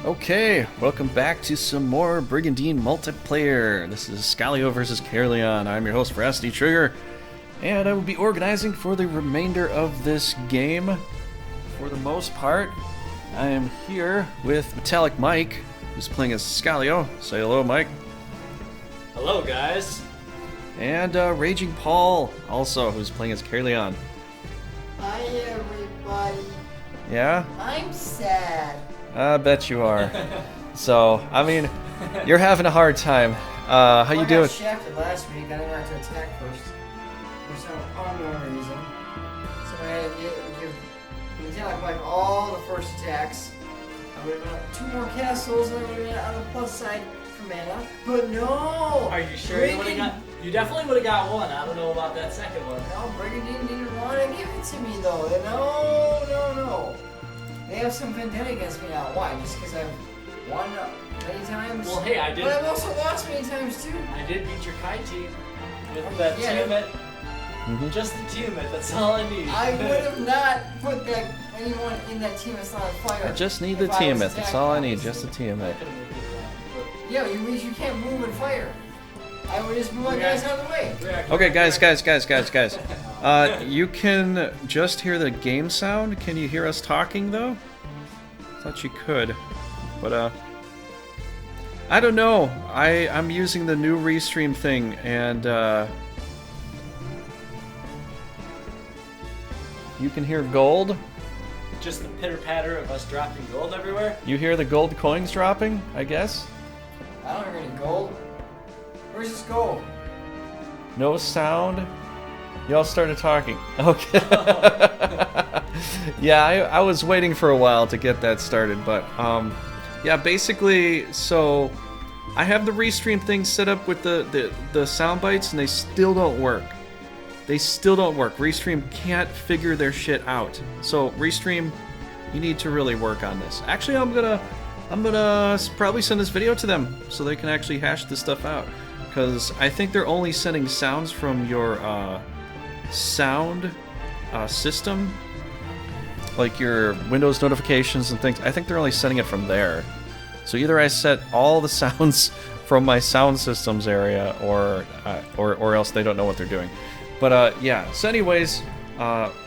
Okay, welcome back to some more Brigandine multiplayer. This is Iscalio versus Caerleon. I'm your host, veracitytrigger, and I will be organizing for the remainder of this game. For the most part, I am here with Metallic Mike, who's playing as Iscalio. Say hello, Mike. Hello, guys. And Raging Paul, also, who's playing as Caerleon. Hi, everybody. Yeah? I'm sad. I bet you are. So, I mean, you're having a hard time. How you doing? I got shafted last week. I didn't want to attack first. For some unknown reason. So I had to give Metallic like all the first attacks. I would have got 2 more castles and I would have been on the plus side for mana. But no! Are you sure you would have got? You definitely would have got one. I don't know about that second one. No, Brigandine didn't want to give it to me though. No. They have some vendetta against me now. Why? Just because I've won many times? Well, hey, I did. But I've also lost many times too. I did beat your Kai team with that Tiamat. Just the Tiamat. That's all I need. I would have not put anyone in that team that's not on fire. I just need the Tiamat. That's all I need, just the Tiamat. Yeah, you can't move and fire. I would just move my guys out of the way. Okay, guys. You can just hear the game sound. Can you hear us talking, though? Thought you could. But, I don't know. I'm using the new restream thing, and, you can hear gold. Just the pitter-patter of us dropping gold everywhere? You hear the gold coins dropping, I guess? I don't hear any gold. Where's this gold? No sound. Y'all started talking. Okay. Yeah, I was waiting for a while to get that started, but yeah, basically, so I have the restream thing set up with the sound bites, and they still don't work. Restream can't figure their shit out. So Restream, you need to really work on this. Actually, I'm gonna probably send this video to them so they can actually hash this stuff out. Because I think they're only sending sounds from your sound system, like your Windows notifications and things. I think they're only sending it from there. So either I set all the sounds from my sound systems area, or else they don't know what they're doing. But yeah. So anyways,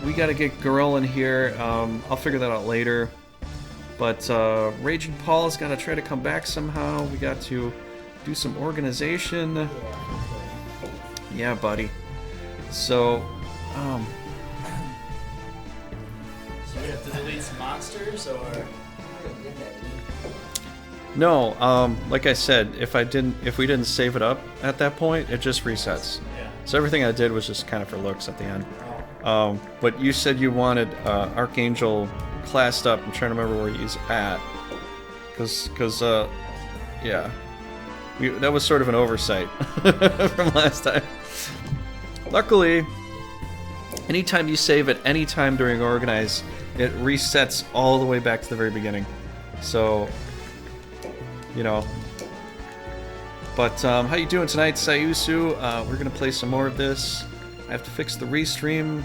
we got to get Gorilla in here. I'll figure that out later. But Raging Paul's got to try to come back somehow. We got to do some organization. Yeah, buddy. So, So we have to delete some monsters, or? no. Like I said, if we didn't save it up at that point, it just resets. Yeah. So everything I did was just kind of for looks at the end. But you said you wanted Archangel classed up. I'm trying to remember where he's at. Cause yeah. That was sort of an oversight from last time. Luckily, anytime you save at any time during Organize, it resets all the way back to the very beginning. So, you know. But how you doing tonight, Sayusu? We're gonna play some more of this. I have to fix the restream.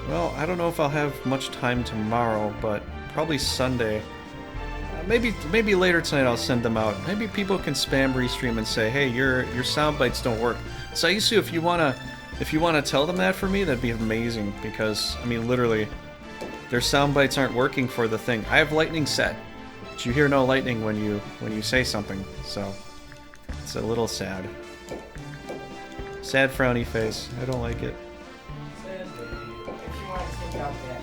Well, I don't know if I'll have much time tomorrow, but probably Sunday. Maybe later tonight I'll send them out. Maybe people can spam restream and say, "Hey, your sound bites don't work." So Isu, if you wanna tell them that for me, that'd be amazing. Because I mean, literally, their sound bites aren't working for the thing. I have lightning set, but you hear no lightning when you say something. So it's a little sad. Sad frowny face. I don't like it. If you want to take out that.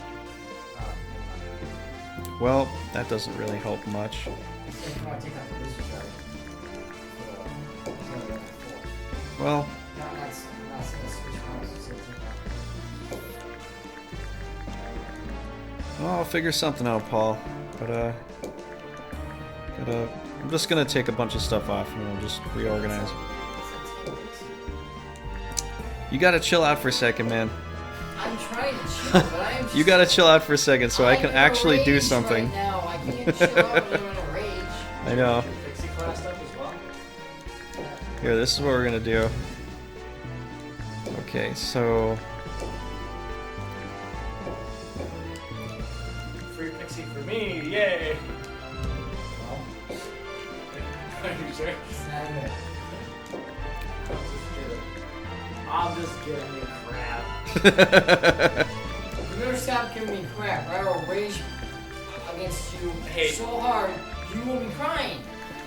Well, that doesn't really help much. If you want to take out the booster charge. Well, No, I'm not saying switch ones, just say take out. I'll figure something out, Paul. But I'm just gonna take a bunch of stuff off and we'll just reorganize. You gotta chill out for a second, man. I'm trying to chill, but I am just... You gotta chill out for a second so I can I'm in a actually do rage something. Right now. I can't chill out when I'm in a rage. I know. Pixie classed up as well? Here, this is what we're gonna do. Okay, so Free Pixie for me, yay! user. Send it. I'm just giving you crap. You better stop giving me crap, or I will rage against you so hard, you will be crying.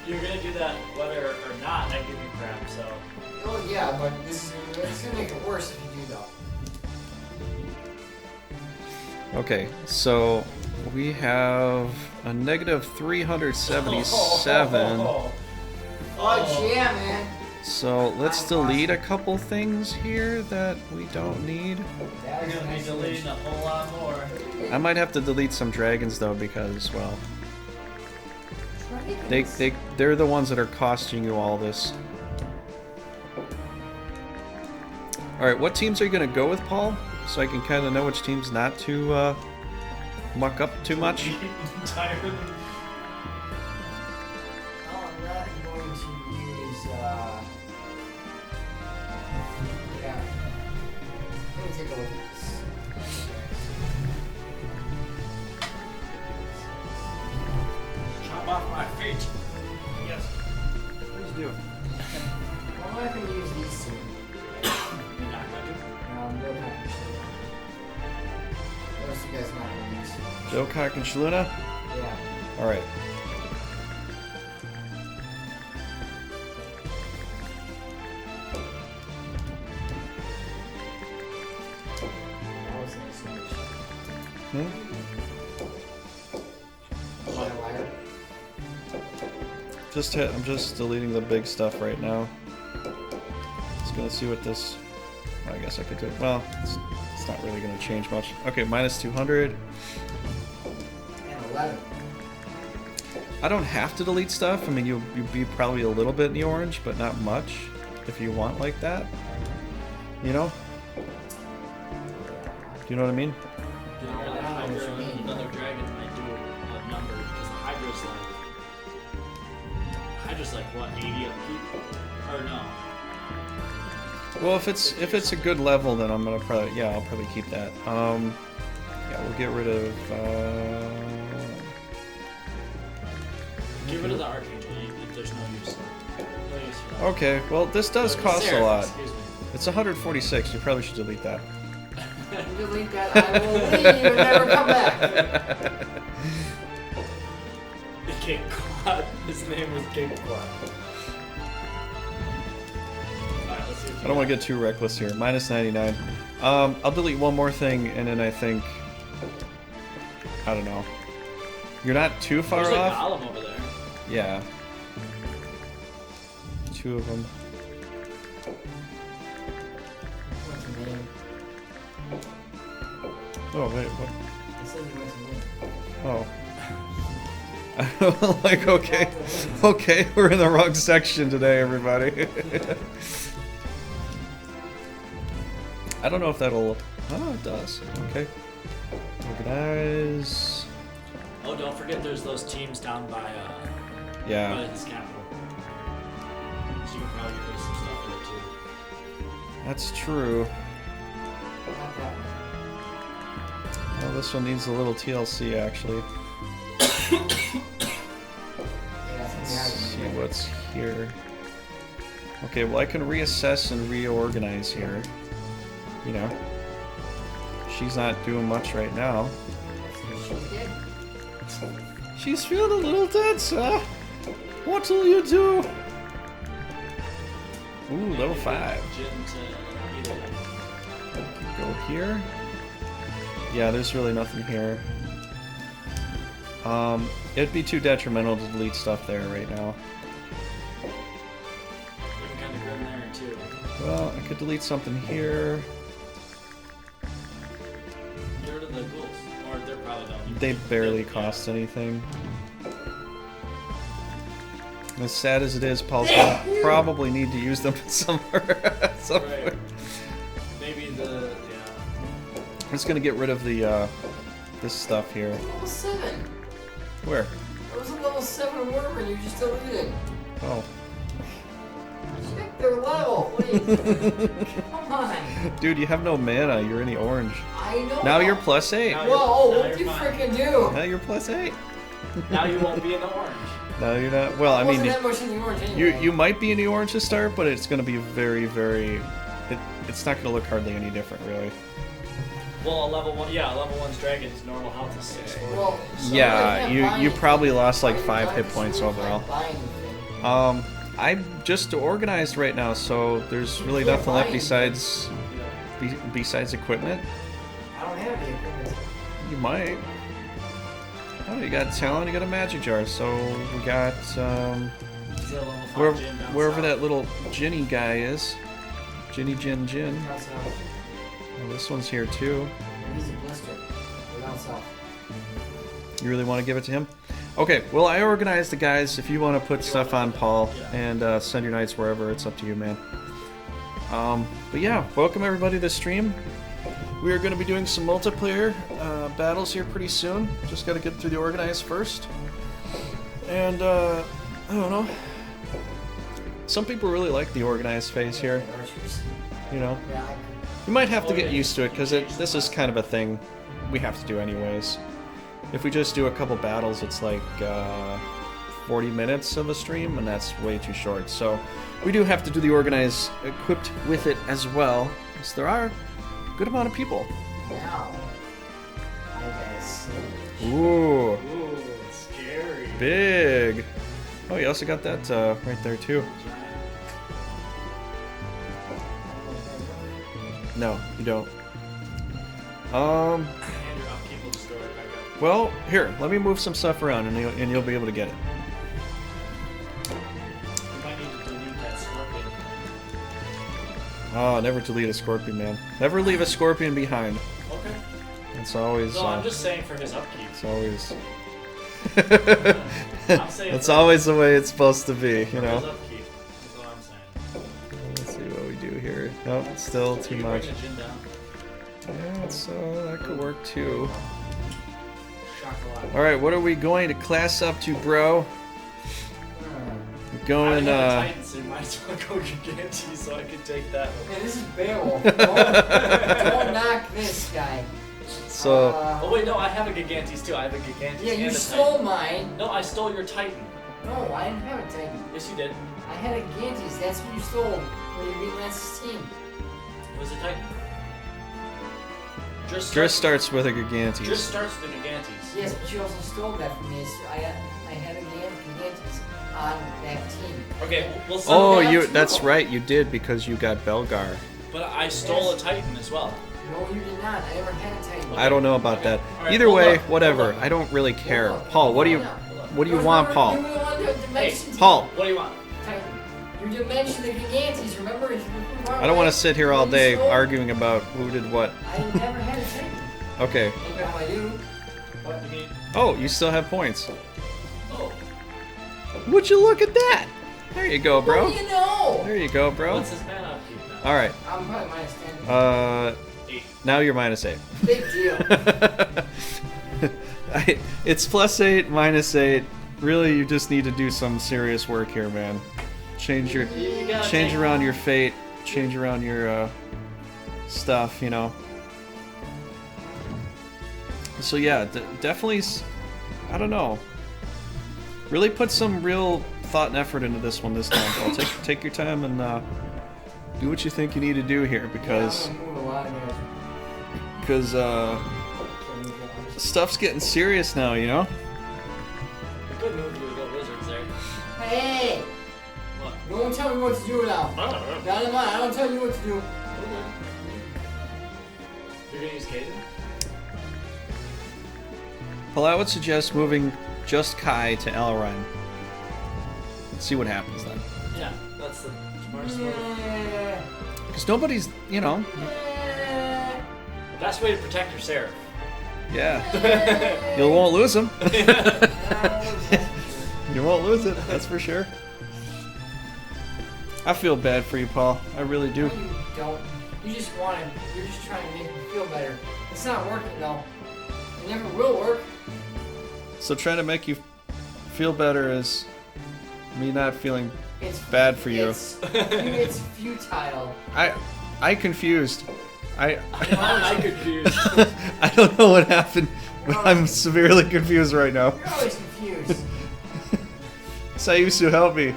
You're gonna do that whether or not I give you crap, so. Oh yeah, but it's gonna make it worse if you do though. Okay, so we have a negative 377. Oh yeah, man. So let's delete a couple things here that we don't need. That You're was gonna be nice. deleting a whole lot more. I might have to delete some dragons though because, well, they're the ones that are costing you all this. All right, what teams are you gonna go with, Paul? So I can kind of know which teams not to muck up too much. Entirely. I'm not going to use, yeah. Let me take a look at this. Chop off my feet. Yes. Please do. Well, I'm not going to use these two. You're not gonna do. No, not actually. What else you guys not going to use? Joe Cock and Shaluna? Yeah. All right. That was nice image. Hmm? Liar. I'm just deleting the big stuff right now. Just gonna see what this. I guess I could do. Well, it's not really gonna change much. Okay, minus 200. And 11. I don't have to delete stuff. I mean, you'll be probably a little bit in the orange, but not much. If you want like that, you know. Do you know what I mean? Getting rid of the Hydra and another dragon might do a number because the Hydra's like what, 80 upkeep? Or no? Well, if it's a good level, then I'm gonna probably I'll probably keep that. Yeah, we'll get rid of. Get rid of the Archangel. There's no use. No use for that. Okay, well this does cost a Seraph, lot. Excuse me. It's 146. You probably should delete that. You delete that, I will leave and never come back. King Quad. His name was King Quad. Alright, let's see what I don't want to get too reckless here. Minus 99. I'll delete one more thing, and then I think. I don't know. You're not too far There's a off. golem over there. Yeah. Two of them. What's your name? Oh wait, what? I said you went to win. Oh. Like okay, we're in the wrong section today, everybody. I don't know if that'll. Oh, it does. Okay. Organize. Oh, don't forget there's those teams down by Yeah. his capital. So you can probably get rid of some stuff there too. That's true. Not that one. Well, this one needs a little TLC actually. Yeah, that's Let's what see we have. what's here. Okay, well I can reassess and reorganize here. You know. She's not doing much right now. She's dead. She's feeling a little dead, sir. What will you do? Ooh, level 5. Go here. Yeah, there's really nothing here. It'd be too detrimental to delete stuff there right now. Looking kind of grim there too. Well, I could delete something here. Get rid of the ghouls, or they're probably don't. They barely cost anything. As sad as it is, Paul's gonna probably need to use them somewhere. Right. Maybe the I'm just gonna get rid of the this stuff here. Level 7. Where? It was a level 7 worm and you just deleted. Oh. Check their level, please. Come on. Dude, you have no mana. You're in the orange. I know. Now you're +8. Now Whoa, now what do you fine. freaking do? Now you're +8. Now you won't be in the orange. No, you're not. Well, I wasn't mean, that much in the orange anyway. you might be in the orange to start, but it's going to be very, very. It's not going to look hardly any different, really. Well, a level 1's dragon's normal health is 640. Well, so Yeah, you can't you buy probably anything. lost like All 5 you've hit done points is you overall. can't buy anything. I'm just organized right now, so there's really can't nothing buy left anything. besides equipment. I don't have the equipment. You might. Oh, you got talent, you got a magic jar, so we got Is that a level 5 gin down wherever south? that little Ginny guy is. Ginny Gin Gin. Down south. Oh, this one's here too. He's a blister. We're down south. You really want to give it to him? Okay, well, I organized the guys. If you want to put stuff on Paul and send your knights wherever, it's up to you, man. But yeah, welcome everybody to the stream. We are going to be doing some multiplayer battles here pretty soon. Just got to get through the organized first. And, I don't know. Some people really like the organized phase here. Archers. You know, Yeah, you might have to get used to it because this is kind of a thing we have to do anyways. If we just do a couple battles, it's like 40 minutes of a stream, and that's way too short. So we do have to do the organized equipped with it as well, because there are a good amount of people. now. I guess. Ooh, Ooh, scary. big. Oh, you also got that right there too. No, you don't. And your upkeep will just go right back up. Well, here, let me move some stuff around, and you'll be able to get it. You might need to delete that scorpion. Oh, never delete a scorpion, man. Never leave a scorpion behind. Okay. It's always. No, I'm just saying for his upkeep. It's always. I'm saying It's for- always the way it's supposed to be, For you his know. upkeep. That's what I'm saying. Let's see what we do here. Nope, still too You much. bring the gin down. Yeah, so that could work too. Chocolate. All right, what are we going to class up to, bro? We're I going. have a Titan, so you might as well go Gigantes so I can take that one. Hey, this is Beowulf. Don't knock this guy. So Oh wait, no, I have a Gigantes too. I have a Gigantes Yeah, you and a stole Titan. mine. No, I stole your Titan. No, I didn't have a Titan. Yes, you did. I had a Gantes. That's what you stole when you beat Lance's team. It was a Titan. Driss starts with a Gigantes. Driss starts with the Gigantes. Yes, but you also stole that from me. So I had a Gantes on that team. Okay, we'll see. Oh, Yeah, you. too. That's right, you did because you got Belgar. But I stole a Titan as well. No, you did not. I never had a Titan. I don't know about that. All right, Either hold way, up, whatever. hold up. I don't really care. Hold up. Paul, what do you Hold up. want, Paul? You were the one that dimensioned Paul. What do you want? Titan. You dimensioned the Gigantes. Remember? I don't want to sit here all day arguing about who did what. I never had a Titan. Okay. Now I do. What you mean? Oh, you still have points. Oh, Would you look at that? There you go, bro. What do you know? There you go, bro. what's his mana upkeep now? All right. I'm probably minus 10. 8. Now you're -8. Big deal. It's +8, -8. Really, you just need to do some serious work here, man. Change You gotta change take- around your fate, change around your stuff, you know. So yeah, definitely. I don't know. Really put some real thought and effort into this one this time, Paul. Take your time and do what you think you need to do here because Yeah, I'm gonna move a lot of guys. stuff's getting serious now, you know. A good move to go Wizards there. Hey! What? Don't tell me what to do now. I don't know. Not in mine. I don't tell you what to do. You're gonna use Caden? Well, I would suggest moving just Kai to Elrond. Let's see what happens then. Yeah, that's the smartest move. Yeah. Because nobody's, you know, Yeah. The best way to protect your Seraph. yeah. You won't lose him. Yeah. You won't lose it, that's for sure. I feel bad for you, Paul. I really do. No, you don't. You just want to. You're just trying to make me feel better. It's not working though. It never will work. So trying to make you feel better is me not feeling It's bad for you. It's futile. I confused. I I'm confused. I don't know what happened, but I'm severely confused right now. You're always confused. Sayusu, help me.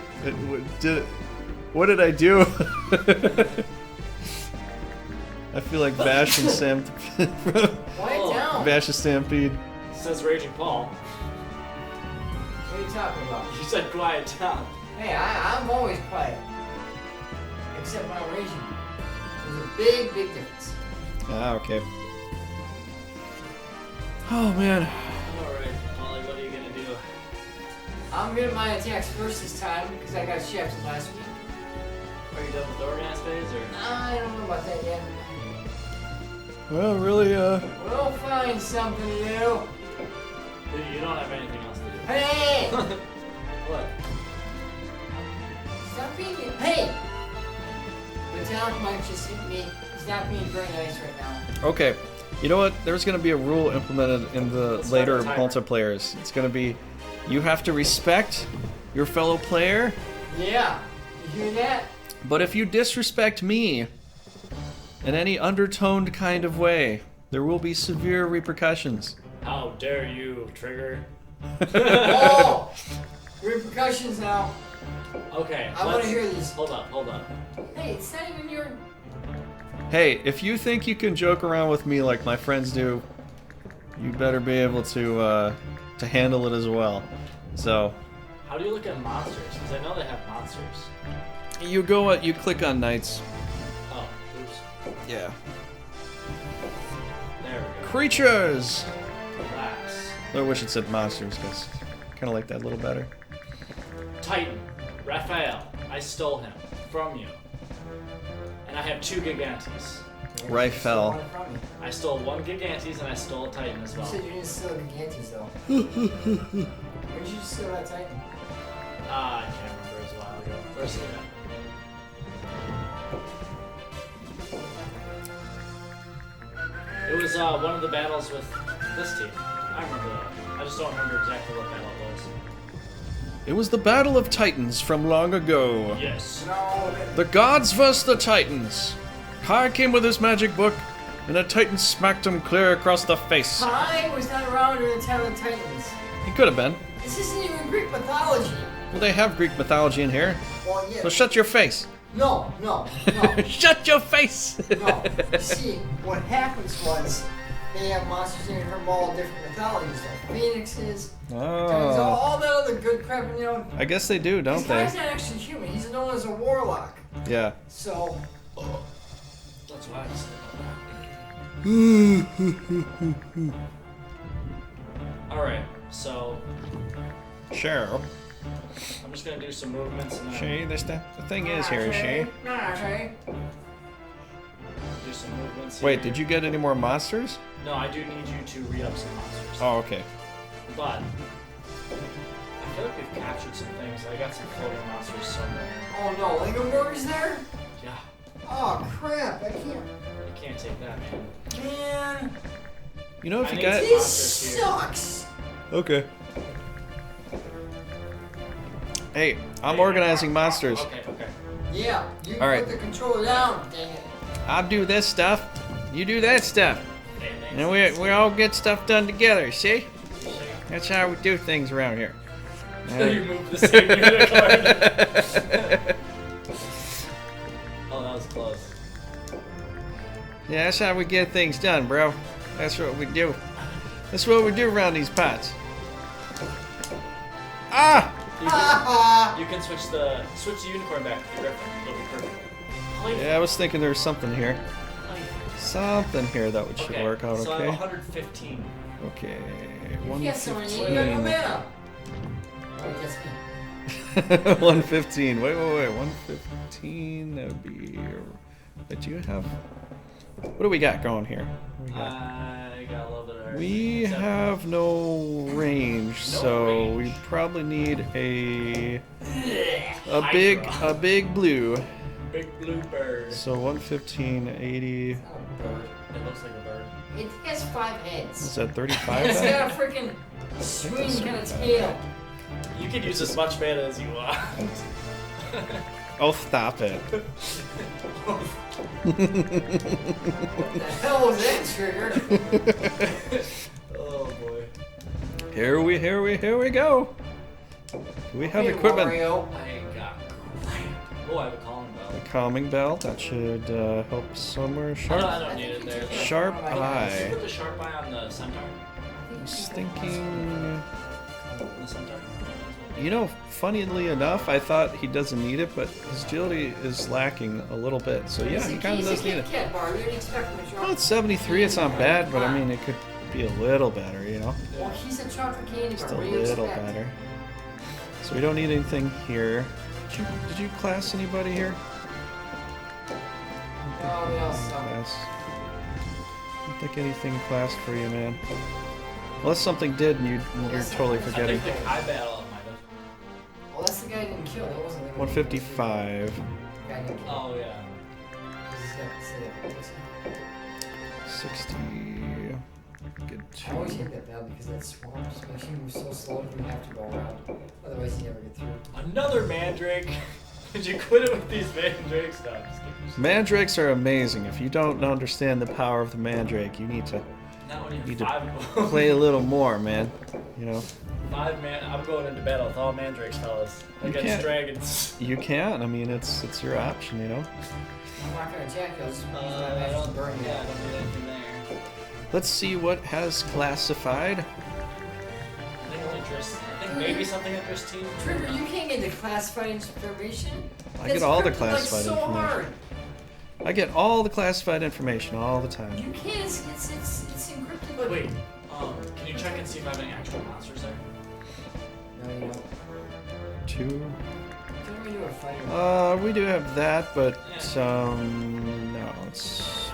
What did I do? I feel like Bash and Sam. Quiet down. Bash and Stampede. Says Raging Paul. What are you talking about? You said quiet down. Hey, I'm always quiet. Except when I'm raging. There's a big, big difference. Ah, okay. Oh man. Alright, Molly, what are you gonna do? I'm getting my attacks first this time because I got shafted last week. Are you done with the organized phase, or? I don't know about that yet. Well, really, We'll find something to do. Dude, you don't have anything else to do. Hey! What? Stop being... Hey! Metallic Mike just hit me. He's not being very nice right now. Okay. You know what? There's going to be a rule implemented in the Let's later start a timer. multiplayers. It's going to be, you have to respect your fellow player, Yeah. You hear that? but if you disrespect me in any undertoned kind of way, there will be severe repercussions. How dare you, Trigger? Oh! Repercussions now. Okay, I want to hear these. Hold up. Hey, it's not even your... Hey, if you think you can joke around with me like my friends do, you better be able to handle it as well. So, How do you look at monsters? Because I know they have monsters. you click on knights. Oh, oops. Yeah. There we go. Creatures! Relax. I wish it said monsters, because I kind of like that a little better. Titan. Raphael. I stole him from you. And I have 2 Gigantes. Raphael. I stole 1 Gigantes and I stole a Titan as You well. said you didn't steal Gigantes, though. Where did you steal that Titan? I can't remember. It was a while ago. Where's he at? It was one of the battles with this team. I remember that. I just don't remember exactly what battle it was. It was the Battle of Titans from long ago. Yes. No, The gods versus the Titans. Kai came with his magic book, and a Titan smacked him clear across the face. Kai was not around during the time of the Titans. He could have been. This isn't even Greek mythology. Well, they have Greek mythology in here. Well, yeah. So shut your face. No. Shut your face! No. You see, what happens was they have monsters in here from all different mythologies, like phoenixes, Oh. all that other good crap, you know. I guess they do, don't This guy's they? not actually human. He's known as a warlock. Yeah. So, That's what I said about that. Alright, so Sure. I'm just gonna do some movements and then She, the thing is here, she. Okay. do some movements. Wait, here. did you get any more monsters? No, I do need you to read up some monsters. Oh, okay. But I feel like we've captured some things. I got some floating monsters somewhere. Oh no, Lingenberg is there? Yeah, Oh crap, I can't. you can't take that, man. Man, You know, if I you need got. to- this monsters here. sucks. Okay. Hey, I'm organizing monsters. Okay. Yeah, you All right. put the controller down, dang it. I'll do this stuff. You do that stuff. And And we all get stuff done together, see? That's how we do things around here. you moved the same unicorn. Oh, that was close. Yeah, that's how we get things done, bro. That's what we do. That's what we do around these pots. Ah! You can switch the unicorn back to the griffin. It'll be perfect. Yeah, I was thinking there was something here. Something here that would should Okay, work out so okay. I'm 115. Okay, Yes, someone need 115. momentum. Oh, that's me. 115. Wait. 115. That would be. But do you have? What do we got going here? What do we got? I got a little bit of everything. We except- have no range, so range. we probably need a Hydra. big blue. Big blue bird. So 115, 80. It's not a bird. It looks like a bird. It has 5 heads. Is that 35 It's then? got a freaking swing kind of tail. You can use as much mana as you want. Oh, stop it. What the hell was that trigger? Oh boy. Here we go. Do we have Hey, equipment? Mario. I ain't got. Oh, I have a calling bell. The calming bell. That should help somewhere. Oh, Sharp. no, I don't need it there. Sharp Did you eye. put the sharp eye on the centaur? I was thinking. The centaur? You know, funnily enough, I thought he doesn't need it, but his agility is lacking a little bit. So yeah, he kind of does need it. Kit bar. You didn't expect him to Well, it's 73. It's not bad, but I mean, it could be a little better, you know? Well, he's a chocolate candy bar. Just a What do you little expect? better. So we don't need anything here. Did you class anybody here? Oh, we all suck. Class. I don't think anything classed for you, man. Unless something did and you're totally I forgetting. think the Kai battle might have. Well, that's the guy who didn't kill. That wasn't the 155. guy who didn't kill. Oh, yeah. 60. Good I always two. hate that battle because that swamp just makes you move so slow that you have to go around. Otherwise, you never get through. Another mandrake. Did you quit it with these mandrake stuff? Mandrakes are amazing. If you don't understand the power of the mandrake, you need to Not when you Need have to 5 of them. play a little more, man. You know, 5 man. I'm going into battle with all mandrakes, fellas. You Against can't. dragons. you can. I mean, it's your option, you know. I'm not gonna attack you. I'll just use my I magic don't to burn you. Yeah, I don't need anything there. Let's see what has classified. I think only Driss. I think maybe something at Driss team. Trigger, you can't get the classified information. I get all the That's classified so information. hard. I get all the classified information all the time. You can't. It's encrypted. But Wait, can you check and see if I have any actual monsters there? No, you don't. 2. Don't we do a fighter? We do have that, but no, it's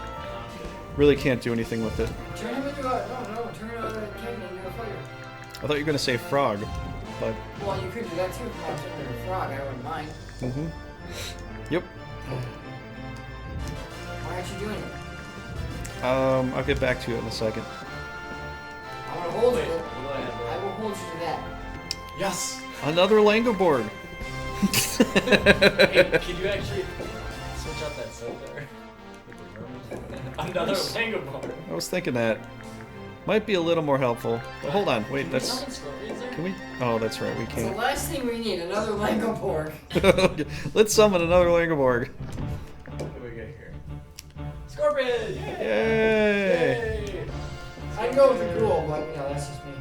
really can't do anything with it. Turn him into a turn a king into a fighter. I thought you were gonna say frog, but Well, you could do that too if you want to turn him into a frog. I wouldn't mind. Yep. Why aren't you doing it? I'll get back to you in a second. I want to hold Wait, you. what do I have I there? will hold you to that. Yes! Another Lango board. Hey, can you actually switch out that soap there? Another Lango board. I was thinking that might be a little more helpful. But hold on, wait, that's. Summon scorpions there? Can we? Oh, that's right, we It's the can't. last thing we need. Another Lego Borg. Let's summon another Lango board. What do we get here? Scorpion! Yay! Yay! I'd go with the ghoul, but you know that's just me.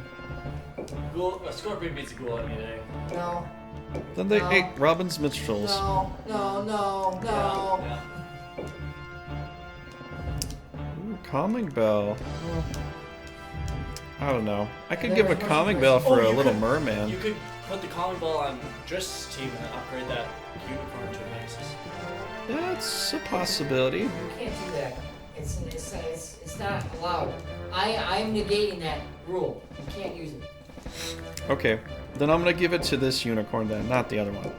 Ghoul, scorpion beats a ghoul any day. No. Then they No. ate Robin's minstrels. No. Yeah. Ooh, calming bell. Well, I don't know. I could Yeah, give a what's your calming question? bell for Oh, a you little could- merman. You could put the calling ball on Driss' team and upgrade that unicorn to a Nexus. That's a possibility. You can't do that. It's not allowed. I'm negating that rule. You can't use it. Okay, then I'm gonna give it to this unicorn then, not the other one.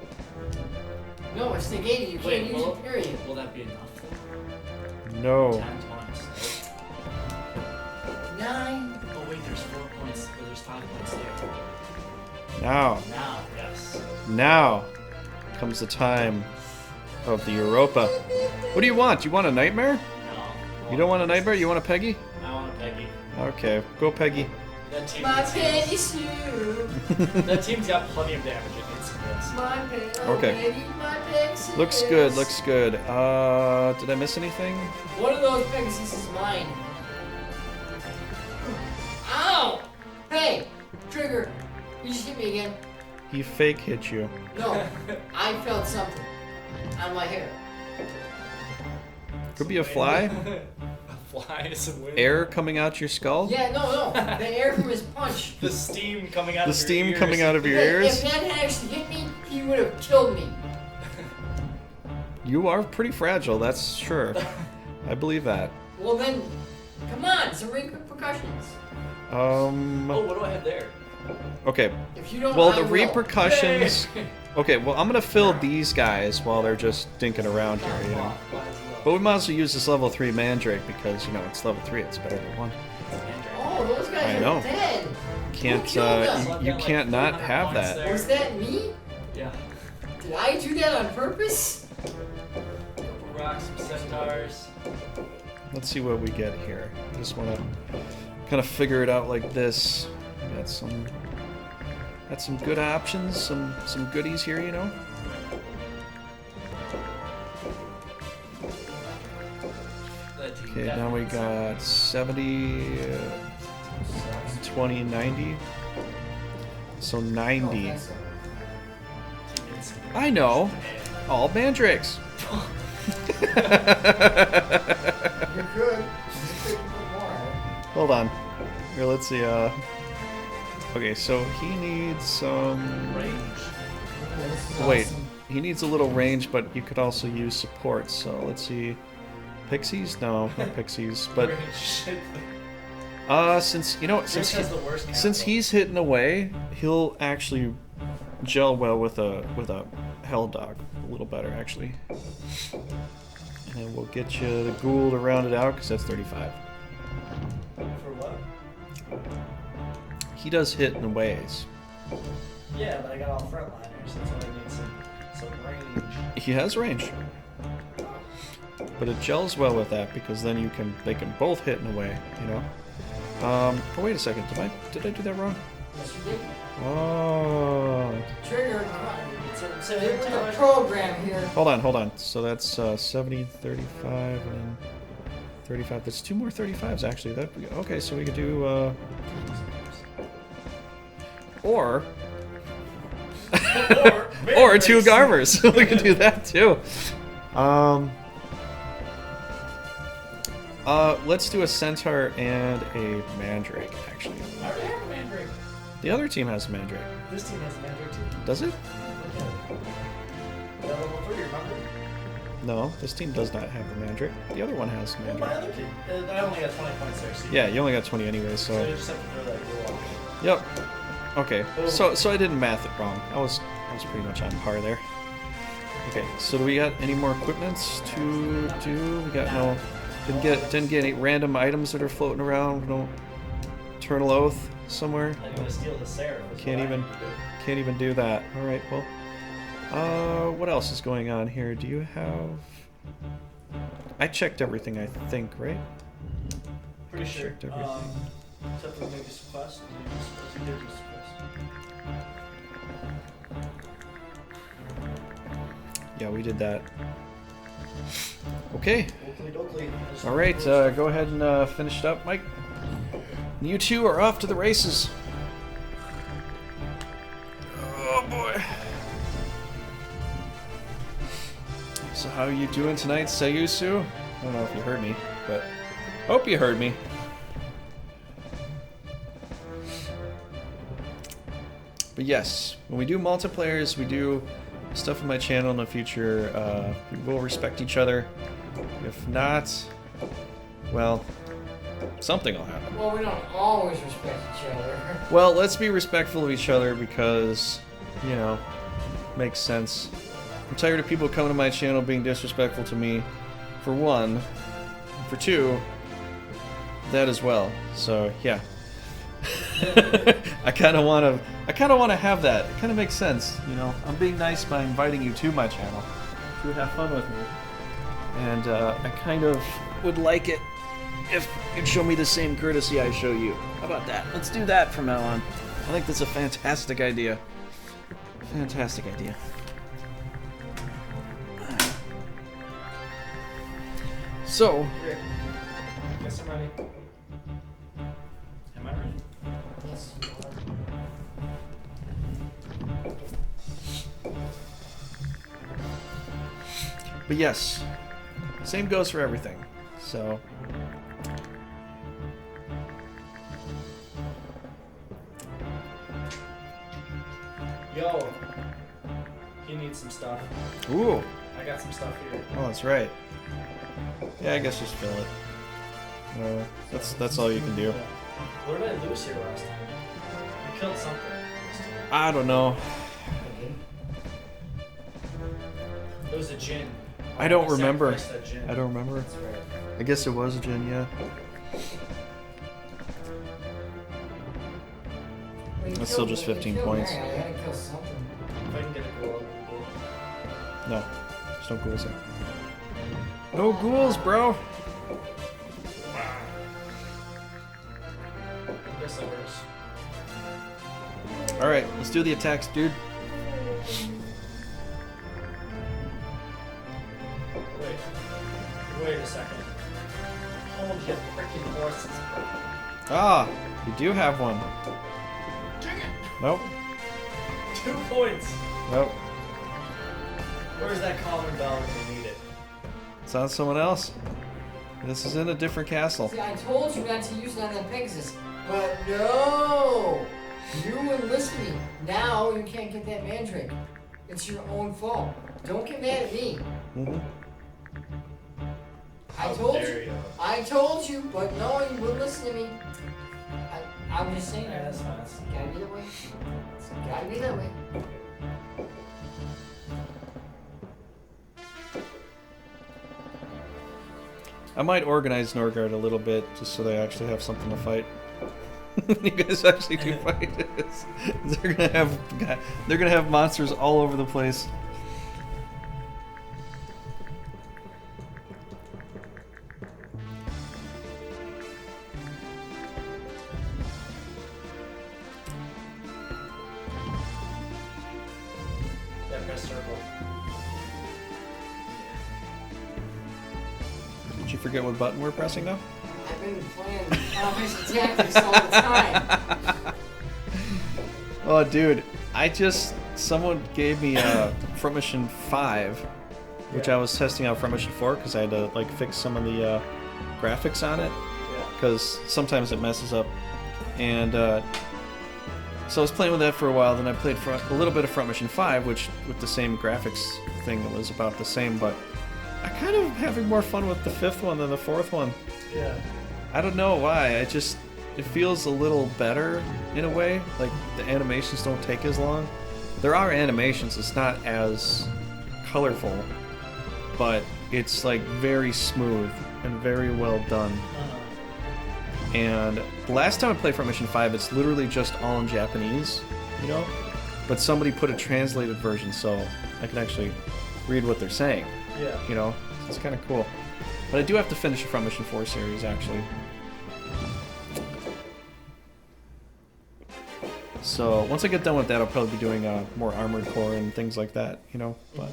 No, it's negated. You can't use it. Period. Will that be enough? No. 10 points. 9. Oh wait, there's 4 points. Or there's 5 points there. Now, Now, yes. now comes the time of the Europa. What do you want? You want a nightmare? No. You don't want a nightmare? You want a Peggy? I want a Peggy. Okay, go Peggy. That team. My needs penny skills. suit. That team's got plenty of damage. It needs some hits. My penny. Okay. Baby, my Pegasus. Looks good, looks good. Did I miss anything? One of those Pegasus is mine. Ow! Hey! Trigger! You just hit me again. He fake hit you. No, I felt something on my hair. Could be a fly. A fly, some wind. Air coming out your skull. Yeah, no. The air from his punch. The steam coming out The of your steam ears. coming out of your If ears. that had actually hit me, he would have killed me. You are pretty fragile, that's sure. I believe that. Well then, come on, some repercussions. Oh, what do I have there? Okay. If you don't, Well, I the will. repercussions. Yay! Okay, well, I'm gonna fill these guys while they're just dinking around here, you know. But we might as well use this level 3 Mandrake because, you know, it's level 3, it's better than 1. Oh, those guys I are know. dead. Can't, Who killed them? you can't not have that. There. Was that me? Yeah. Did I do that on purpose? Couple rocks, some centaurs. Let's see what we get here. I just want to kind of figure it out like this. We got some Got some good options, some goodies here, you know. Okay, now we got 70, 20, 90. So 90. I know. All mandrakes. You're good. Just take more. Hold on. Here, let's see. Okay, so he needs some Range. Yeah, this is Wait, awesome. he needs a little range, but you could also use support. So let's see. Pixies? No, not pixies. But Range shit. since you know what, Yours has the worst since capital. he's hitting away, he'll actually gel well with a hell dog a little better actually. And then we'll get you the ghoul to round it out because that's 35. For what? He does hit in ways. Yeah, but I got all frontliners, so I need some range. He has range. But it gels well with that because then they can both hit in a way, you know. Oh wait a second, did I do that wrong? Yes, you did. Oh, Trigger, come on. So Get with the program here. hold on. So that's 70, 35, and then 35. That's 2 more 35s actually. Okay, so we could do or or 2 Garvers. We could do that too. Let's do a centaur and a mandrake actually. I already have a mandrake. The other team has a mandrake. This team has a mandrake too. Does it? Yeah, level 3, remember? No, this team does not have a mandrake. The other one has a Well, my mandrake. other team. I only got 20 points there, so Yeah, you only got 20 anyway, so so. you just have to throw that rule off. Yep. Okay. Boom. So I didn't math it wrong. I was pretty much on par there. Okay. So do we got any more equipments to do? We got no. Didn't get any random items that are floating around. No Eternal Oath somewhere. I'm gonna steal the Seraph. is Can't what I even- need to do. Can't even do that. All right. Well. What else is going on here? Do you have? I checked everything. I think, right? Pretty sure. checked everything. Except for maybe some quests. You did just Yeah, we did that. Okay. Oakley. All right. Go ahead and finish it up, Mike. You two are off to the races. Oh boy. So how are you doing tonight, Sayusu? I don't know if you heard me, but hope you heard me. But yes, when we do multiplayers, we do stuff on my channel in the future. We will respect each other. If not, well, something will happen. Well, we don't always respect each other. Well, let's be respectful of each other because, you know, makes sense. I'm tired of people coming to my channel being disrespectful to me, for one. For two, that as well. So, yeah. I kind of want to have that. It kind of makes sense, you know. I'm being nice by inviting you to my channel to have fun with me. And I kind of would like it if you'd show me the same courtesy I show you. How about that? Let's do that from now on. I think that's a fantastic idea. Fantastic idea. So, Here. Guess I'm ready. Am I ready? Yes, you are. but yes, same goes for everything. So, Yo. He needs some stuff. ooh, I got some stuff here. oh, that's right. Yeah, I guess just fill it. That's all you can do. What did I lose here last time? We killed something. this time. I don't know. It was a gin. I don't I remember. sacrificed that gin. I don't remember. That's right. I guess it was a gin, yeah. Well, you That's still killed- just you 15 killed points. Mary, I gotta kill something. If I can get a goal, No, there's no ghouls there. No ghouls, bro. I guess that works. Alright, let's do the attacks, dude. Wait a second. Hold your freaking horses. Ah, you do have one. Dang it! Nope. 2 points. Nope. Where's that calling bell when you need it? It's on someone else. This is in a different castle. See, I told you not to use it on that Pegasus, but no! You enlisted me. Now you can't get that mandrake. It's your own fault. Don't get mad at me. Mm-hmm. I told you, but no, you wouldn't listen to me. I'm just saying. Yeah, that's fine. It's gotta be that way. It's gotta be that way. I might organize Norgard a little bit just so they actually have something to fight. You guys actually do fight. They're gonna have monsters all over the place. Yeah, press circle. Did you forget what button we're pressing now? I've been playing Final Tactics all the time. Oh, dude, someone gave me Front Mission 5, which I was testing out Front Mission 4 because I had to like fix some of the graphics on it because sometimes it messes up. And so I was playing with that for a while. Then I played for a little bit of Front Mission 5, which with the same graphics thing, it was about the same. But I kind of having more fun with the 5th one than the 4th one. Yeah. I don't know why. It feels a little better in a way. Like the animations don't take as long. There are animations. It's not as colorful, but it's like very smooth and very well done. And the last time I played Front Mission 5, it's literally just all in Japanese, you know? But somebody put a translated version so I can actually read what they're saying. Yeah. You know? It's kind of cool. But I do have to finish the Front Mission 4 series, actually. So once I get done with that, I'll probably be doing more Armored Core and things like that, you know? But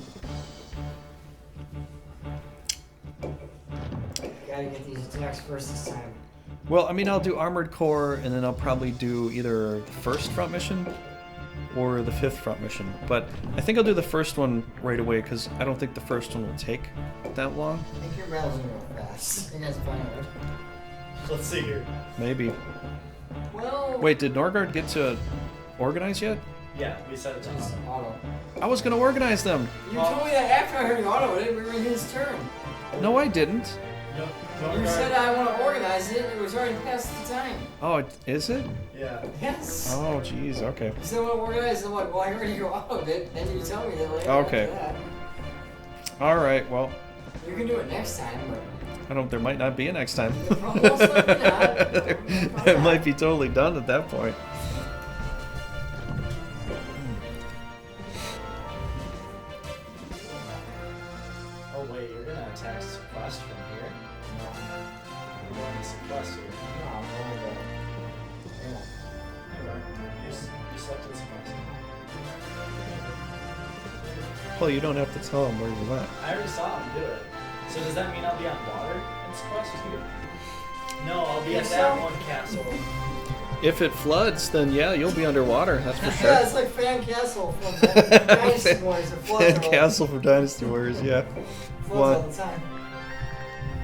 Gotta get these attacks first this time. well, I mean, I'll do Armored Core, and then I'll probably do either the first Front Mission or the 5th Front Mission. But I think I'll do the first one right away, because I don't think the first one will take that long. I think your battles are real fast. I think that's fine. Let's see here. Maybe. Well... Wait, did Norgard get to organize yet? Yeah, we set it to Just auto. I was going to organize them. You told me that after I heard you auto it, we were in his turn. No, I didn't. Nope. You said I want to organize it, it was already past the time. Oh, is it? Yeah. Yes. Oh, jeez, okay. You said I want to organize it, well, I already go autoed it, then you tell me that later. Okay. After that. Alright, well, You can do it next time, but... there might not be a next time. Most likely not. It might be totally done at that point. Oh wait, you're gonna attack Sequest from here? No. You're going to Sequest here. No, I'm going to... Yeah. You selected Sequest. Well, you don't have to tell him where you went. I already saw him do it. So does that mean I'll be on water in Sequest too? No, I'll be at that one castle. If it floods, then yeah, you'll be underwater, that's for sure. Yeah, it's like Fan Castle from Dynasty Wars. It floods Fan Castle from Dynasty Warriors, yeah. all the time.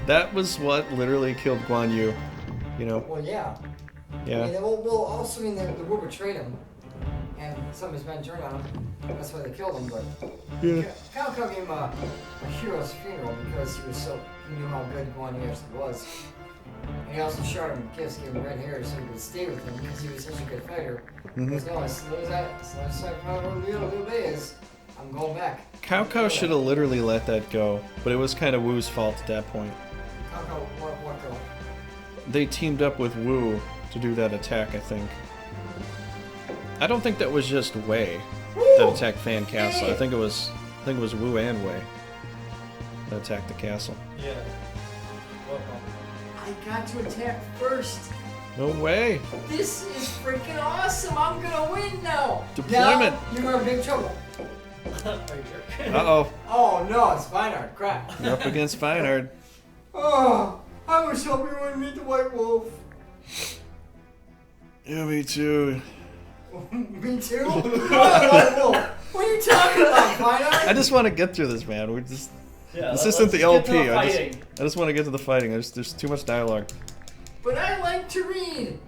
That was what literally killed Guan Yu, you know? Well, yeah. Yeah. I mean, well, also mean the war betrayed him, and some of his men turned on him. That's why they killed him. But Yeah. Cao Cao gave him a hero's funeral because he knew how good Guan Yu actually was. And he also shot him gifts, gave him red hair so he could stay with him because he was such a good fighter. Because no, as soon as I found Liu Bei is, I'm going back. Cao Cao should have literally let that go, but it was kind of Wu's fault at that point. Cao Cao, what go? They teamed up with Wu to do that attack, I think. I don't think that was just Wei that attacked Fan Castle. I think it was Wu and Wei that attacked the castle. Yeah. Welcome. I got to attack first. No way. This is freaking awesome. I'm gonna win now. Deployment. Now you're in big trouble. Uh-oh. Oh no, it's Vinard. Crap. You're up against Vinard. Oh, I was hoping you would meet the White Wolf. Yeah, me too. Me too? White Wolf. What are you talking about, Vinard? I just want to get through this, man. We just... Yeah, This isn't the LP. I fighting. just want to get to the fighting. There's too much dialogue. But I like to read.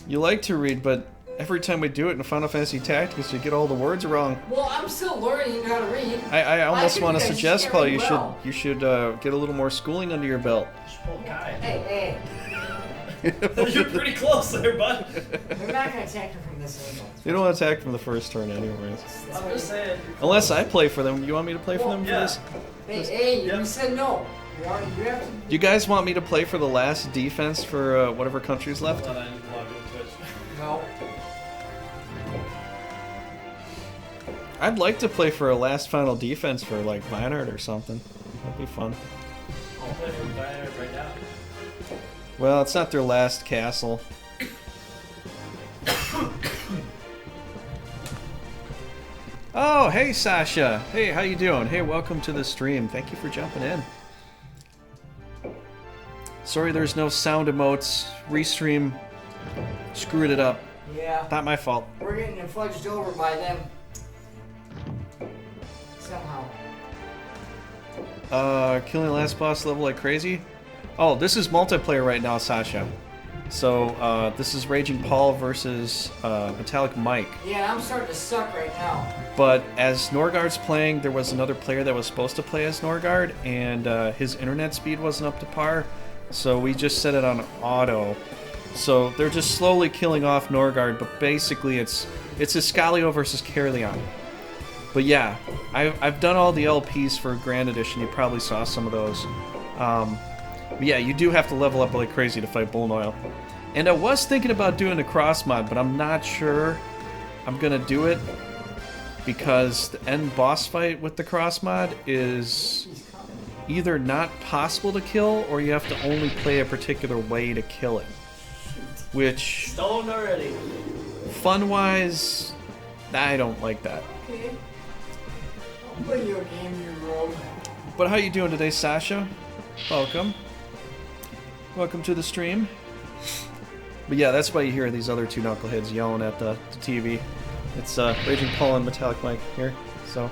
You like to read, but every time we do it in Final Fantasy Tactics, you get all the words wrong. Well, I'm still learning how to read. I almost think want to you guys suggest, can't Paul, read you well. should get a little more schooling under your belt. Hey. You're pretty close there, bud. They're not gonna attack her from this angle. You don't want to attack from the first turn, anyways. I'm just saying. Unless I play for them. You want me to play for them for Yeah. this? Hey, Yep. you said no. You have to. You guys want me to play for the last defense for whatever country's left? Hold on, I need to log into Twitch. No. I'd like to play for a last final defense for like Vinard or something. That'd be fun. I'll play from Vinard right now. Well, it's not their last castle. Oh, hey Sasha. Hey, how you doing? Hey, welcome to the stream. Thank you for jumping in. Sorry there's no sound emotes. Restream screwed it up. Yeah. Not my fault. We're getting fudged over by them. Somehow. Killing the last boss level like crazy. Oh, this is multiplayer right now, Sasha. So, this is Raging Paul versus Metallic Mike. Yeah, I'm starting to suck right now. But as Norgard's playing, there was another player that was supposed to play as Norgard, and his internet speed wasn't up to par, so we just set it on auto. So they're just slowly killing off Norgard, but basically it's Iscalio versus Caerleon. But yeah, I've done all the LPs for Grand Edition. You probably saw some of those. But yeah, you do have to level up like crazy to fight Bullnoil. And I was thinking about doing the cross mod, but I'm not sure I'm gonna do it because the end boss fight with the cross mod is either not possible to kill or you have to only play a particular way to kill it. Which, Stoned already. fun-wise, I don't like that. Okay. I'll play you a game, you rogue. But how you doing today, Sasha? Welcome. Welcome to the stream. But yeah, that's why you hear these other two knuckleheads yelling at the TV. It's Raging Paul and Metallic Mike here, so.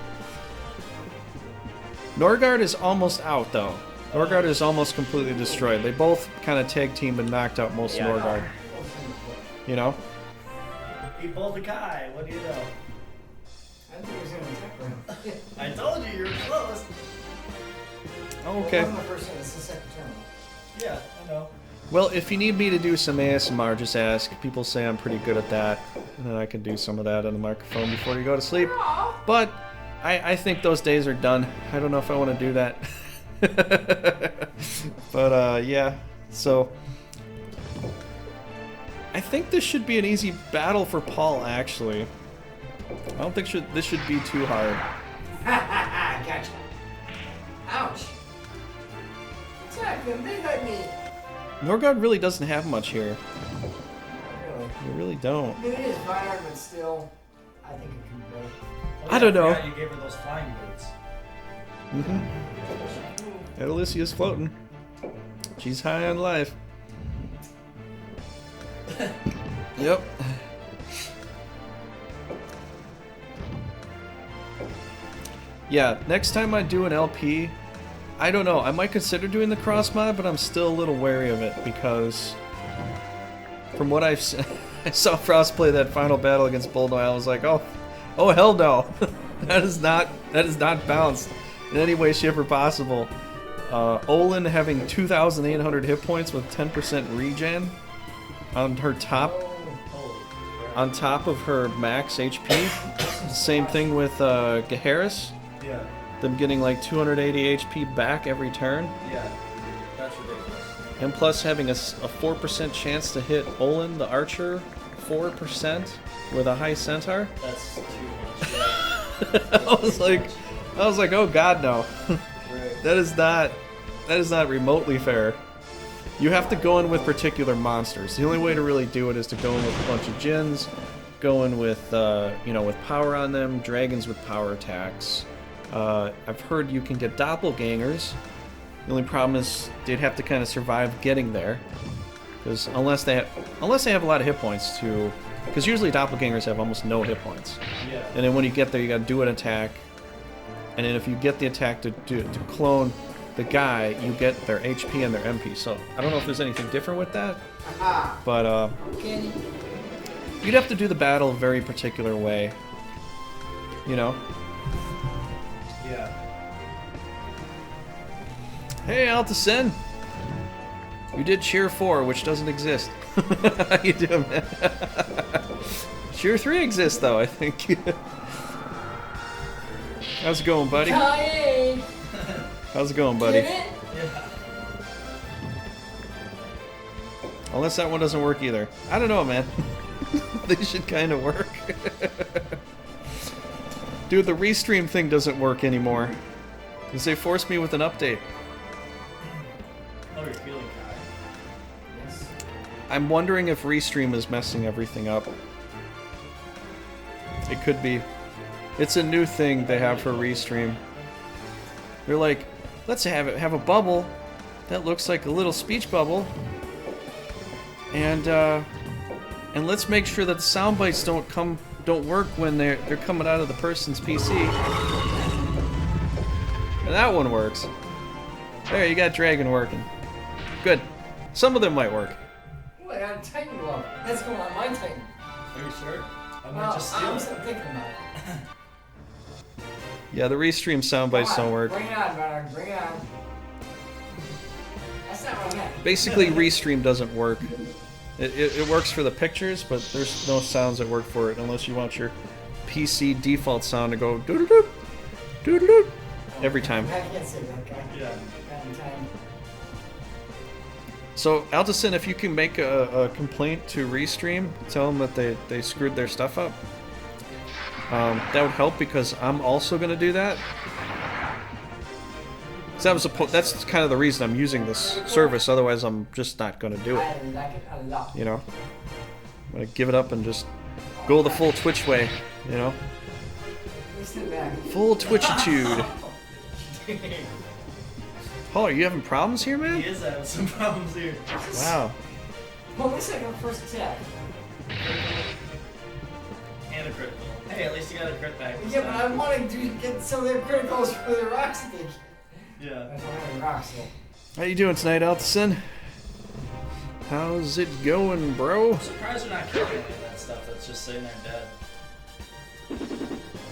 Norgard is almost out, though. Norgard is almost completely destroyed. They both kind of tag teamed and knocked out most of Norgard. You know? Eat both a guy. What do you know? I think he was gonna attack her. I told you you're close. Oh, okay. It wasn't the first one, it's the second turn. Yeah, I know. Well, if you need me to do some ASMR, just ask. People say I'm pretty good at that, and then I can do some of that on the microphone before you go to sleep. But I think those days are done. I don't know if I want to do that. But yeah, so I think this should be an easy battle for Paul, actually. I don't think this should be too hard. Gotcha. Ouch. Attack them, they hurt me. Norgard really doesn't have much here. Really? We really don't. It is Vinard, but still, I think it can play. I don't know. forgot You gave her those flying boots. Mm-hmm. Alicia's floating. She's high on life. Yep. Yeah, next time I do an LP, I don't know, I might consider doing the cross mod, but I'm still a little wary of it because from what I've seen, I saw Frost play that final battle against Bullnoil. I was like, oh hell no. that is not balanced in any way, shape, or possible. Olin having 2,800 hit points with 10% regen on her top, on top of her max HP. Same thing with Gaharis. Yeah. Them getting like 280 HP back every turn. Yeah. That's ridiculous. And plus having a 4% chance to hit Olin, the archer, 4% with a high centaur. That's too much. Yeah. I was like, oh god, no. Right. That is not remotely fair. You have to go in with particular monsters. The only way to really do it is to go in with a bunch of djinns, go in with, you know, with power on them, dragons with power attacks. I've heard you can get doppelgangers. The only problem is they'd have to kind of survive getting there, because unless they have a lot of hit points to, because usually doppelgangers have almost no hit points. Yeah. And then when you get there, you got to do an attack, and then if you get the attack to clone the guy, you get their HP and their MP. So I don't know if there's anything different with that, but Candy. you'd have to do the battle a very particular way, you know. Yeah. Hey, Altacin! You did Cheer 4, which doesn't exist. How you doing, man? Cheer 3 exists, though, I think. How's it going, buddy? Hey! How's it going, buddy? Get it? Yeah. Unless that one doesn't work either. I don't know, man. They should kind of work. Dude, the restream thing doesn't work anymore. Because they forced me with an update. How are you feeling, Kai? Yes. I'm wondering if restream is messing everything up. It could be. It's a new thing they have for restream. They're like, let's have a bubble that looks like a little speech bubble, and let's make sure that the sound bites don't work when they're coming out of the person's PC. And that one works. There, you got Dragon working. Good. Some of them might work. Ooh, I got a Titan glove. That's going on my Titan. Are you sure? I might Well, just I'm steal it. thinking about it. Yeah, the restream sound bites Come on, don't work. Bring it on, Bernard. Bring it on. That's not what I meant. Basically, restream doesn't work. It works for the pictures, but there's no sounds that work for it unless you want your PC default sound to go doo-doo-doo, doo-doo-doo every time. I can't say that, guy. Yeah. Not in time. So, Altacin, if you can make a complaint to Restream, tell them that they screwed their stuff up. That would help because I'm also going to do that. 'Cause that's kind of the reason I'm using this service, otherwise I'm just not going to do it. I like it a lot. You know? I'm going to give it up and just go the full Twitch way, you know? Listen back. Full Twitchitude. Paul, are you having problems here, man? He is having some problems here. Wow. Well, at least I got first attack. And a critical. Hey, at least you got a crit back. this Yeah, but I time. wanted to get some of their criticals for the Veracity. Yeah. That's why I have rocks there. How you doing tonight, Altacin? How's it going, bro? I'm surprised you're not killing any of that stuff that's just sitting there dead.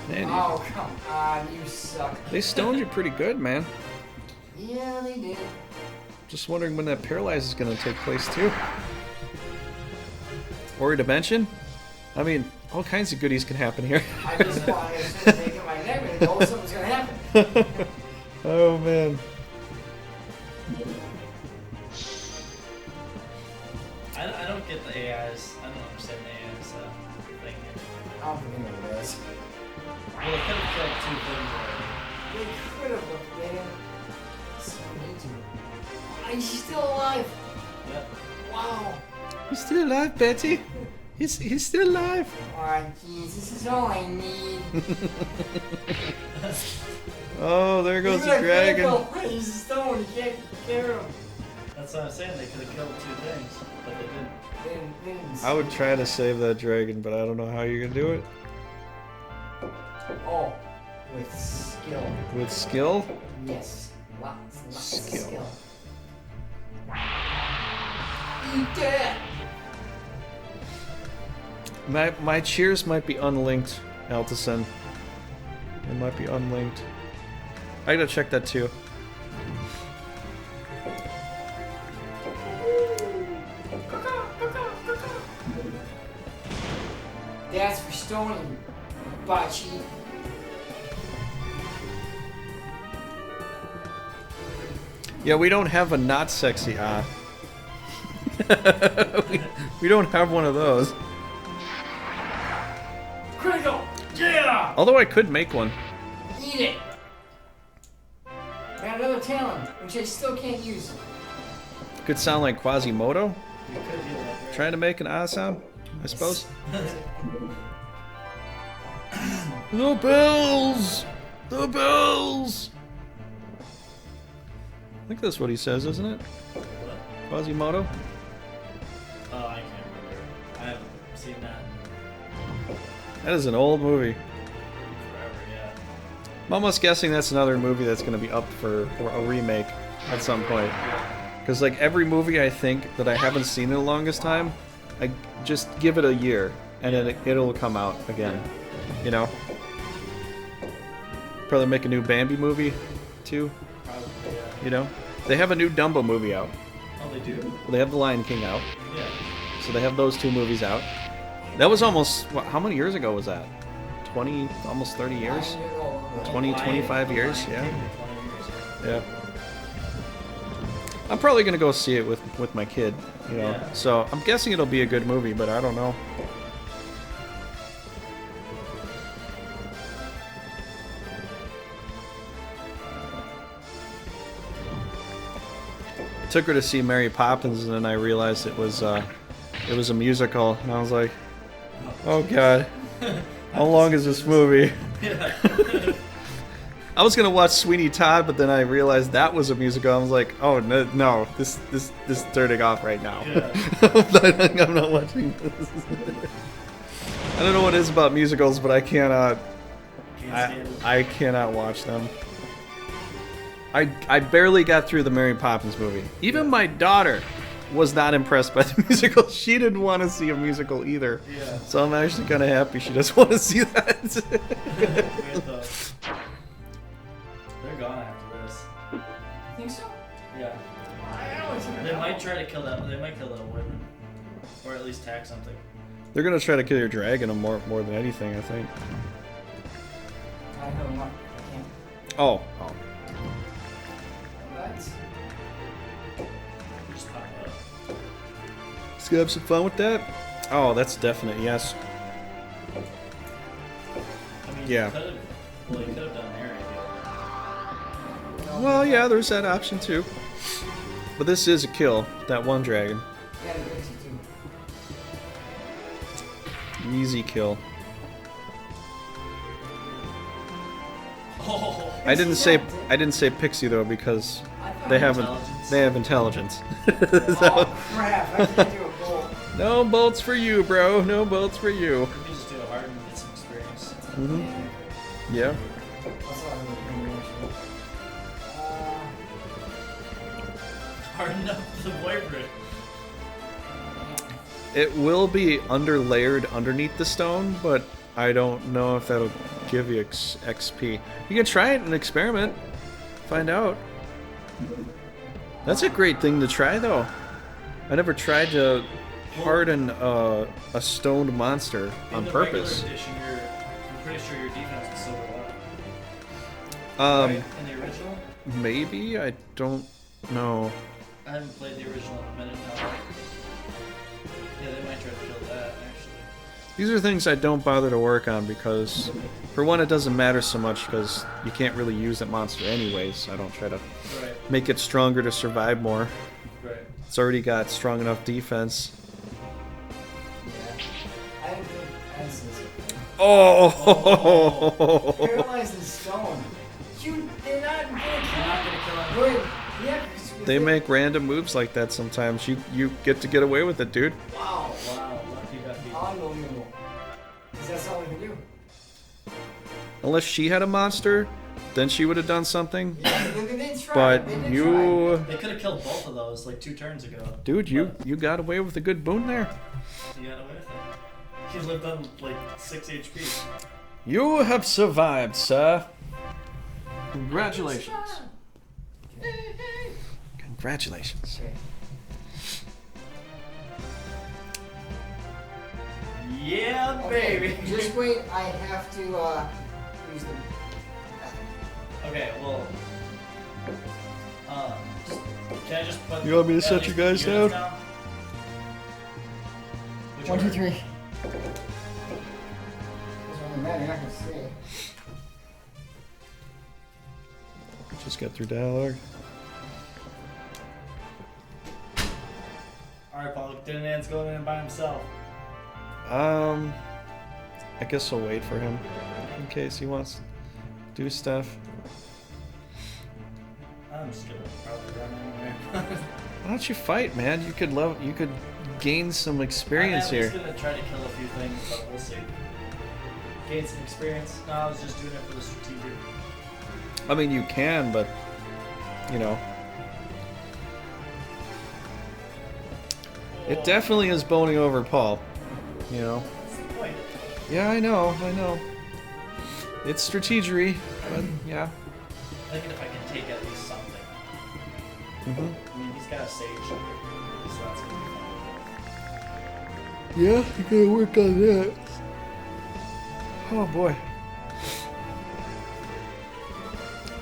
Man, Oh, come on, you suck. they stoned you pretty good, man. Yeah, they did. Just wondering when that paralyze is going to take place, too. Or a dimension? I mean, all kinds of goodies can happen here. I just wanted to make it my name and know something's gonna happen. Oh, man. I don't get the AIs. I don't understand the AIs thing here. I don't think anyone does. Well, they could have killed two things They could have, but they didn't. So need to. Oh, he's still alive. already. Yep. Wow. He's still alive, Betty. He's still alive. Alright, jeez, this is all I need. Oh, there goes Even the a dragon. critical, he's a stone, you can't carry him. That's what I'm saying. They could have killed two things, but they didn't. They didn't I would try to save that dragon, but I don't know how you're going to do it. Oh, with skill. With skill? Yes. Lots of Skill. skill. Eat that! My cheers might be unlinked, Altacin. It might be unlinked. I gotta check that too. That's for stoning, Bachi. Yeah, we don't have a not sexy we don't have one of those. Critical! Yeah! Although I could make one. Eat it! I got another talent, which I still can't use. Could sound like Quasimodo. You could heal that, right? Trying to make an ah sound, I suppose. The bells! The bells! I think that's what he says, isn't it? What? Quasimodo? Oh, I can't remember. I haven't seen that That is an old movie. in forever, yeah. I'm almost guessing that's another movie that's going to be up for a remake at some point. Because like every movie I think that I haven't seen in the longest time, I just give it a year and then it'll come out again. You know? Probably make a new Bambi movie too. Probably, yeah. You know? They have a new Dumbo movie out. Oh, they do? Well, they have The Lion King out. Yeah. So they have those two movies out. That was almost, what, how many years ago was that? 20, almost 30 years? 20, 25 years, yeah. 20 years, Yeah. I'm probably gonna go see it with my kid, you know. Yeah. So I'm guessing it'll be a good movie, but I don't know. Took her to see Mary Poppins, and then I realized it was a musical, and I was like, oh god, how long is this movie? Yeah. I was gonna watch Sweeney Todd, but then I realized that was a musical. I was like, "Oh no, this is turning off right now. Yeah. I'm not watching this." I don't know what it is about musicals, but I cannot. I cannot watch them. I barely got through the Mary Poppins movie. Even my daughter was not impressed by the musical. She didn't want to see a musical either. Yeah. So I'm actually kind of happy she doesn't want to see that. They're gone after this. Think so? Yeah. I don't They might try to kill that. They might kill that woman, or at least tack something. They're gonna try to kill your dragon more than anything, I think. I don't know. I can't. Oh. What? Just pop up. Let's go have some fun with that. Oh, that's definite, yes. I mean, Yeah. You could have done area. Well, yeah, there's that option too. But this is a kill, that one dragon. Yeah, it makes it too. Easy kill. Oh. I didn't say pixie though because they have intelligence. Oh crap! I can't do a bolt. No bolts for you, bro. No bolts for you. We can just do a hard and get some experience. Yeah. That's all I really remember, actually. Harden up the boyfriend. It will be underlayered underneath the stone, but I don't know if that'll give you XP. You can try it and experiment. Find out. That's a great thing to try, though. I never tried to harden a stoned monster on purpose. In the regular edition, I'm pretty sure your defense is silver one. Um, Right? In the original? maybe? I don't know. I haven't played the original in a minute now. Yeah, they might try to kill that, actually. These are things I don't bother to work on because, for one, it doesn't matter so much because you can't really use that monster anyways. I don't try to Right, make it stronger to survive more. right. It's already got strong enough defense. Yeah. I didn't think I'd say something. Oh! Paralyzed in stone. They're not gonna You're not gonna kill him. Wait, yeah, They make random moves like that sometimes. You get to get away with it, dude. Wow. Wow, lucky got beat. Unbelievable. Is that something we can do? Unless she had a monster, then she would have done something. Yeah, they tried. But They did you, They could have killed both of those like 2 turns ago. dude, you got away with a good boon there. You got away with it. He lived on like 6 HP. You have survived, sir. Congratulations. Congratulations. Okay. Yeah, Okay, baby. just wait. I have to use them. Okay, well. Can I just put? You want me to at set you least guys units down? Which 1, 2, order? 3. Doesn't really matter. You're not gonna see. Just get through dialogue. Alright, Paul, Dinan's going in by himself. I guess I'll wait for him in case he wants to do stuff. I'm just gonna probably run anyway. Why don't you fight, man? You could gain some experience here. I'm just gonna try to kill a few things, but we'll see. Gain some experience. No, I was just doing it for the strategic. I mean, you can, but you know, it definitely is boning over Paul. You know. What's the point? Yeah, I know. It's strategery, but yeah. I'm thinking if I can take at least something. I mean, he's got a sage, so that's gonna be fun. Yeah, you gotta work on that. Oh boy.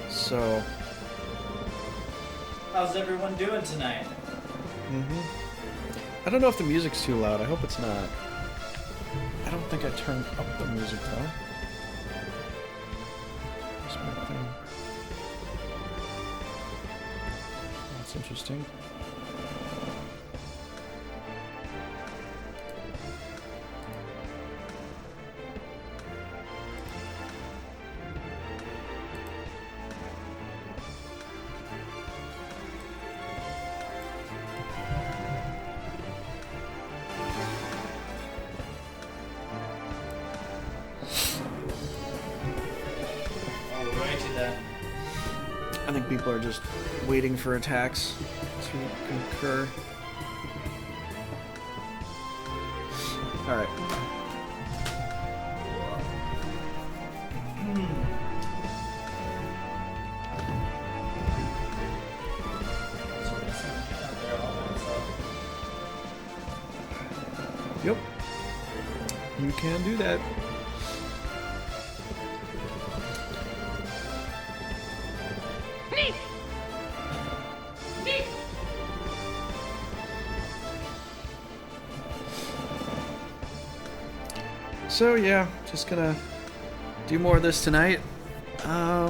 So. How's everyone doing tonight? I don't know if the music's too loud. I hope it's not. I don't think I turned up the music though. That's my thing. That's interesting. I think people are just waiting for attacks to concur. Alright. Yep. You can do that. So yeah, just gonna do more of this tonight. I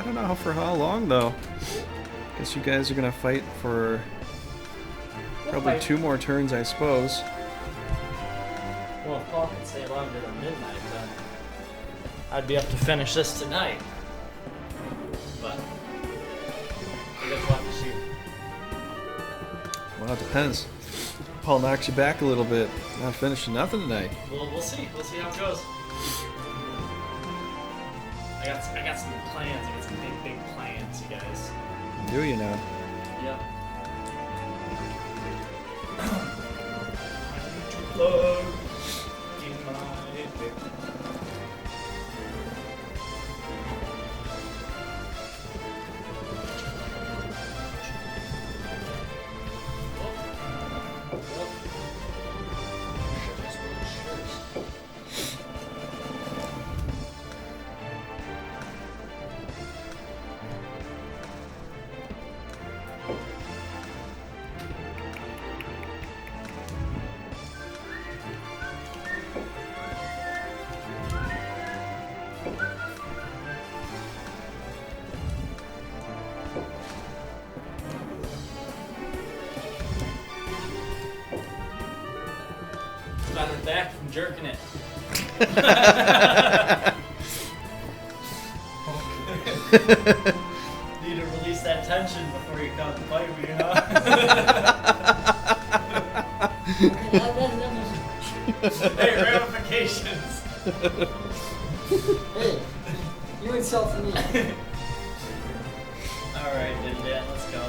don't know for how long though. Guess you guys are gonna fight for probably 2 more turns, I suppose. Well, if Paul can stay longer than midnight, then I'd be up to finish this tonight. But I guess we'll have to see. Well, it depends. Paul knocks you back a little bit. Not finishing nothing tonight. We'll see. We'll see how it goes. I got some plans. I got some big plans, you guys. Do you now? Yep. Plug in my pick. I'm back from jerking it. Need to release that tension before you come to fight me, you know? Hey, ramifications. Hey, you insulted me. Alright, Dan, let's go.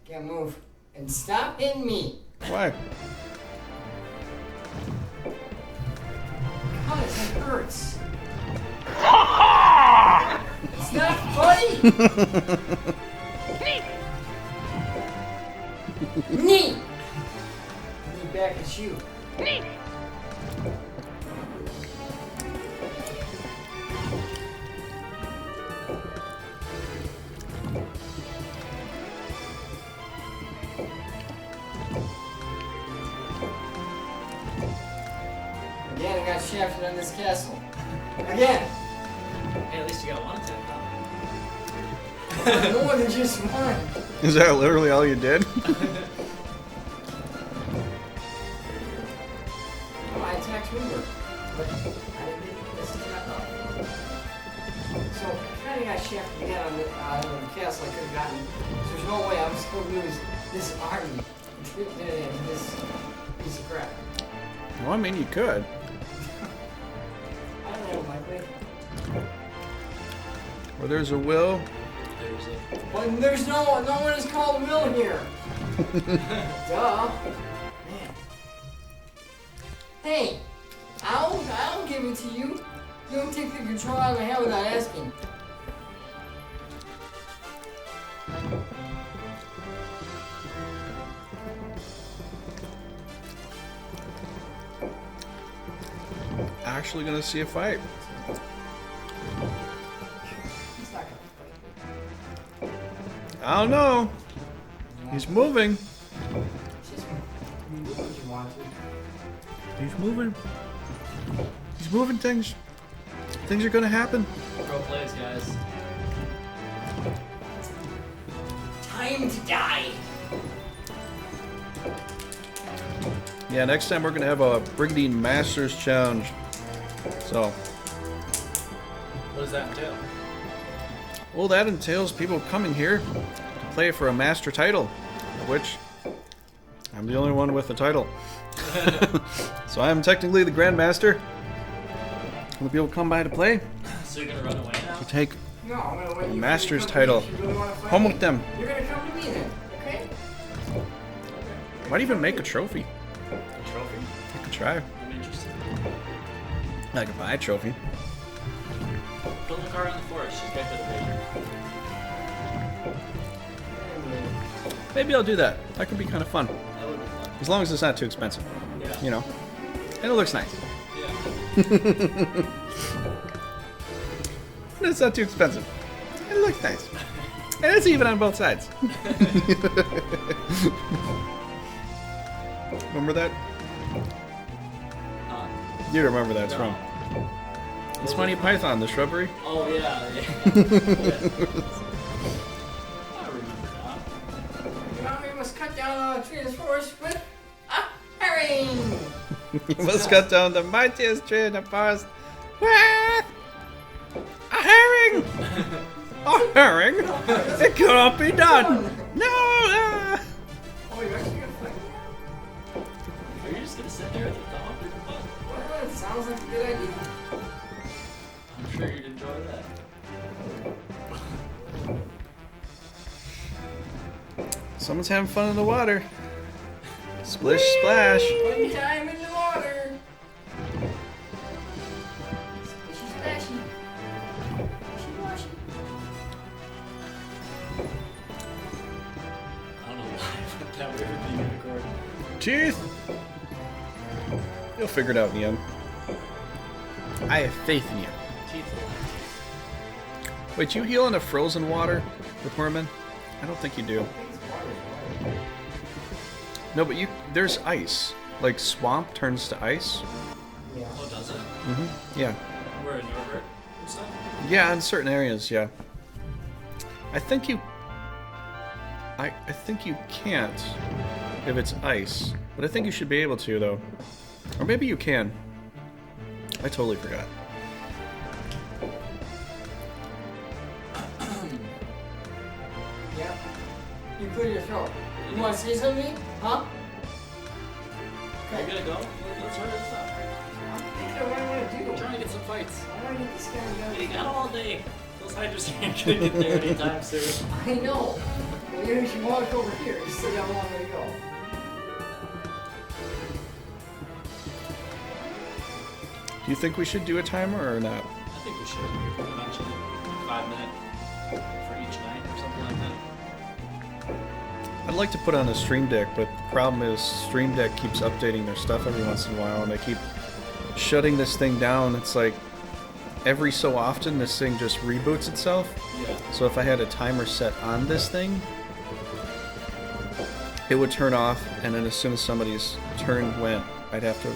Can't move. And stop hitting me. Why? Because it hurts. It's not funny. Knee. Knee back at you. Again, I got shafted on this castle. Again! Hey, at least you got one attack. More than just one. Is that literally all you did? I attacked Hoover. But I didn't get this attack up. So, I kind of got shafted again on the castle I could have gotten. There's no way I was going to lose this army. This piece of crap. Well, I mean, you could. I don't know, Mikey. Where there's a will. But there's no one is called Will here. Duh. Man. Hey, I'll give it to you. You don't take the control out of my head without asking. Actually gonna see a fight. He's not gonna fight. I don't know. He's moving. Just move what you want to. He's moving. He's moving things. Things are gonna happen. Pro plays, guys. Time to die. Yeah, next time we're gonna have a Brigandine Masters Challenge. So, What does that entail? well, that entails people coming here to play for a master title, of which I'm the only one with the title. So I'm technically the Grandmaster. When people come by to play, So you're gonna run away now? to take No, I'm gonna wait. the You Master's come to me title if you really wanna fight home me. with them. You're gonna come to me then, okay? Might even make a trophy. A trophy? I could try. I'm interested. I could buy a trophy. Put the car in the forest. She's got good behavior. Maybe I'll do that. That could be kind of fun. That would be fun. As long as it's not too expensive. Yeah. You know. And it looks nice. Yeah. And it's not too expensive. And it looks nice. And it's even on both sides. Remember that? You remember that's No. from. It's Monty Python, the shrubbery. Oh, yeah. Yeah. I remember now. Now we must cut down a tree in this forest with a herring. You must cut down the mightiest tree in the forest with a herring! A herring? It cannot be done! No! Oh, you're actually gonna fight me? Are you just gonna sit there at the top? Well, it sounds like a good idea. I'm sure you'd enjoy that. Someone's having fun in the water. Splish splash. One time in the water. Splishy splashy. Splishy washy. I don't know why I put that weird thing in the cord. Teeth! You'll figure it out in the end. I have faith in you. Teeth. Wait, do you heal in a frozen water with Merman? I don't think you do. I think it's water. No, but there's ice. Like swamp turns to ice. Yeah. Oh, does it? Yeah. We're in Norbert and stuff? Yeah, in certain areas, yeah. I think you can't if it's ice. But I think you should be able to though. Or maybe you can. I totally forgot. Yeah. You clear your throat. You want to say something? Huh? Are you gonna go? Let's hurry this up. I'm thinking of what I want to I'm do. trying to get some fights. I want to get this guy You done. got all day. Those hydras ain't gonna get there anytime soon. I know. Well, you should walk over here. You still got a long way to go. Do you think we should do a timer or not? I think we should eventually. 5 minutes for each night or something like that. I'd like to put on a Stream Deck, but the problem is Stream Deck keeps updating their stuff every once in a while, and they keep shutting this thing down. It's like every so often this thing just reboots itself. Yeah. So if I had a timer set on this thing, it would turn off, and then as soon as somebody's turn went, I'd have to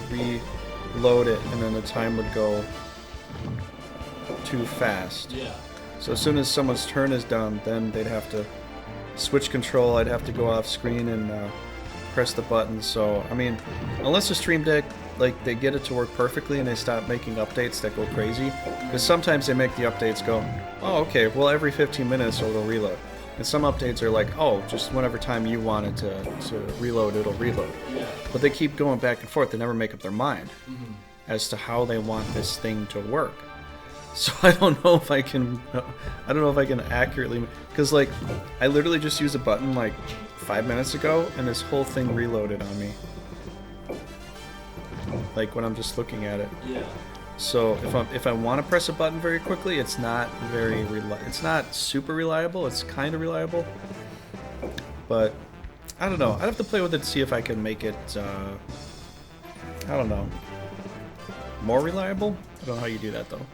load it, and then the time would go too fast. Yeah. So as soon as someone's turn is done, then they'd have to switch control. I'd have to go off screen and press the button. So I mean, unless the Stream Deck, like, they get it to work perfectly and they stop making updates that go crazy, because sometimes they make the updates go, oh, okay, well, every 15 minutes it'll reload. And some updates are like, oh, just whenever time you want it to reload, it'll reload. Yeah. But they keep going back and forth. They never make up their mind as to how they want this thing to work. So I don't know if I can accurately, because like I literally just used a button like 5 minutes ago, and this whole thing reloaded on me. Like when I'm just looking at it. Yeah. So if I want to press a button very quickly, it's not it's not super reliable. It's kind of reliable, but I don't know. I'd have to play with it to see if I can make it. I don't know. More reliable? I don't know how you do that though.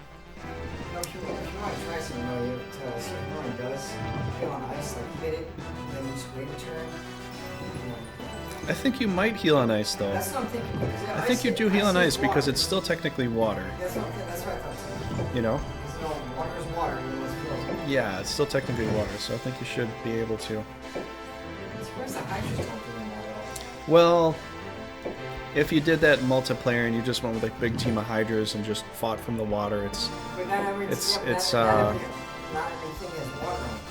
If you want to try something, though, see what it does. Get on ice, like hit it, and then just wait a turn. I think you might heal on ice though. That's what I'm thinking. I think you do heal on ice because it's still technically water. That's what I thought. You know? Because water is water, and it's frozen. Yeah, it's still technically water, so I think you should be able to. I'm surprised the hydras don't do that at all. Well, if you did that in multiplayer and you just went with a big team of hydras and just fought from the water, it's But not every, not everything has water on it.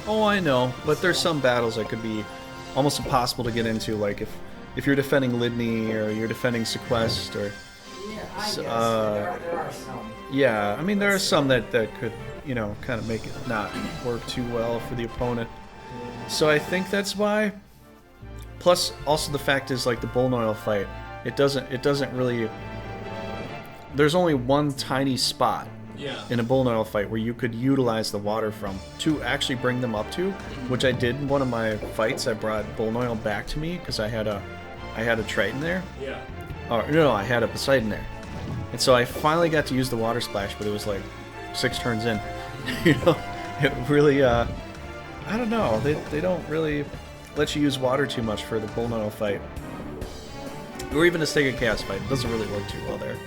oh, I know, but there's some battles that could be almost impossible to get into, like if you're defending Lidney or you're defending Sequest or Yeah, I guess. There are some. yeah, I mean there are some that could, you know, kind of make it not work too well for the opponent. So I think that's why. Plus, also the fact is, like the Bullnoil fight, it doesn't really. There's only one tiny spot in a Bullnoil fight where you could utilize the water from to actually bring them up to, which I did in one of my fights. I brought Bullnoil back to me because I had a Triton there. Yeah. Or no, I had a Poseidon there, and so I finally got to use the water splash, but it was like 6 turns in. You know, it really. I don't know. They don't really let you use water too much for the Bullnoil fight, or even a Stega Chaos fight. It doesn't really work too well there.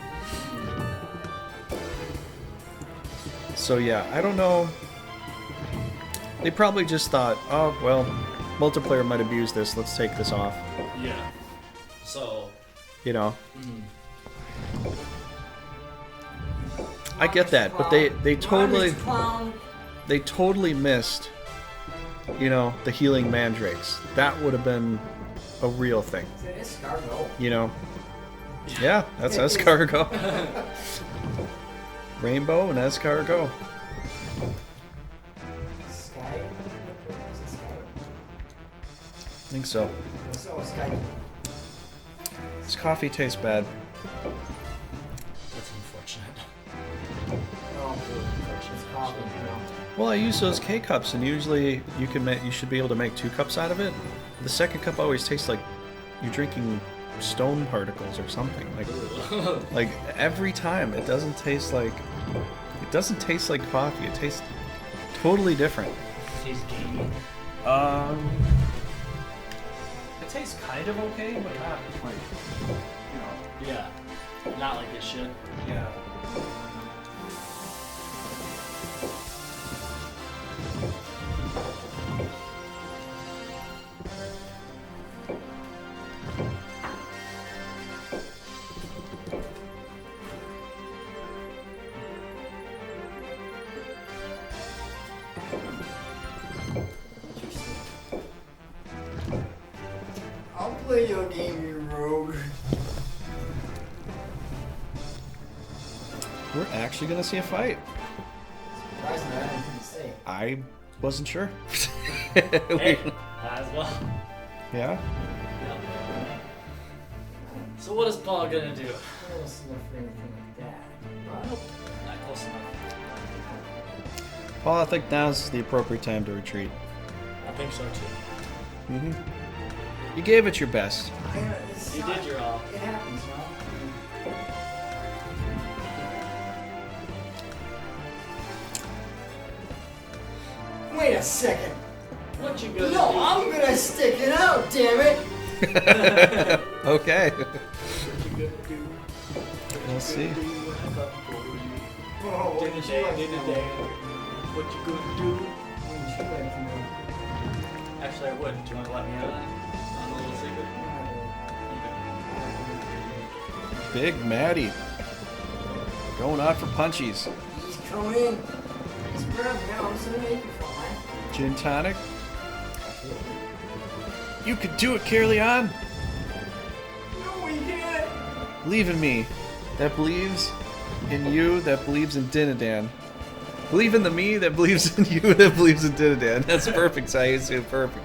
So yeah, I don't know. They probably just thought, oh well, multiplayer might abuse this. Let's take this off. Yeah. So. You know. I get that, but they totally missed, you know, the healing mandrakes. That would have been a real thing. It's Escargot. You know. Yeah, that's Escargot. Rainbow and Escargot. Sky? Is it Sky? I think so. So Sky. This coffee tastes bad. That's unfortunate. Oh, it's coffee, you know. Well, I use those K-cups, and usually you should be able to make 2 cups out of it. The second cup always tastes like you're drinking stone particles or something. Like every time, it doesn't taste like coffee. It tastes totally different. Tastes gamey. It tastes kind of okay, but not like, you know. Yeah. Not like it should. Yeah. I'll play your game, you rogue. We're actually gonna see a fight. Surprisingly, I didn't think to say. I wasn't sure. Hey, as well. Yeah? Yeah. So what is Paul gonna do? Close enough for anything like that. But Nope. Not close enough. Paul, I think now's the appropriate time to retreat. I think so too. Mm-hmm. You gave it your best. You did your all. It happens, you know? Wait a second. What you gonna No, do? I'm gonna stick it out, damn it! Okay. What you gonna do? We'll see. Oh, Day to day. What you gonna do? Actually, I would. Do you want to let me out of that? On a little secret? Big Maddie. Going out for punchies. He's coming in. He's grabbing now. I'm gonna make it fine. Gin tonic. You could do it, Caerleon. No, we can't. Believe in me. That believes in you, that believes in Dinadan. Believe in the me that believes in you, that believes in Dinadan. That's perfect, Sayusu. Perfect.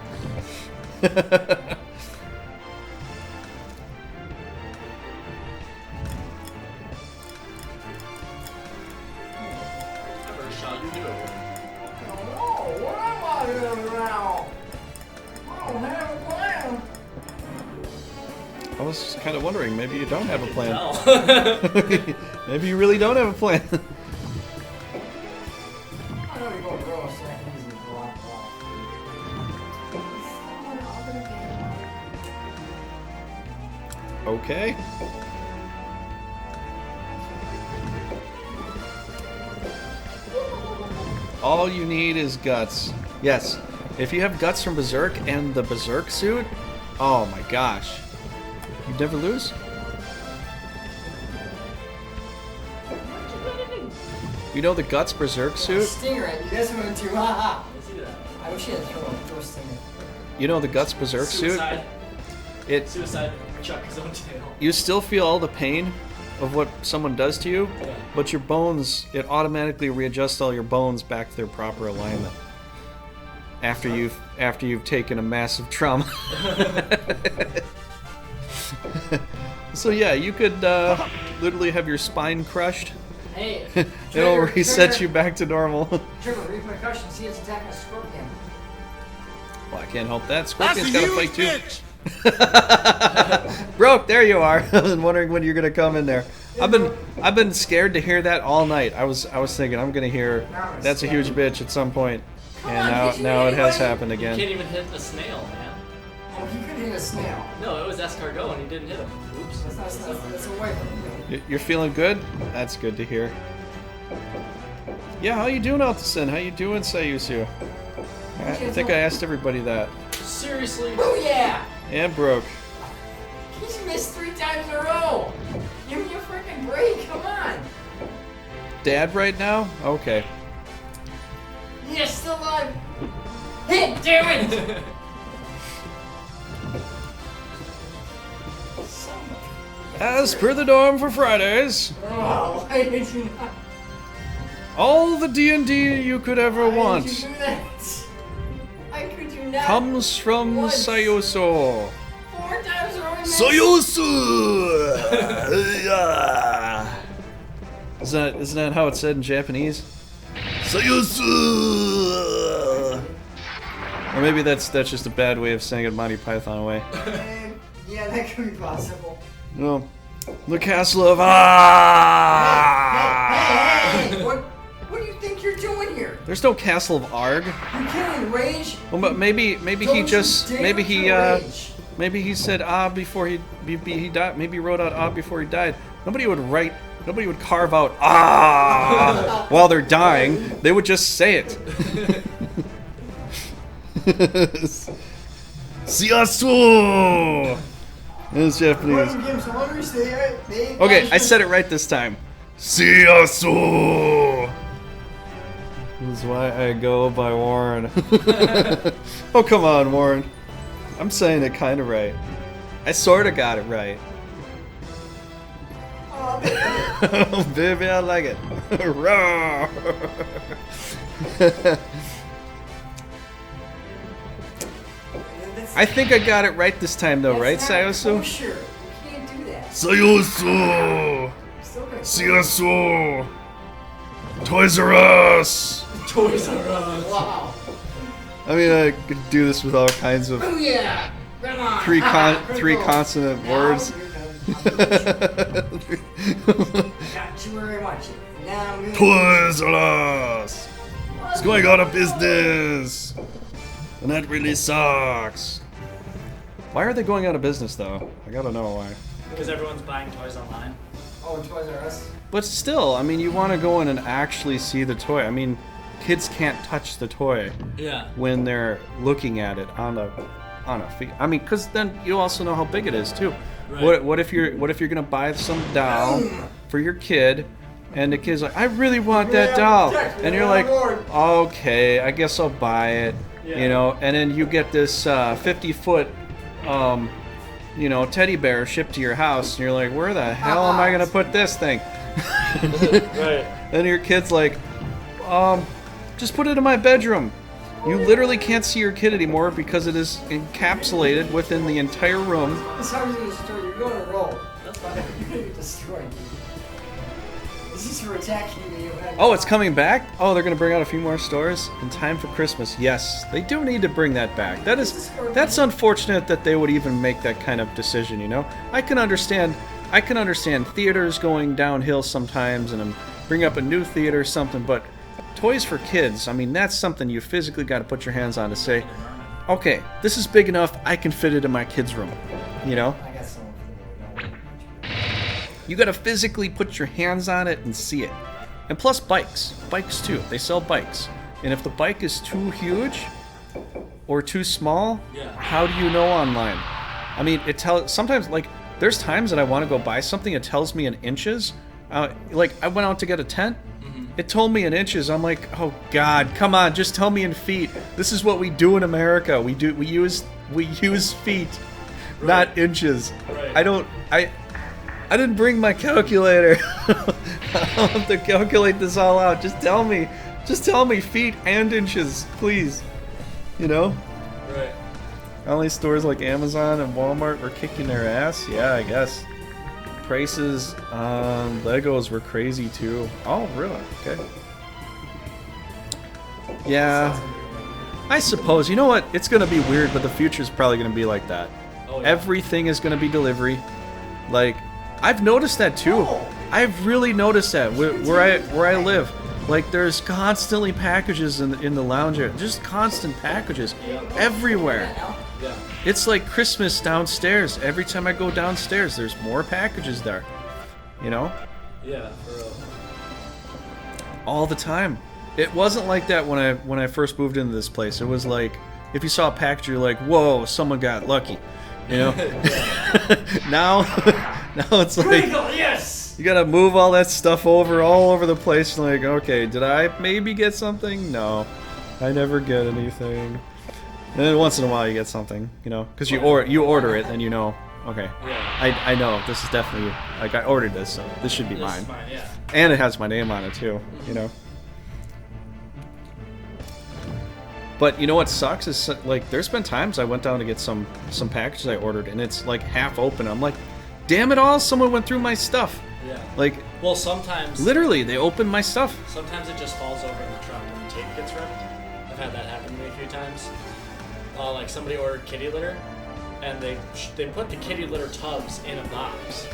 What am I doing now? I don't have a plan. I was just kind of wondering, maybe you don't have a plan. No. Maybe you really don't have a plan. I know you're going to grow a second easy block off. Okay. All you need is guts. Yes. If you have guts from Berserk and the Berserk suit, oh my gosh. You never lose? You know the Guts Berserk suit? Stinger it. You guys are going to do. Ha Let's see that. I wish you had throw a stinger. You know the Guts Berserk Suicide. suit? Suicide. Chuck his own tail. You still feel all the pain of what someone does to you, Yeah. but your bones, it automatically readjusts all your bones back to their proper alignment. After you've taken a massive trauma. So yeah, you could literally have your spine crushed. Hey, It'll reset you back to normal. Trigger, repercussion. See it's attacking a scorpion. Well, I can't help that. Scorpion's got to fight too. Broke, there you are. I was wondering when you're gonna come in there. I've been scared to hear that all night. I was thinking I'm gonna hear that's a huge bitch at some point, and now it has happened You again. can't even hit a snail, man. Oh, he could hit a snail. No, it was escargot and he didn't hit him. Oops. That's a white one. You're feeling good? That's good to hear. Yeah, how you doing out this end? How you doing, Sayusu? I think I asked everybody that. Seriously? Oh yeah! And Broke. He's missed 3 times in a row. Give me a freaking break. Come on. Dad right now? Okay. Yes, still alive. Hit, damn it! As per the norm for Fridays, Oh, why did you not? all the D&D you could ever Why want did you do that? Why could you not? comes from Once. Sayusu. 4 times in a row. Sayusu! Isn't that how it's said in Japanese? Sayusu! Or maybe that's just a bad way of saying it Monty Python way. Yeah, that could be possible. No. The castle of Hey, what do you think you're doing here? There's no castle of Arg. You can't enrage. Well, but maybe he Don't just you dare to rage. maybe he said before he died. Maybe he wrote out before he died. Nobody would carve out while they're dying. They would just say it. Siasu. It's Japanese. Okay, I said it right this time. Siasu. This is why I go by Warren. Oh, come on, Warren. I'm saying it kind of right. I sort of got it right. Oh, baby, I like it. Roar. I think I got it right this time, though, right, Sayusu? Oh, sure. You can't do that. Sayusu! Still gonna Siasu! Toys R Us! Toys R Us. Wow. I mean, I could do this with all kinds of Oh yeah. Come on. three consonant words. Got you very much. Now I'm gonna Toys R Us! It's going out of business! And that really sucks. Why are they going out of business, though? I gotta know why. Because everyone's buying toys online. Oh, Toys R Us. But still, I mean, you want to go in and actually see the toy. I mean, kids can't touch the toy Yeah. when they're looking at it on a feet. I mean, because then you also know how big it is too. Right. What if you're gonna buy some doll for your kid, and the kid's like, I really want that doll, and you're like, okay, I guess I'll buy it, you know, and then you get this 50-foot, you know, teddy bear shipped to your house, and you're like, where the hell am I gonna put this thing? Right. Then your kid's like, just put it in my bedroom. You literally can't see your kid anymore because it is encapsulated within the entire room. This is how you're going to destroy. You're going to roll. That's fine. You're going to get destroyed. This is for attacking me. Oh, it's coming back? Oh, they're going to bring out a few more stores in time for Christmas. Yes, they do need to bring that back. That's unfortunate that they would even make that kind of decision, you know? I can understand theaters going downhill sometimes and bring up a new theater or something, but toys for kids, I mean, that's something you physically got to put your hands on to say, okay, this is big enough, I can fit it in my kid's room, you know? I got someone for you. You got to physically put your hands on it and see it. And plus bikes too, they sell bikes. And if the bike is too huge or too small, how do you know online? I mean, sometimes, like, there's times that I want to go buy something, it tells me in inches. Like, I went out to get a tent, it told me in inches. I'm like, oh God, come on, just tell me in feet. This is what we do in America. We use feet, not inches. Right. I didn't bring my calculator. I'll have to calculate this all out. Just tell me feet and inches, please. You know? Right. Only stores like Amazon and Walmart were kicking their ass? Yeah, I guess. Prices on Legos were crazy too. Oh, really? Okay. Yeah. I suppose. You know what? It's going to be weird, but the future's probably going to be like that. Oh, yeah. Everything is going to be delivery. Like, I've noticed that too. I've really noticed that where I live. Like, there's constantly packages in the lounge area. Just constant packages everywhere. Yeah. It's like Christmas downstairs. Every time I go downstairs, there's more packages there. You know? Yeah, for real. All the time. It wasn't like that when I first moved into this place. It was like, if you saw a package, you're like, whoa, someone got lucky. You know? now it's like, Yes! you gotta move all that stuff all over the place. And like, okay, did I maybe get something? No, I never get anything. And then once in a while you get something, you know, because you order it, and you know, okay, I know this is definitely, like, I ordered this, so this should be This mine. is mine, yeah. And it has my name on it too, you know. But you know what sucks is, like, there's been times I went down to get some packages I ordered, and it's like half open. I'm like, damn it all, someone went through my stuff. Yeah. Like, Well, sometimes literally, they opened my stuff. sometimes it just falls over in the truck and the tape gets ripped. I've had that happen to me a few times. Like, somebody ordered kitty litter, and they put the kitty litter tubs in a box.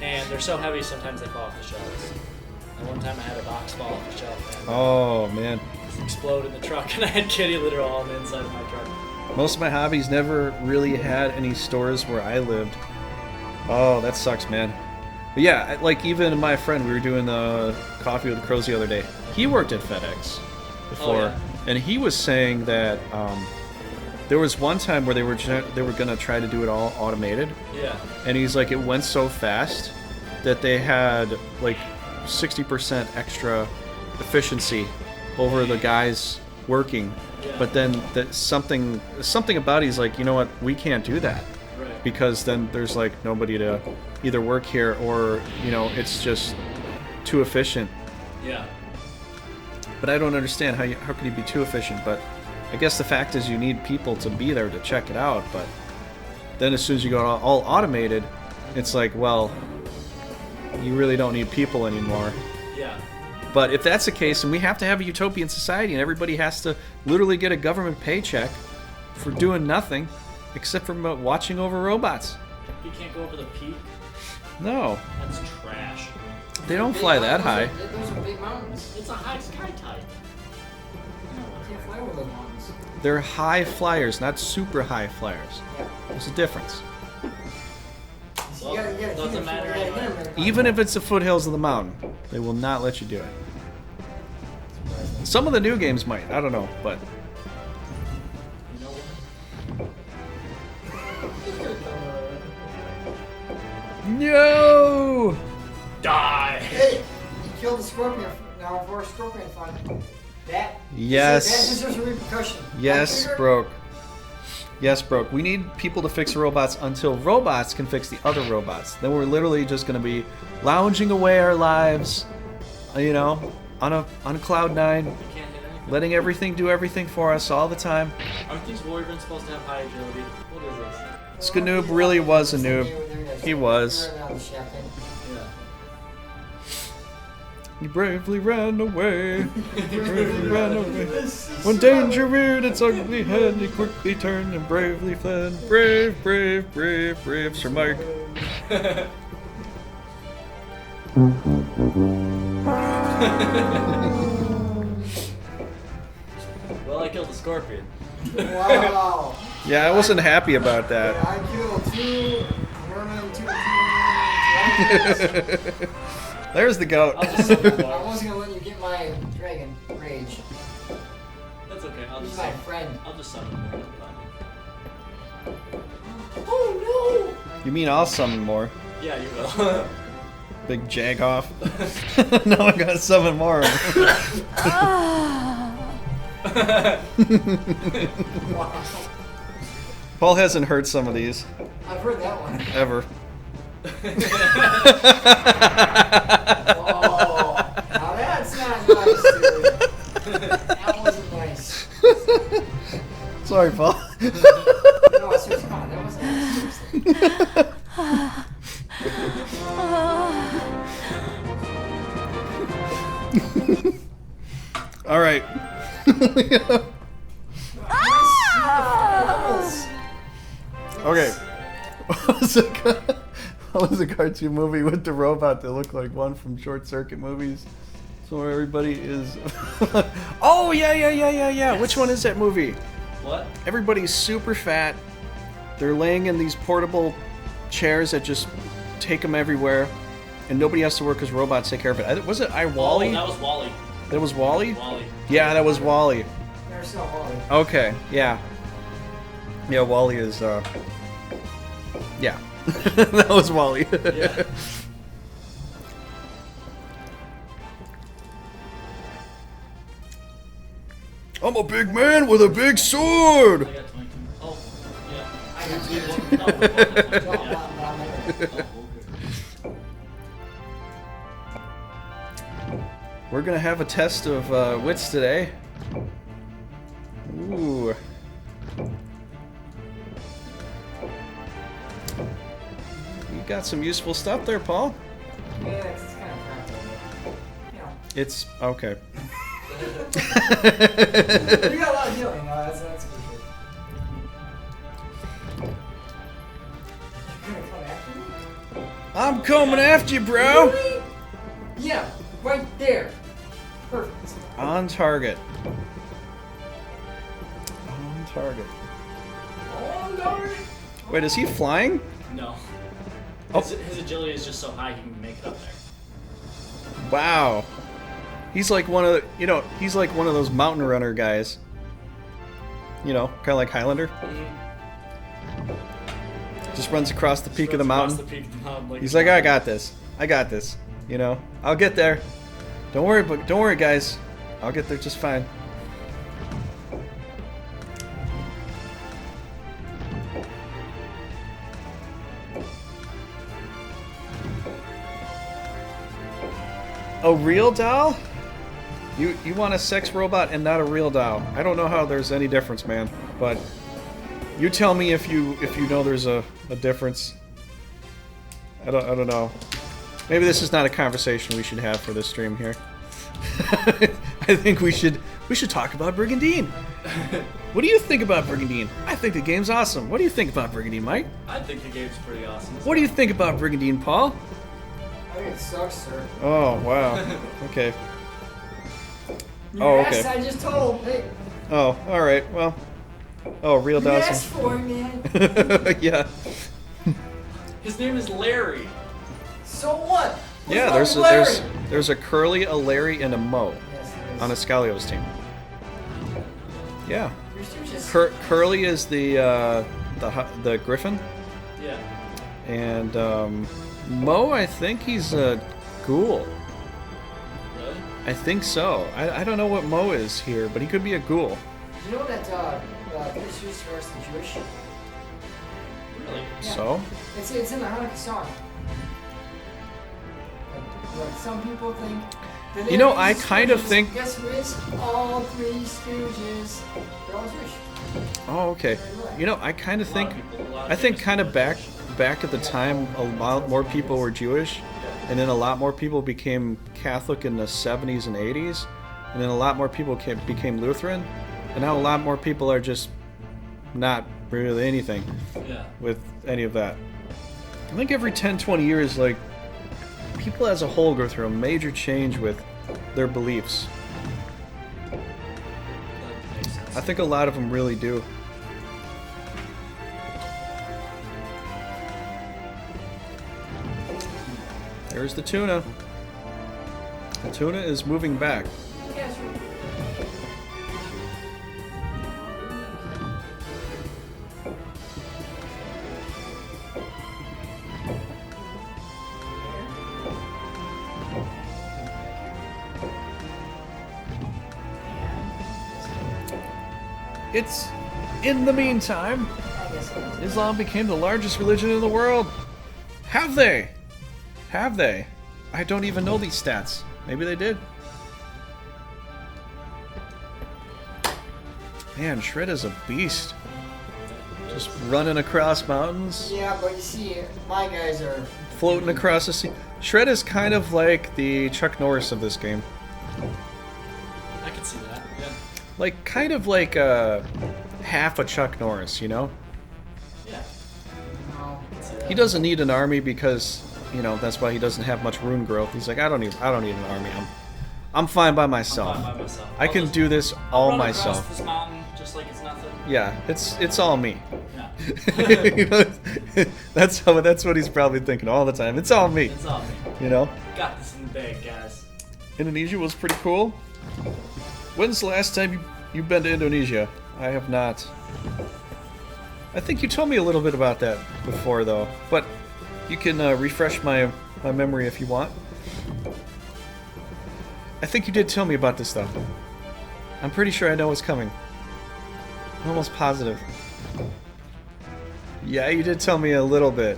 And they're so heavy, sometimes they fall off the shelves. And one time I had a box fall off the shelf, and Oh man. it exploded in the truck, and I had kitty litter all on the inside of my truck. Most of my hobbies never really had any stores where I lived. Oh, that sucks, man. But yeah, like, even my friend, we were doing the Coffee with the Crows the other day. He worked at FedEx before, and he was saying that there was one time where they were gonna try to do it all automated. Yeah. And he's like, it went so fast that they had like 60% extra efficiency over the guys working. Yeah. But then something about it, he's like, you know what, we can't do that. Right. Because then there's like nobody to either work here, or, you know, it's just too efficient. Yeah. But I don't understand how can you be too efficient. But I guess the fact is you need people to be there to check it out. But then as soon as you go all automated, it's like, well, you really don't need people anymore. Yeah. But if that's the case, and we have to have a utopian society, and everybody has to literally get a government paycheck for doing nothing except for watching over robots. You can't go over the peak. No, That's trash. they don't fly that high. Those are big mountains. It's a high sky type. You can't fly over those mountains. They're high flyers, not super high flyers. There's a difference. You Well, You gotta get doesn't him. matter You gotta get anyway. him. Even if it's the foothills of the mountain, they will not let you do it. Some of the new games might. I don't know, but You know what? no. Die! Hey, you killed the scorpion. Now for a scorpion fun. That. Yes. That deserves a repercussion. Yes, Trigger? broke. Yes, broke. We need people to fix the robots until robots can fix the other robots. Then we're literally just going to be lounging away our lives, you know, on cloud nine, You can't hit anything. letting everything do everything for us all the time. Aren't these wyverns supposed to have high agility? What is this? Skanoob really was a noob. He was. Yeah. He bravely ran away. He bravely ran away. When danger reared its ugly head, he quickly turned and bravely fled. Brave, brave, brave, brave Sir Mike. Well, I killed the scorpion. Wow. Yeah, I wasn't happy about that. I killed 2 vermin, 2 dragons. There's the goat. I'll just summon I more. wasn't gonna let you get my dragon rage. That's okay. I'll He's just my summon. friend. I'll just summon more. It'll be fine. Oh You mean I'll summon more? Yeah, you will. Big jag off. Now I gotta summon more. no! Wow. Paul hasn't heard some of these I've heard that one. ever. Oh, now that's not nice, dude. That wasn't nice. Sorry, Paul. No, seriously, come on, that wasn't nice. Seriously. All right. Okay. What was a cartoon movie with the robot that looked like one from Short Circuit movies? So where everybody is. Oh yeah. Which one is that movie? What? Everybody's super fat. They're laying in these portable chairs that just take them everywhere, and nobody has to work because robots take care of it. Was it Wally? Wally? Oh, that was Wally. That was Wally? Wally. Yeah, that was Wally. Never saw Wally. Okay, yeah. Yeah, Wally is, yeah. That was Wally. Yeah. I'm a big man with a big sword! I got 22. Oh, yeah. I got We 22. won- no, we won the 22, No, yeah. no. Oh, okay. We're gonna have a test of wits today. Ooh. You got some useful stuff there, Paul. Yeah, it's kind of crappy. You know. It's okay. You got a lot of healing, that's for sure. You're gonna come after me? I'm coming after you, bro! Really? Yeah, right there. Perfect. On target. On target. Oh, no. Wait, is he flying? No. Oh. His agility is just so high he can make it up there. Wow. He's like one of the, he's like one of those mountain runner guys. You know, kind of like Highlander. Just runs across the peak of the mountain. Across the peak of the mountain, He's like, I got this. I got this. You know, I'll get there. Don't worry, guys. I'll get there just fine. A real doll? You want a sex robot and not a real doll? I don't know how there's any difference, man. But you tell me if you know there's a difference. I don't know. Maybe this is not a conversation we should have for this stream here. I think we should talk about Brigandine. What do you think about Brigandine? I think the game's awesome. What do you think about Brigandine, Mike? I think the game's pretty awesome. What do you think about Brigandine, Paul? I think it sucks, sir. Oh, wow. Okay. You Oh, asked, okay. I just told. Hey, Oh, alright, well. Oh, real you dolls. asked for it, man. Yeah. His name is Larry. So what? What's Yeah, wrong there's with a, Larry? there's a Curly, a Larry, and a Mo Yes, it is. on Iscalio's team. Yeah. Your Stooges. Curly is the Griffin, Yeah. and Mo, I think he's a ghoul. Really? I think so. I don't know what Mo is here, but he could be a ghoul. You know that Bruce used to the Jewish? Really? Yeah. So? It's in the Hanukkah song. Like some people think. that You know, they're I Three kind of Stooges. think- Guess who is? All Three Stooges. They're all Jewish. Oh, okay. You know, I kind of think, I think kind of back at the time, a lot more people were Jewish, and then a lot more people became Catholic in the 70s and 80s, and then a lot more people became Lutheran, and now a lot more people are just not really anything Yeah. with any of that. I think every 10, 20 years, like, people as a whole go through a major change with their beliefs. That makes sense. I think a lot of them really do. There's the tuna. The tuna is moving back. Yeah, sure. It's in the meantime, I guess so. Islam became the largest religion in the world. Have they? Have they? I don't even know these stats. Maybe they did. Man, Shred is a beast. Just running across mountains, Yeah, but you see, my guys are. floating across the sea. Shred is kind of like the Chuck Norris of this game. I can see that. Yeah. Like, kind of like half a Chuck Norris, you know? Yeah. No. I can see that. He doesn't need an army because, you know, that's why he doesn't have much rune growth. He's like, I don't need an army. I'm fine by myself. I'm fine by myself. I I'll can just- do this I'll all run myself. Across this mountain just like it's nothing. Yeah, it's all me. Yeah. You know, that's what he's probably thinking all the time. It's all me. It's all me. You know? Got this in the bag, guys. Indonesia was pretty cool. When's the last time you've been to Indonesia? I have not. I think you told me a little bit about that before, though. But you can refresh my memory if you want. I think you did tell me about this, though. I'm pretty sure I know what's coming. I'm almost positive. Yeah, you did tell me a little bit.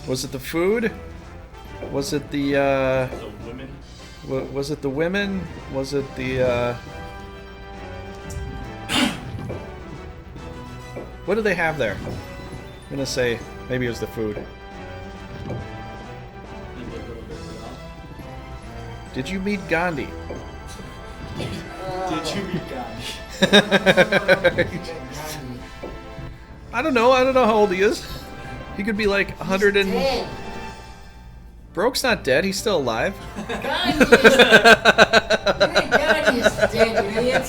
Was it the food? Was it the, The women. was it the women? Was it the, what do they have there? I'm gonna say maybe it was the food. Maybe a little bit as well. Did you meet Gandhi? Did you meet Gandhi? I don't know how old he is. He could be like 100 and... Dead. Broke's not dead, he's still alive. Gandhi is. Gandhi is dead, you idiot.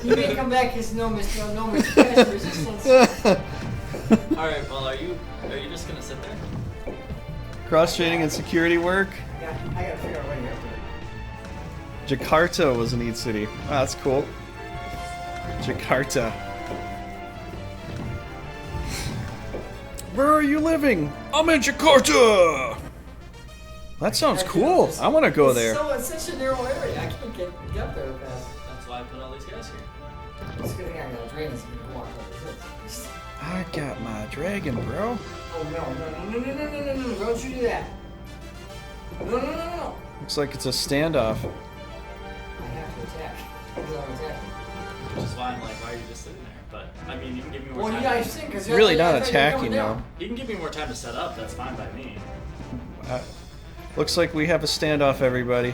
He may come back as no Mr. Resistance. All right. Well, are you just gonna sit there? Cross-training and security work. Yeah, I gotta figure out what you're up to. Jakarta was a neat city. Wow, that's cool. Jakarta. Where are you living? I'm in Jakarta! That sounds cool. I want to go there. It's such a narrow area. I can't get up there fast. That's why I put all these guys here. It's a good thing I got drains and go on over this. I got my dragon, bro. Oh no, don't you do that. No. Looks like it's a standoff. I have to attack. Because I'm attacking. Which is why I'm like, why are you just sitting there? But I mean, you can give me more Well, time. you guys think because It's really not attacking, though. You can give me more time to set up. That's fine by me. Looks like we have a standoff, everybody.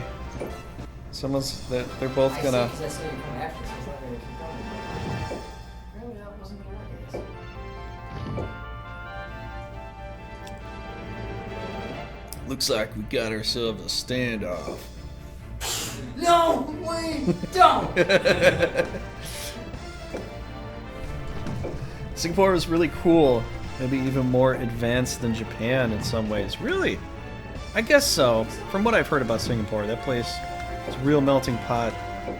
They're both gonna... I said you come after, so it's not gonna keep coming. Apparently that wasn't gonna work, I guess. Looks like we got ourselves a standoff. No, wait, don't! Singapore is really cool. Maybe even more advanced than Japan in some ways. Really? I guess so. From what I've heard about Singapore, that place is a real melting pot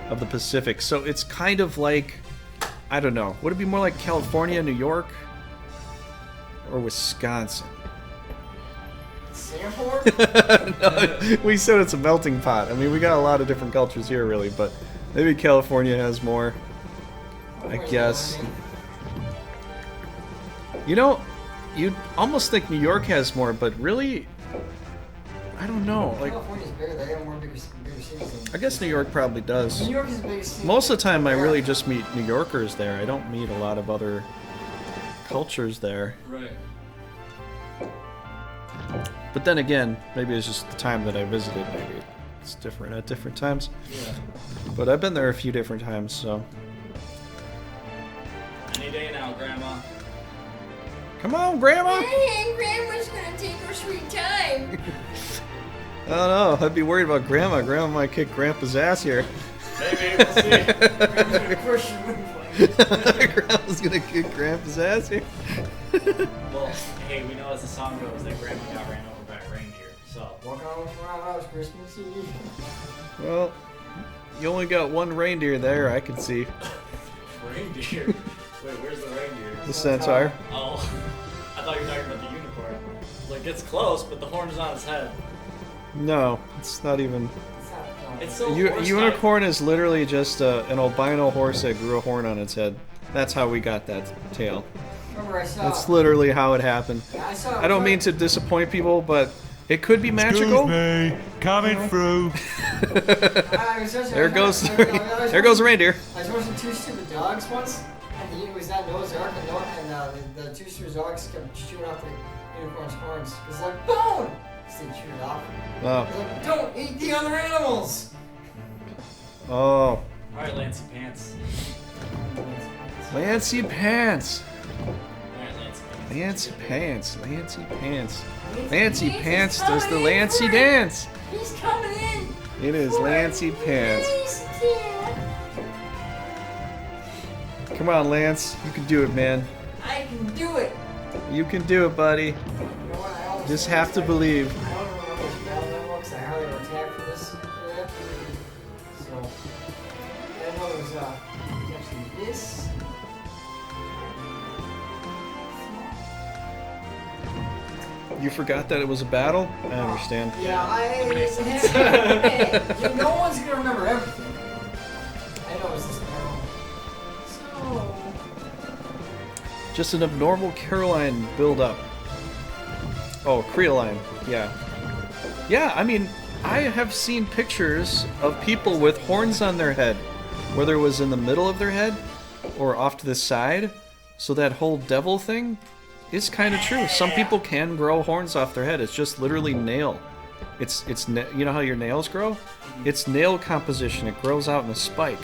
of the Pacific. So it's kind of like, I don't know. Would it be more like California, New York, or Wisconsin? Singapore? No, we said it's a melting pot. I mean, we got a lot of different cultures here, really, but maybe California has more. I guess. You know, you'd almost think New York has more, but really, I don't know. Like, California's bigger. They have more bigger cities. I guess New York probably does. New York is the biggest city. Most of the time, I really just meet New Yorkers there. I don't meet a lot of other cultures there. Right. But then again, maybe it's just the time that I visited. Maybe it's different at different times. Yeah. But I've been there a few different times, so. Any day now, Grandma. Come on, Grandma! Grandma's gonna take her sweet time. I don't know. I'd be worried about Grandma. Grandma might kick Grandpa's ass here. Maybe, we'll see. Grandma's gonna crush your windpipe. Grandma's gonna kick Grandpa's ass here. Well, hey, we know as the song goes that Grandma got ran over by a reindeer, so. Walk on with my house, Christmas Eve. Well, you only got one reindeer there, I can see. Reindeer? Wait, where's the reindeer? The centaur. Oh, I thought you were talking about the unicorn. Like, it's close, but the horn is on its head. No, it's not even. It's not, no. It's so A horse-like. unicorn is literally just an albino horse that grew a horn on its head. That's how we got that tail. Remember, I saw. That's literally how it happened. I don't mean to disappoint people, but it could be magical. Excuse me, coming through. There goes a reindeer. I was watching Two Stupid Dogs once, and it was that Noah's Ark, and the Two Stupid Dogs kept chewing off the unicorn's horns. It's like, don't! They chewed it off. Oh. It's like, don't eat the other animals! Oh. Alright, Lancey Pants. Lancy Pants. Alright, Lancey Pants. Lancy Pants. Lancy Pants. Lancy Pants does the Lancy dance. He's coming in! It is Lancy Pants. Come on, Lance. You can do it, man. I can do it! You can do it, buddy. You know what, I almost Just have to believe. I don't remember which battle that was, I hardly ever attacked for this. Yeah. So, I know there was actually this. You forgot that it was a battle? I understand. Yeah, hey, no one's gonna remember everything. I know it's this battle. So, Just an abnormal Caerleon build-up. Oh, Caerleon. Yeah. Yeah, I mean, I have seen pictures of people with horns on their head, whether it was in the middle of their head or off to the side. So that whole devil thing is kind of true. Some people can grow horns off their head. It's just literally nail. You know how your nails grow? It's nail composition. It grows out in a spike.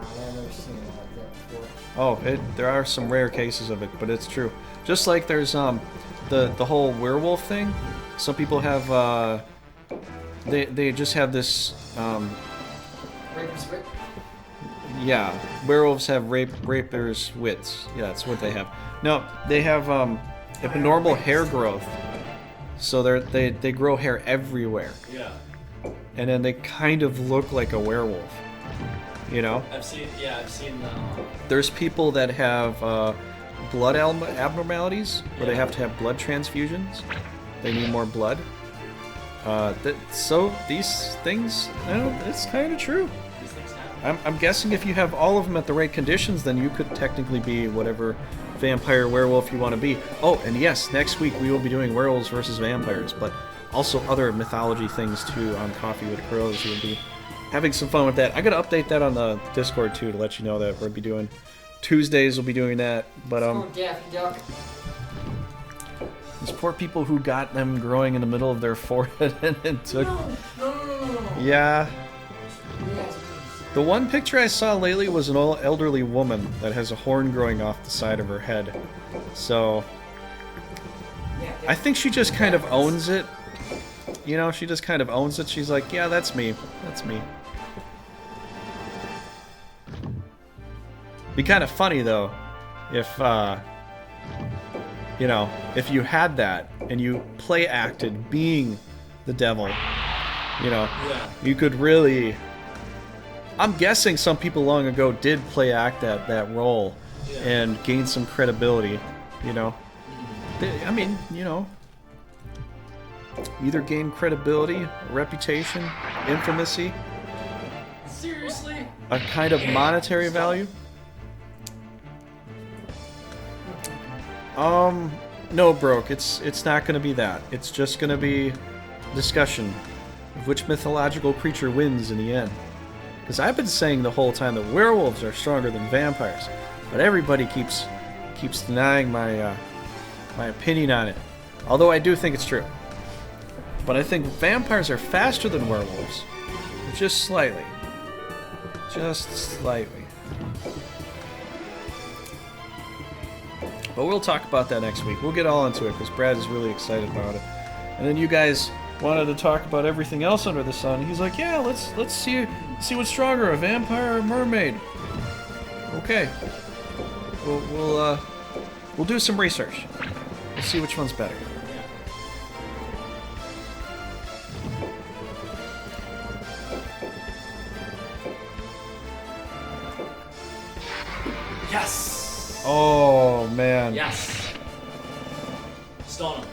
I've never seen it like that before. Oh, there are some rare cases of it, but it's true. Just like there's the whole werewolf thing. Some people have they just have this Rape and spit? yeah, werewolves have rapers' wits. Yeah, that's what they have. No, they have abnormal hair growth. So they grow hair everywhere, Yeah. and then they kind of look like a werewolf. You know? I've seen the... There's people that have blood abnormalities where they have to have blood transfusions. They need more blood. So these things, it's kind of true. These things happen. I'm guessing if you have all of them at the right conditions, then you could technically be whatever vampire werewolf you want to be. Oh, and yes, next week we will be doing werewolves versus vampires, but also other mythology things too on Coffee with Crows. We'll be having some fun with that. I gotta update that on the Discord too to let you know that we'll be doing Tuesdays. We'll be doing that, but Oh, Daffy Duck. these poor people who got them growing in the middle of their forehead and took. No. Yeah. Yes, The one picture I saw lately was an old elderly woman that has a horn growing off the side of her head. So yeah, I think she just kind of owns it. You know, she just kind of owns it. She's like, yeah, that's me. That's me. Be kind of funny though if you know, if you had that and you play acted being the devil, you know, you could really. I'm guessing some people long ago did play act that role and gain some credibility, you know. I mean, you know, either gain credibility, reputation, infamy, Seriously? a kind of monetary value. No, Broke. It's not going to be that. It's just going to be discussion of which mythological creature wins in the end. Because I've been saying the whole time that werewolves are stronger than vampires, but everybody keeps denying my my opinion on it. Although I do think it's true. But I think vampires are faster than werewolves, just slightly. Just slightly. But we'll talk about that next week. We'll get all into it because Brad is really excited about it. And then you guys wanted to talk about everything else under the sun. He's like, yeah, let's see what's stronger, a vampire or a mermaid. Okay. We'll do some research. We'll see which one's better. Yes! Oh man. Yes! Stone him.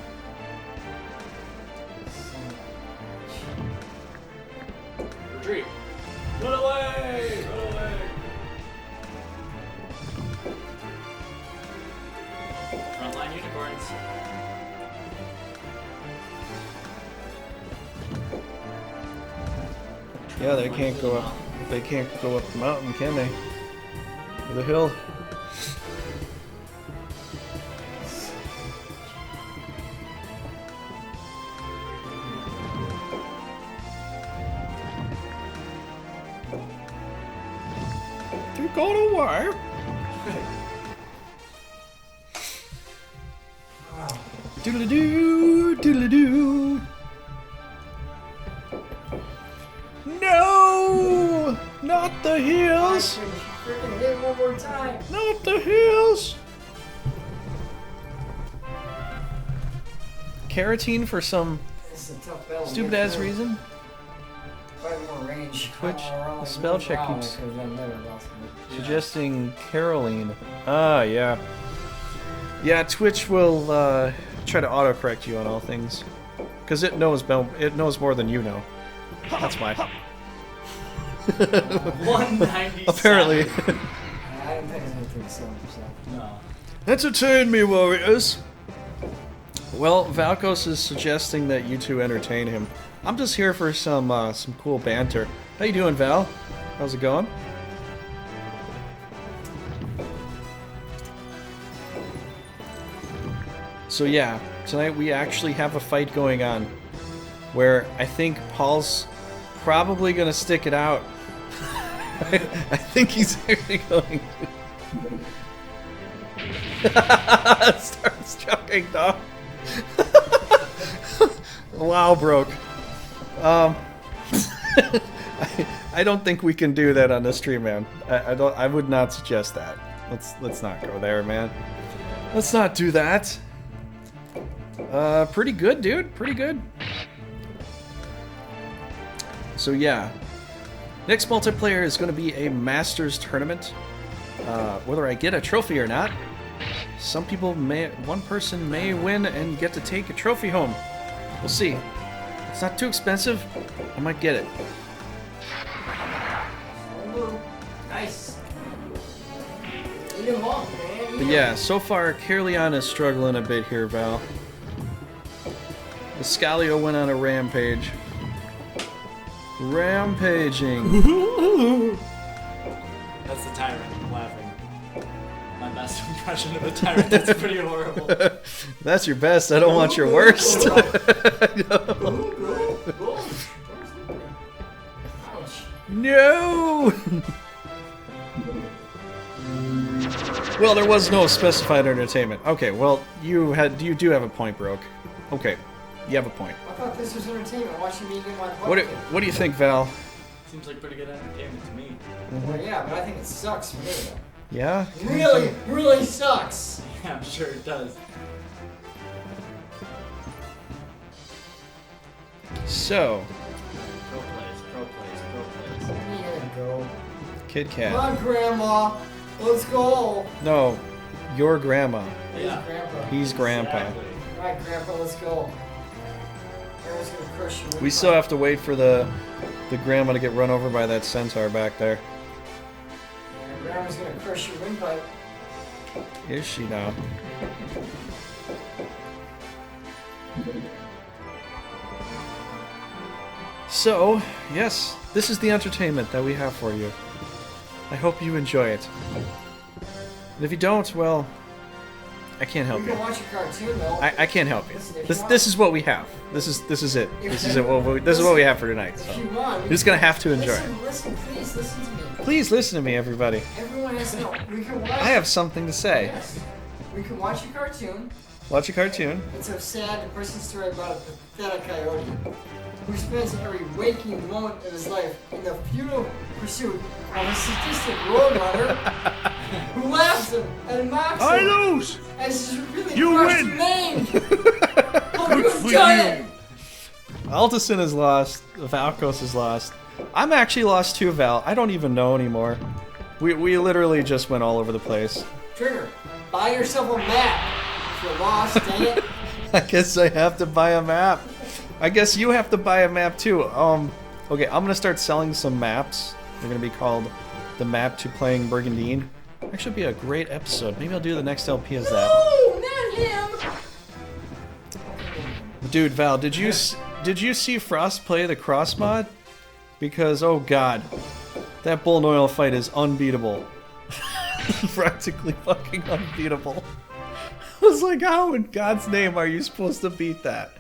Retreat. Run away! Run away! Frontline unicorns. Yeah, they can't go up. They can't go up the mountain, can they? Or the hill. They're going away. Doodle-doo, doodle-doo. No! Not the heels! Freaking hit one more time. Not the heels! Carotene for some It's a tough battle. stupid ass reason? Probably more range. Twitch, Oh, the spell check wow, keeps I could've done better, possibly. suggesting Caerleon. Ah, yeah. Yeah, Twitch will try to autocorrect you on all things. Because it knows more than you know. That's why. 197. Apparently. I didn't pay anything to so. No. Entertain me, warriors! Well, Valkos is suggesting that you two entertain him. I'm just here for some cool banter. How you doing, Val? How's it going? So yeah, tonight we actually have a fight going on, where I think Paul's probably gonna stick it out. I think he's actually going to starts choking dog. Wow, Broke. I don't think we can do that on the stream, man. I would not suggest that. Let's not go there, man. Let's not do that. Pretty good, dude. Pretty good. So yeah, next multiplayer is going to be a Masters tournament. Whether I get a trophy or not, one person may win and get to take a trophy home. We'll see. It's not too expensive. I might get it. Nice. Eat him up, man. But yeah, so far Caerleon is struggling a bit here, Val. Iscalio went on a rampage. Rampaging. That's the tyrant. I'm laughing. My best impression of a tyrant. That's pretty horrible. That's your best. I don't want your worst. Ouch. No. Well, there was no specified entertainment. Okay, well, you do have a point, Broke. Okay, you have a point. I thought this was entertainment. Watching me get my butt What kicked. do you think, Val? Seems like pretty good entertainment to me. Well, yeah, but I think it sucks for me. Yeah? really sucks. Yeah, I'm sure it does. So, Pro plays. Where are you gonna go? Kid Come Cat. on, Grandma. Let's go. No, your grandma. Yeah. Grandpa. He's grandpa. Exactly. Alright, Grandpa, let's go. Grandma's gonna crush you. We still have to wait for the grandma to get run over by that centaur back there. Yeah, Grandma's gonna crush your windpipe. Is she now? So, yes, this is the entertainment that we have for you. I hope you enjoy it. And if you don't, well, I can't help You you. can watch a cartoon though. I can't help you. Listen, if This you want- this is what we have. This is it. This is it. This is what we have for tonight. So If you want, you're just gonna have to enjoy it. Listen, please listen to me. Please listen to me, everybody. Everyone has to know. We can watch. I have something to say. Yes. We can watch a cartoon. Watch a cartoon. It's a sad, depressing story about a pathetic coyote who spends every waking moment of his life in the futile pursuit of a sadistic roadrunner who laughs him and mocks I him lose! as he's really You crushed win. and maimed. Oh, Good you've for done you. it! Altison is lost. Valkos is lost. I'm actually lost too, Val. I don't even know anymore. We literally just went all over the place. Trigger, buy yourself a map. If you're lost, dang it. I guess I have to buy a map. I guess you have to buy a map too. Okay, I'm gonna start selling some maps. They're gonna be called the map to playing Brigandine. Actually, be a great episode. Maybe I'll do the next LP as that. No, not him. Dude, Val, did you see Frost play the cross mod? Because oh god, that bull Noil fight is unbeatable. Practically fucking unbeatable. I was like, how in God's name are you supposed to beat that?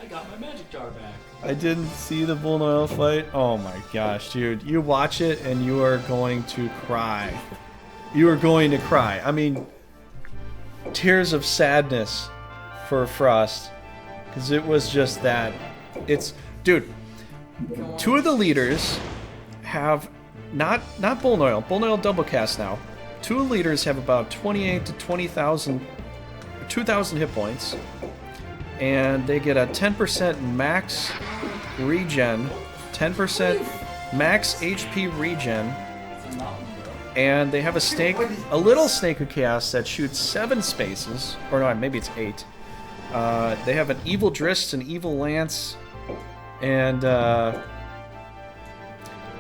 I got my magic jar back. I didn't see the bull Noil fight. Oh my gosh, dude. You watch it and you are going to cry. You are going to cry. I mean, tears of sadness for Frost. Because it was just that. It's... Dude, two of the leaders have... Not bull Noil. Bull Noil double cast now. Two leaders have about 28 to 20,000... 2,000 hit points. And they get a 10% max regen, 10% max HP regen, and they have a snake, a little snake of chaos that shoots 7 spaces, or no, maybe it's 8. They have an evil Drist, an evil lance, and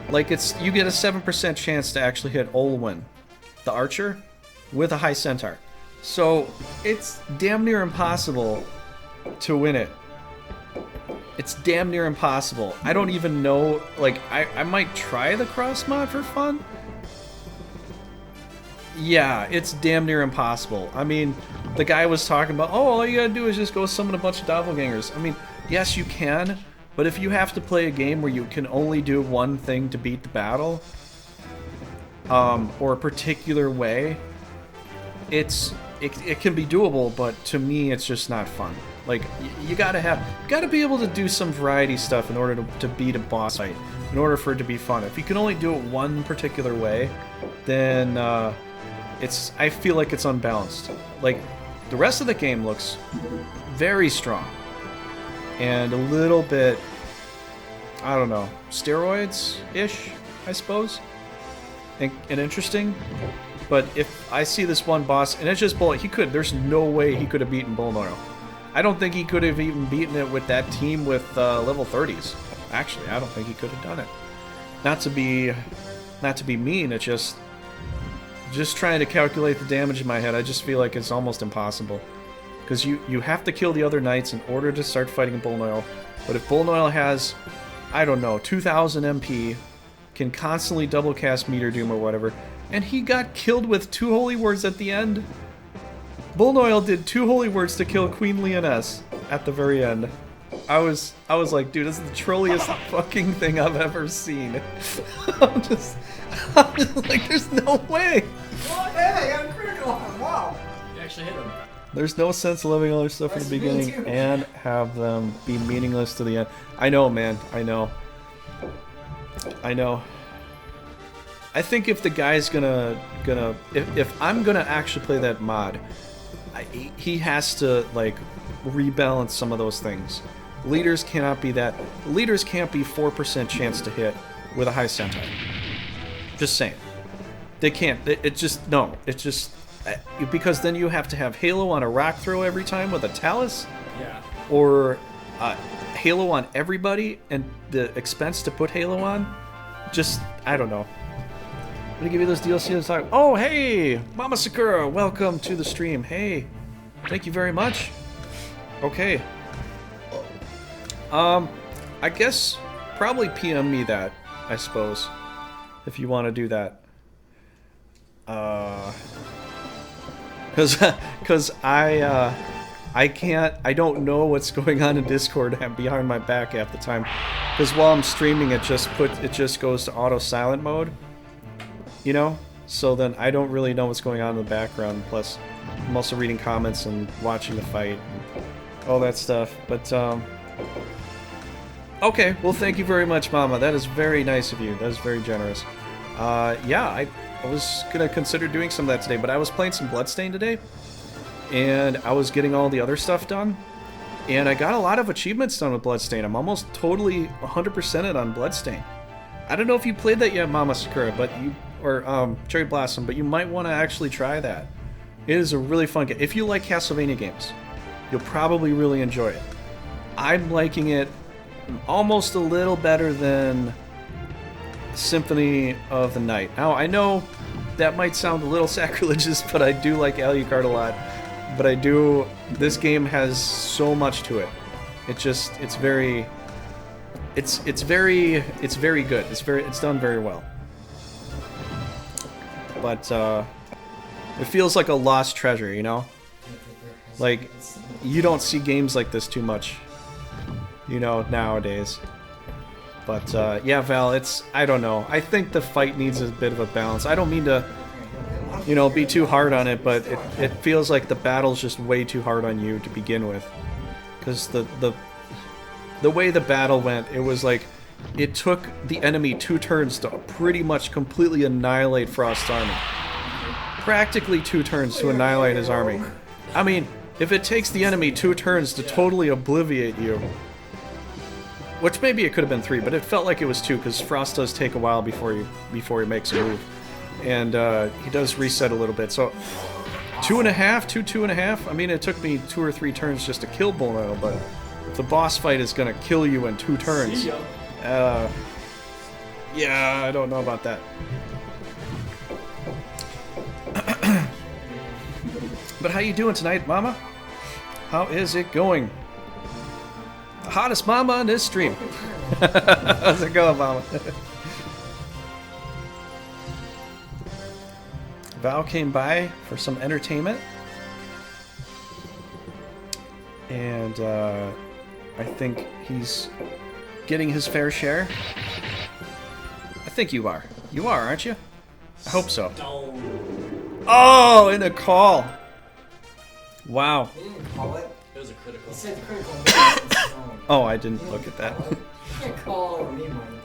like you get a 7% chance to actually hit Olwen, the archer, with a high centaur. So it's damn near impossible to win it. It's damn near impossible. I don't even know, like, I might try the cross mod for fun. Yeah, it's damn near impossible. I mean, the guy was talking about, oh, all you gotta do is just go summon a bunch of doppelgangers. I mean, yes, you can, but if you have to play a game where you can only do one thing to beat the battle, or a particular way, it can be doable, but to me, it's just not fun. Like, you gotta be able to do some variety stuff in order to beat a boss fight, in order for it to be fun. If you can only do it one particular way, then I feel like it's unbalanced. Like, the rest of the game looks very strong, and a little bit, I don't know, steroids-ish, I suppose, and interesting. But if I see this one boss, and it's just there's no way he could have beaten Bull Noil. I don't think he could have even beaten it with that team with level 30s. Actually, I don't think he could have done it. Not to be mean, it's just trying to calculate the damage in my head, I just feel like it's almost impossible. Because you have to kill the other knights in order to start fighting Bull Noil. But if Bull Noil has, I don't know, 2,000 MP, can constantly double cast Meteor Doom or whatever, and he got killed with 2 holy words at the end. Bull Noil did 2 holy words to kill Queen Leoness at the very end. I was like, dude, this is the trolliest fucking thing I've ever seen. I'm just like, there's no way. Oh, hey, I got a critical on him. Wow. You actually hit him. There's no sense of living all their stuff in the That's me beginning too. and have them be meaningless to the end. I know, man. I know. I think if the guy's if I'm gonna actually play that mod, he has to like rebalance some of those things. Leaders cannot be that. Leaders can't be 4% chance to hit with a high centaur. Just saying. They can't. It just no. It's just because then you have to have Halo on a rock throw every time with a Talus. Yeah. Or Halo on everybody, and the expense to put Halo on. Just I don't know. I'm gonna give you those DLCs. Oh hey, Mama Sakura, welcome to the stream. Hey, thank you very much. Okay. I guess probably PM me that, I suppose, if you want to do that. Cause I can't, I don't know what's going on in Discord behind my back half the time. Cause while I'm streaming, it just goes to auto silent mode, you know? So then I don't really know what's going on in the background. Plus, I'm also reading comments and watching the fight and all that stuff. But, okay, well, thank you very much, Mama. That is very nice of you. That is very generous. Yeah, I was gonna consider doing some of that today, but I was playing some Bloodstained today, and I was getting all the other stuff done, and I got a lot of achievements done with Bloodstained. I'm almost totally 100%ed on Bloodstained. I don't know if you played that yet, Mama Sakura, but or Cherry Blossom, but you might want to actually try that. It is a really fun game. If you like Castlevania games, you'll probably really enjoy it. I'm liking it almost a little better than Symphony of the Night. Now, I know that might sound a little sacrilegious, but I do like Alucard a lot. But I do... This game has so much to it. It's very good. It's done very well. But, it feels like a lost treasure, you know? Like, you don't see games like this too much, you know, nowadays. But, yeah, Val, I don't know. I think the fight needs a bit of a balance. I don't mean to, you know, be too hard on it, but it feels like the battle's just way too hard on you to begin with. Because the way the battle went, it was like, it took the enemy 2 turns to pretty much completely annihilate Frost's army. Practically 2 turns to annihilate his army. I mean, if it takes the enemy 2 turns to totally obliviate you, which maybe it could have been 3, but it felt like it was 2 because Frost does take a while before he makes a move, and he does reset a little bit. So 2.5. I mean, it took me 2 or 3 turns just to kill Bullnile, but if the boss fight is gonna kill you in 2 turns, yeah, I don't know about that. But how you doing tonight, Mama? How is it going? The hottest Mama on this stream. How's it going, Mama? Val came by for some entertainment. And I think he's getting his fair share. I think you are. You are, aren't you? I hope so. Oh, in a call. Wow. He didn't call it. It was a critical. He said critical. Oh, I didn't look at that. You can't call or me money.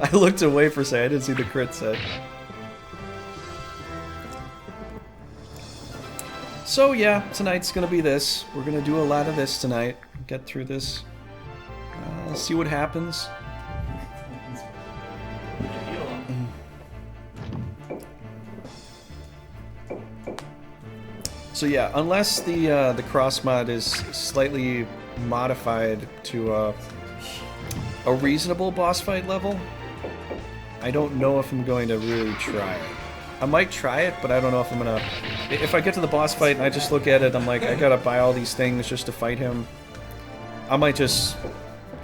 I looked away for a second. I didn't see the crit set. So yeah, tonight's gonna be this. We're gonna do a lot of this tonight. Get through this. See what happens. So yeah, unless the cross mod is slightly modified to a reasonable boss fight level, I don't know if I'm going to really try it. I might try it, but I don't know if I'm gonna... If I get to the boss fight and I just look at it, I'm like, I gotta buy all these things just to fight him, I might just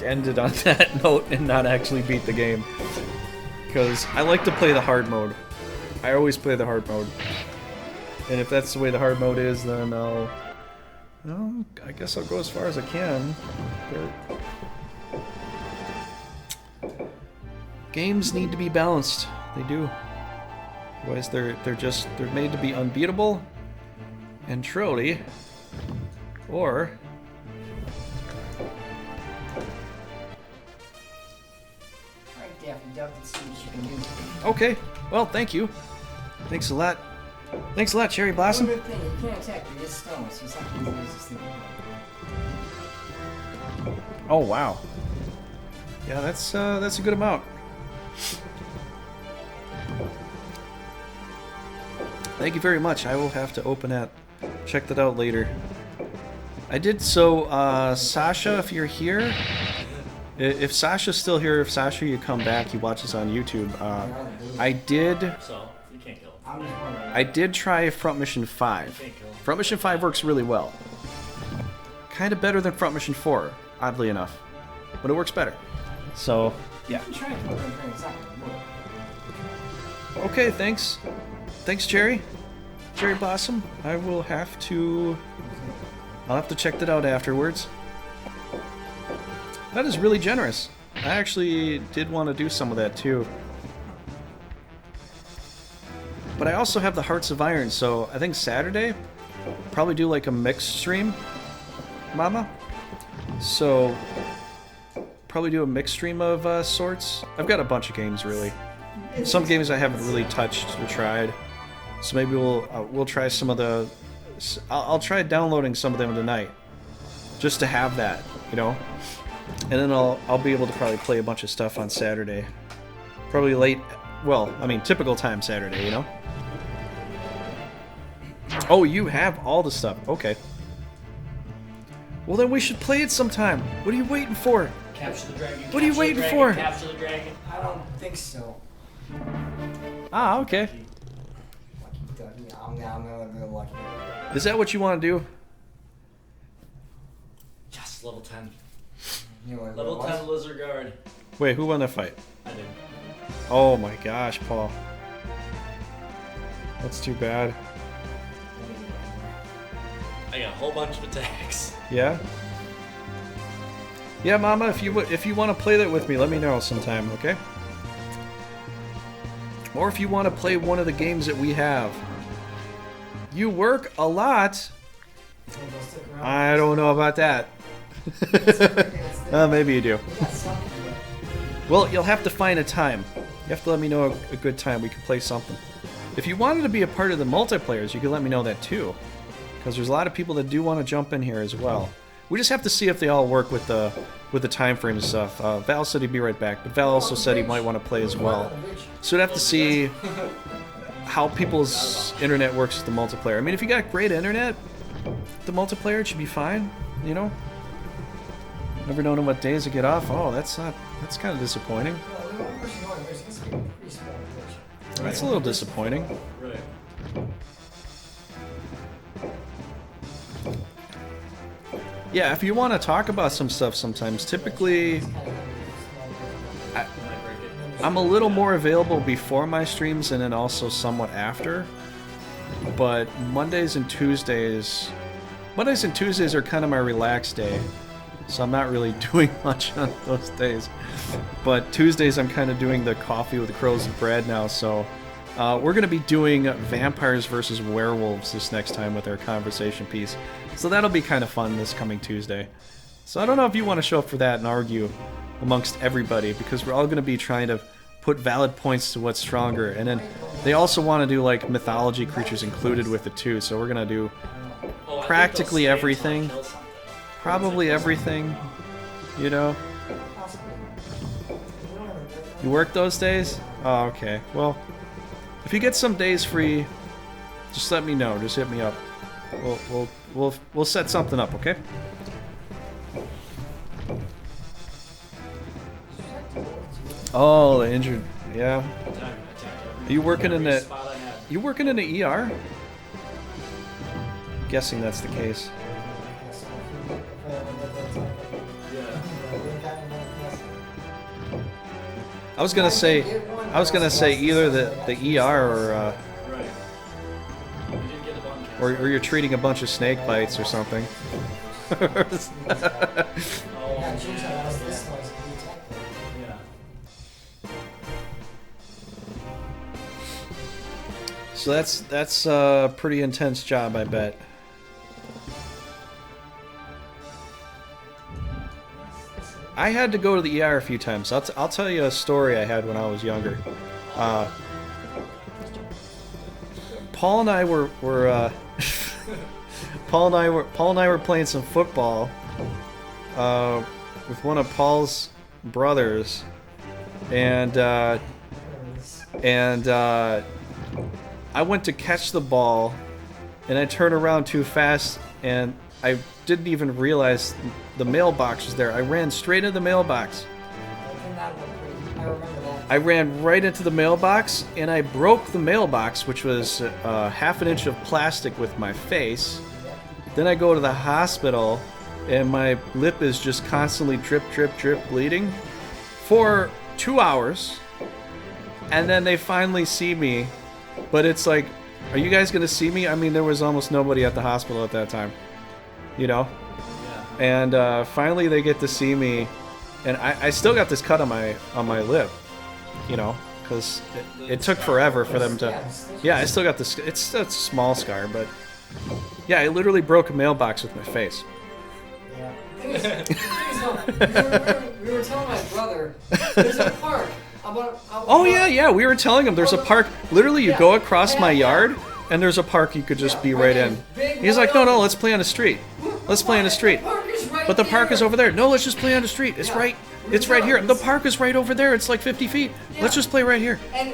end it on that note and not actually beat the game. Because I like to play the hard mode. I always play the hard mode. And if that's the way the hard mode is, then well, I guess I'll go as far as I can. But games need to be balanced. They do. Otherwise, they're made to be unbeatable and trolly, or Alright, Daffy, deduct and see what you can do. Okay. Well, thank you. Thanks a lot. Thanks a lot, Cherry Blossom. One good thing, you can't attack, it is stone, so it's not easy as this thing. Oh wow. Yeah, that's a good amount. Thank you very much. I will have to open that. Check that out later. I did so. Sasha, if you're here, if Sasha's still here, if Sasha you come back, he watches on YouTube. I did. So you can't kill him. I'm just wondering. I did try Front Mission 5. Front Mission 5 works really well. Kind of better than Front Mission 4, oddly enough. But it works better. So, yeah. I'm trying to put it in it's not gonna work. Okay, thanks. Thanks, Cherry. Cherry Blossom. I will have to... I'll have to check that out afterwards. That is really generous. I actually did want to do some of that, too. But I also have the Hearts of Iron, so I think Saturday, probably do like a mixed stream, Mama. So, probably do a mixed stream of sorts. I've got a bunch of games, really. Some games I haven't really touched or tried. So maybe we'll try some of the... I'll try downloading some of them tonight. Just to have that, you know? And then I'll be able to probably play a bunch of stuff on Saturday. Probably late... Well, I mean, typical time Saturday, you know? Oh, you have all the stuff. Okay. Well, then we should play it sometime. What are you waiting for? Capture the dragon. What are you waiting for? Capture the dragon. I don't think so. Ah, okay. Lucky ducky. I'm gonna be lucky. Is that what you want to do? Yes, level 10. You know what Level it was? 10 lizard guard. Wait, who won that fight? I did. Oh my gosh, Paul. That's too bad. I got a whole bunch of attacks. Yeah? Yeah, Mama, if you want to play that with me, let me know sometime, okay? Or if you want to play one of the games that we have. You work a lot. I don't know about that. Maybe you do. Well, you'll have to find a time. You have to let me know a good time we can play something. If you wanted to be a part of the multiplayers, you can let me know that too. Because there's a lot of people that do want to jump in here as well. We just have to see if they all work with the time frame and stuff. Val said he'd be right back, but Val also said he might want to play as well. So we'd have to see how people's internet works with the multiplayer. I mean, if you got great internet, the multiplayer, it should be fine, you know? Never known what days to get off. Oh, that's kind of disappointing. That's a little disappointing. Right. Yeah, if you want to talk about some stuff sometimes, typically I'm a little more available before my streams and then also somewhat after. But Mondays and Tuesdays are kind of my relaxed day. So I'm not really doing much on those days. But Tuesdays I'm kind of doing the coffee with the crows and bread now, so we're going to be doing vampires versus werewolves this next time with our conversation piece. So that'll be kind of fun this coming Tuesday. So I don't know if you want to show up for that and argue amongst everybody, because we're all going to be trying to put valid points to what's stronger. And then they also want to do like mythology creatures included with it too, so we're going to do practically everything. Probably everything, you know. You work those days? Oh, okay. Well, if you get some days free, just let me know. Just hit me up. We'll set something up, okay? Oh, the injured. Yeah. Are you working in the? You working in the ER? Guessing that's the case. I was gonna say either the ER or you're treating a bunch of snake bites or something. So that's a pretty intense job, I bet. I had to go to the ER a few times. I'll tell you a story I had when I was younger. Paul and I were Paul and I were playing some football with one of Paul's brothers, and I went to catch the ball, and I turned around too fast, and I didn't even realize the mailbox was there. I ran straight into the mailbox. I remember that. I ran right into the mailbox, and I broke the mailbox, which was half an inch of plastic, with my face. Then I go to the hospital, and my lip is just constantly drip, drip, drip bleeding for 2 hours. And then they finally see me, but it's like, are you guys going to see me? I mean, there was almost nobody at the hospital at that time, you know? Yeah. And finally they get to see me, and I still got this cut on my lip, you know, because it took forever for them to... Yeah, I still got this... It's a small scar, but... Yeah, I literally broke a mailbox with my face. Yeah. We were telling my brother, there's a park. Oh yeah, we were telling him there's a park. Literally, you go across my yard, and there's a park you could just be right in. He's like, no, let's play on the street. Let's play on the street. But the park is over there. No, let's just play on the street. It's right here. The park is right over there. It's like 50 feet. Let's just play right here. And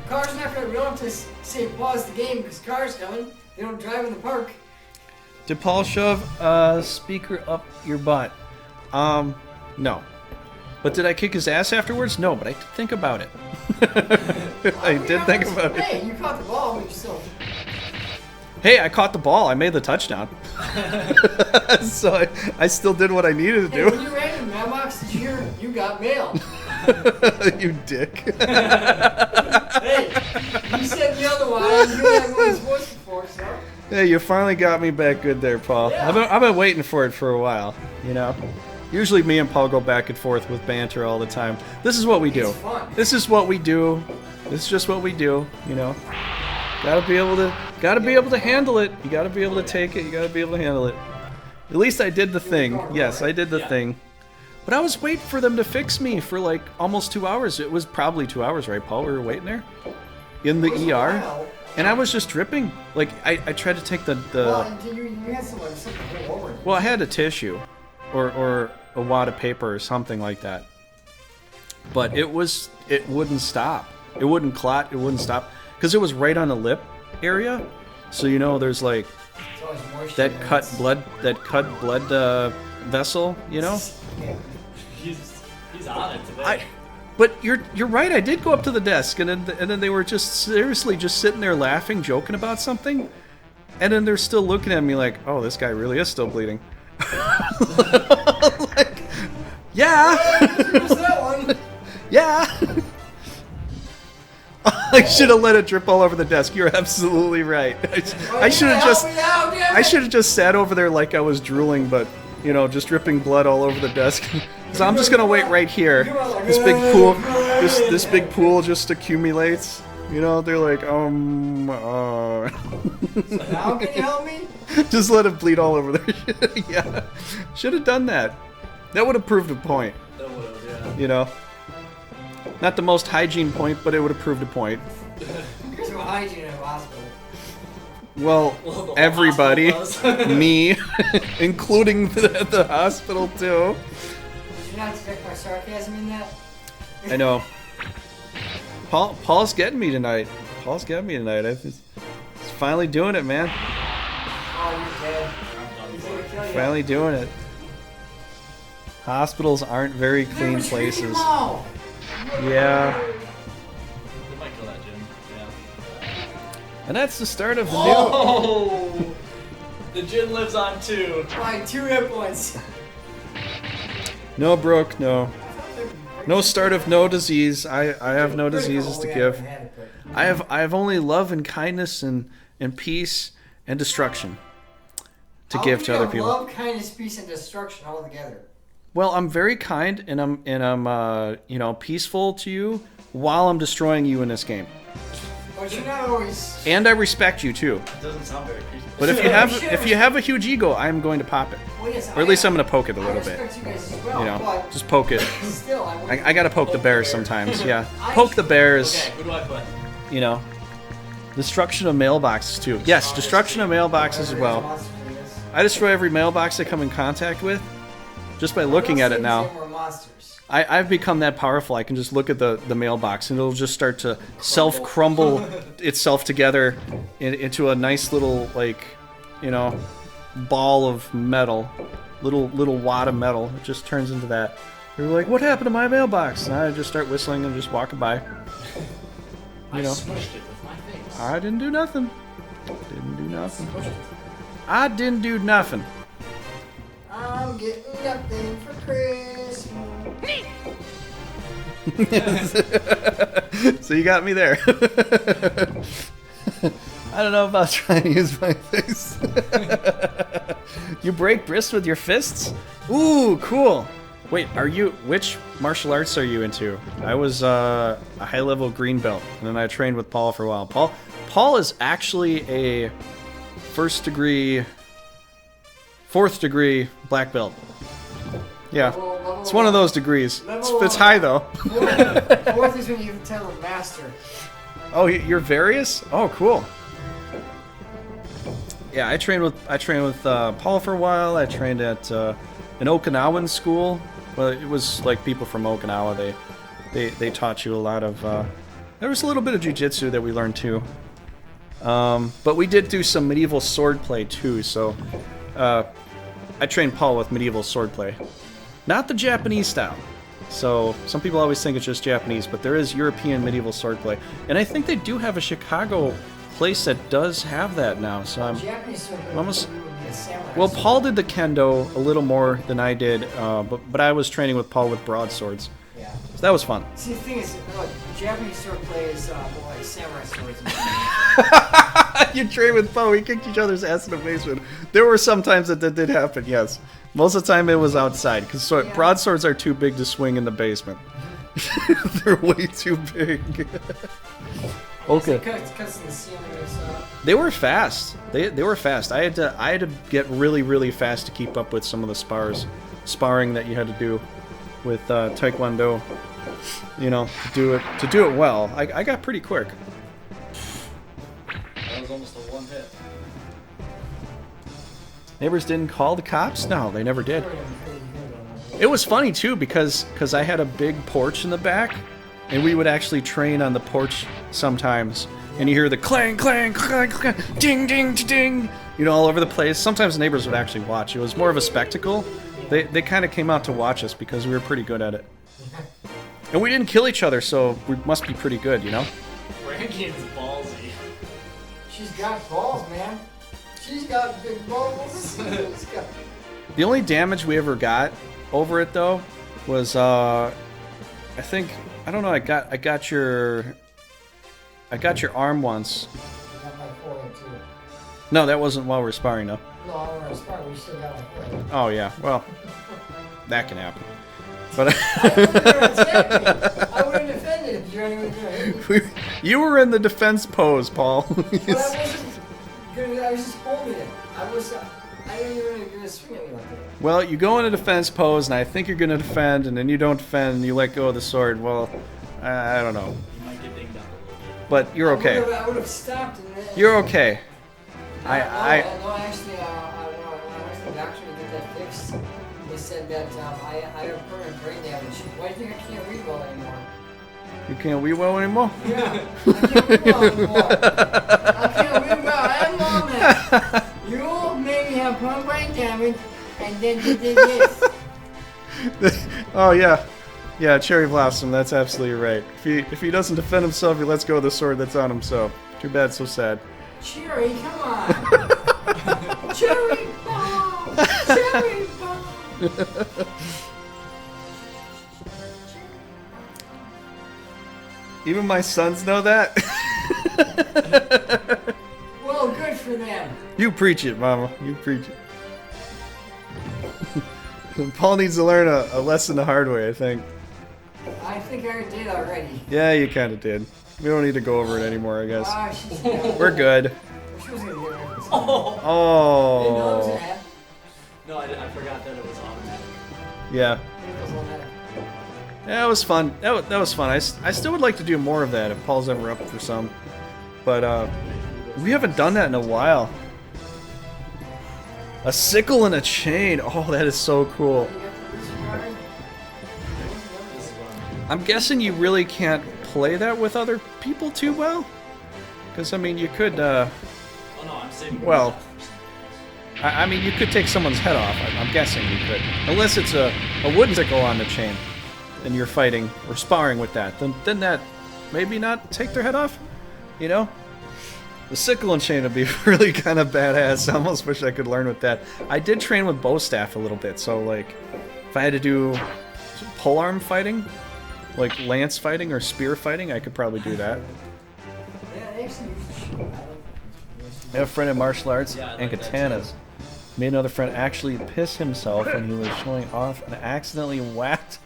cars not gonna. We don't have to say pause the game because cars coming. They don't drive in the park. Did Paul shove a speaker up your butt? No. But did I kick his ass afterwards? No, but I did think about it. I did think about it. Hey, you caught the ball, but you still... Hey, I caught the ball. I made the touchdown. So I still did what I needed to do. When you ran in the mailbox, did you hear you got mail? You dick. Hey, you said the other one. You had one his voice before, so... Hey, you finally got me back good there, Paul. Yeah. I've been waiting for it for a while, you know? Usually me and Paul go back and forth with banter all the time. This is what we do. It's fun. This is what we do. This is just what we do, you know? Gotta be able to handle it. You gotta be able to take it. You gotta be able to handle it. At least I did the thing. Yes, I did the thing. But I was waiting for them to fix me for like almost 2 hours. It was probably 2 hours, right, Paul? We were waiting there? In the ER? And I was just dripping. Like, I tried to take the... Well, you had something all over. Well, I had a tissue. Or a wad of paper or something like that. But it wouldn't stop. It wouldn't clot, it wouldn't stop. Because it was right on the lip area. So, you know, there's like that cut blood vessel, you know? He's on it today. But you're right, I did go up to the desk, and then they were just seriously just sitting there laughing, joking about something. And then they're still looking at me like, oh, this guy really is still bleeding. Like, yeah. Yeah. I should have let it drip all over the desk. You're absolutely right. I should have just sat over there like I was drooling, but you know, just dripping blood all over the desk. So I'm just gonna wait right here. This big pool just accumulates. You know, they're like, So how can you help me? Just let it bleed all over their shit. Yeah. Should have done that. That would have proved a point. That would have, yeah. You know? Not the most hygiene point, but it would have proved a point. There's no hygiene in a hospital. Well, everybody. Me. Including the hospital, too. Did you not expect my sarcasm in that? I know. Paul's getting me tonight. He's finally doing it, man. Oh, you're dead. He's gonna kill you. Finally doing it. Hospitals aren't very clean places. Yeah. You might kill that gym. Yeah. And that's the start of the new... The gym lives on 2. Like 2 hit points. No, Brooke, no. No start of no disease. I have no diseases to give. I have only love and kindness and peace and destruction to give to other people. Love, kindness, peace, and destruction all together. Well, I'm very kind and I'm you know, peaceful to you while I'm destroying you in this game. But you're not always. And I respect you too. It doesn't sound very peaceful. But if you have a huge ego, I'm going to pop it. Well, yes, Or at least I'm going to poke it a I little bit. respect you guys as well, You know, but just poke it. still, I gotta poke the bears sometimes, yeah. Poke the bears, Okay, who do I put? you know. Destruction of mailboxes too. Yes, destruction of mailboxes as well. I destroy every mailbox I come in contact with just by looking at it now. I've become that powerful. I can just look at the mailbox and it'll just start to self-crumble itself together into a nice little, like, you know, ball of metal. Little wad of metal. It just turns into that. You're like, what happened to my mailbox? And I just start whistling and just walking by. I You know. smushed it with my face. I didn't do nothing. Didn't do nothing. I didn't do nothing. I'm getting nothing for Christmas. So you got me there. I don't know about trying to use my face. You break brists with your fists? Ooh, cool. Wait, which martial arts are you into? I was a high-level green belt, and then I trained with Paul for a while. Paul is actually a fourth degree black belt. Yeah, it's one of those degrees. It's high though. Fourth is when you get the title of master. Oh, you're various? Oh, cool. Yeah, I trained with Paul for a while. I trained at an Okinawan school. Well, it was like people from Okinawa. They taught you a lot of. There was a little bit of jiu-jitsu that we learned too. But we did do some medieval swordplay too. So I trained Paul with medieval swordplay, not the Japanese style. So some people always think it's just Japanese, but there is European medieval swordplay, and I think they do have a Chicago place that does have that now. So I'm Japanese swordplay almost. would be a samurai Well, sword. Paul did the kendo a little more than I did, but I was training with Paul with broadswords, Yeah. so that was fun. See, the thing is, look, Japanese swordplay is more like samurai swords. You train with Paul. We kicked each other's ass in the basement. There were some times that did happen. Yes, most of the time it was outside because broadswords are too big to swing in the basement. They're way too big. Okay. Cuts in the ceiling or something. They were fast. They were fast. I had to get really fast to keep up with some of the sparring that you had to do with Taekwondo. You know, to do it well. I got pretty quick. That was almost a one hit. Neighbors didn't call the cops? No, they never did. It was funny too because I had a big porch in the back, and we would actually train on the porch sometimes. And you hear the clang, clang, clang, clang, ding, ding, ding, you know, all over the place. Sometimes the neighbors would actually watch. It was more of a spectacle. They kind of came out to watch us because we were pretty good at it. And we didn't kill each other, so we must be pretty good, you know? Brandine's ballsy. She's got balls, man. She's got big balls. She's got... The only damage we ever got over it though was I think I don't know. I got your arm once. Got my forehead too. No, that wasn't while we were sparring though. No, I don't want to start. We still got my forehead. Oh yeah, well, that can happen. But I would have defended if you were going to you were in the defense pose, Paul. But I wasn't good. I was just holding it. I didn't even going to swing at me like that. Well, you go in a defense pose, and I think you're going to defend, and then you don't defend, and you let go of the sword. Well, I don't know. You might get dinged up a little bit. But you're okay. I would have stopped. And then, You're okay. No, actually, when I went to the doctor to get that fixed, they said that I have permanent brain damage. Why do you think I can't read well anymore? You can't wee well anymore? Yeah, I can't read well anymore. I can't read well. I am wrong now. You made me have permanent brain damage, and then you did this. Oh yeah, yeah, Cherry Blossom. That's absolutely right. If he doesn't defend himself, he lets go of the sword that's on him. So too bad, so sad. Cherry, come on. Cherry bomb. Cherry bomb. Even my sons know that. Well, good for them. You preach it, Mama. You preach it. Paul needs to learn a lesson the hard way, I think. I think I did already. Yeah, you kind of did. We don't need to go over it anymore, I guess. Ah, she's down. We're good. She was gonna get her. Oh. Didn't know it was Oh. an app. No, I forgot that it was automatic. Yeah. It was automatic. Yeah, it was fun. That was fun. I still would like to do more of that if Paul's ever up for some. But, we haven't done that in a while. A sickle and a chain. Oh, that is so cool. You got the disregard? This is what I'm guessing you really can't play that with other people too well? Because, I mean, you could, oh no, I'm saving. Well, I mean, you could take someone's head off. I'm guessing you could. Unless it's a wooden sickle on the chain, and you're fighting or sparring with that. Then that maybe not take their head off, you know? The sickle and chain would be really kind of badass. I almost wish I could learn with that. I did train with bow staff a little bit, so like, if I had to do polearm fighting, like lance fighting or spear fighting, I could probably do that. Yeah, they actually used to shoot. I have a friend in martial arts Yeah, I and like that katanas. Made another friend actually piss himself when he was showing off and accidentally whacked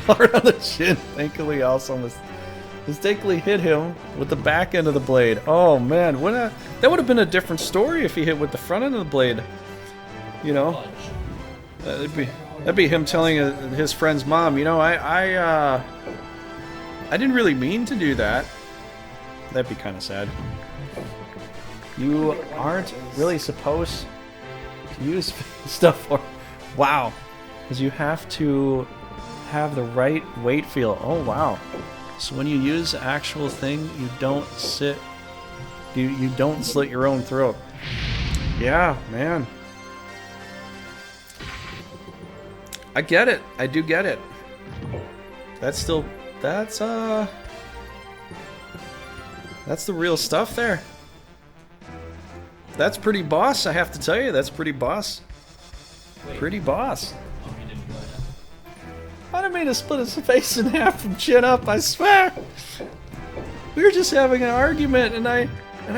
hard on the chin. Thankfully, also mistakenly hit him with the back end of the blade. Oh man, that would have been a different story if he hit with the front end of the blade. You know, Fudge. that'd be him telling his friend's mom, you know, I didn't really mean to do that. That'd be kind of sad. You aren't really supposed to use stuff for... Wow. Because you have to have the right weight feel. Oh, wow. So when you use the actual thing, you don't sit... You don't slit your own throat. Yeah, man. I get it. I do get it. That's the real stuff there. That's pretty boss, I have to tell you. That's pretty boss. Wait. Pretty boss. Oh, you didn't go ahead. I didn't mean to split his face in half from chin up, I swear. We were just having an argument and I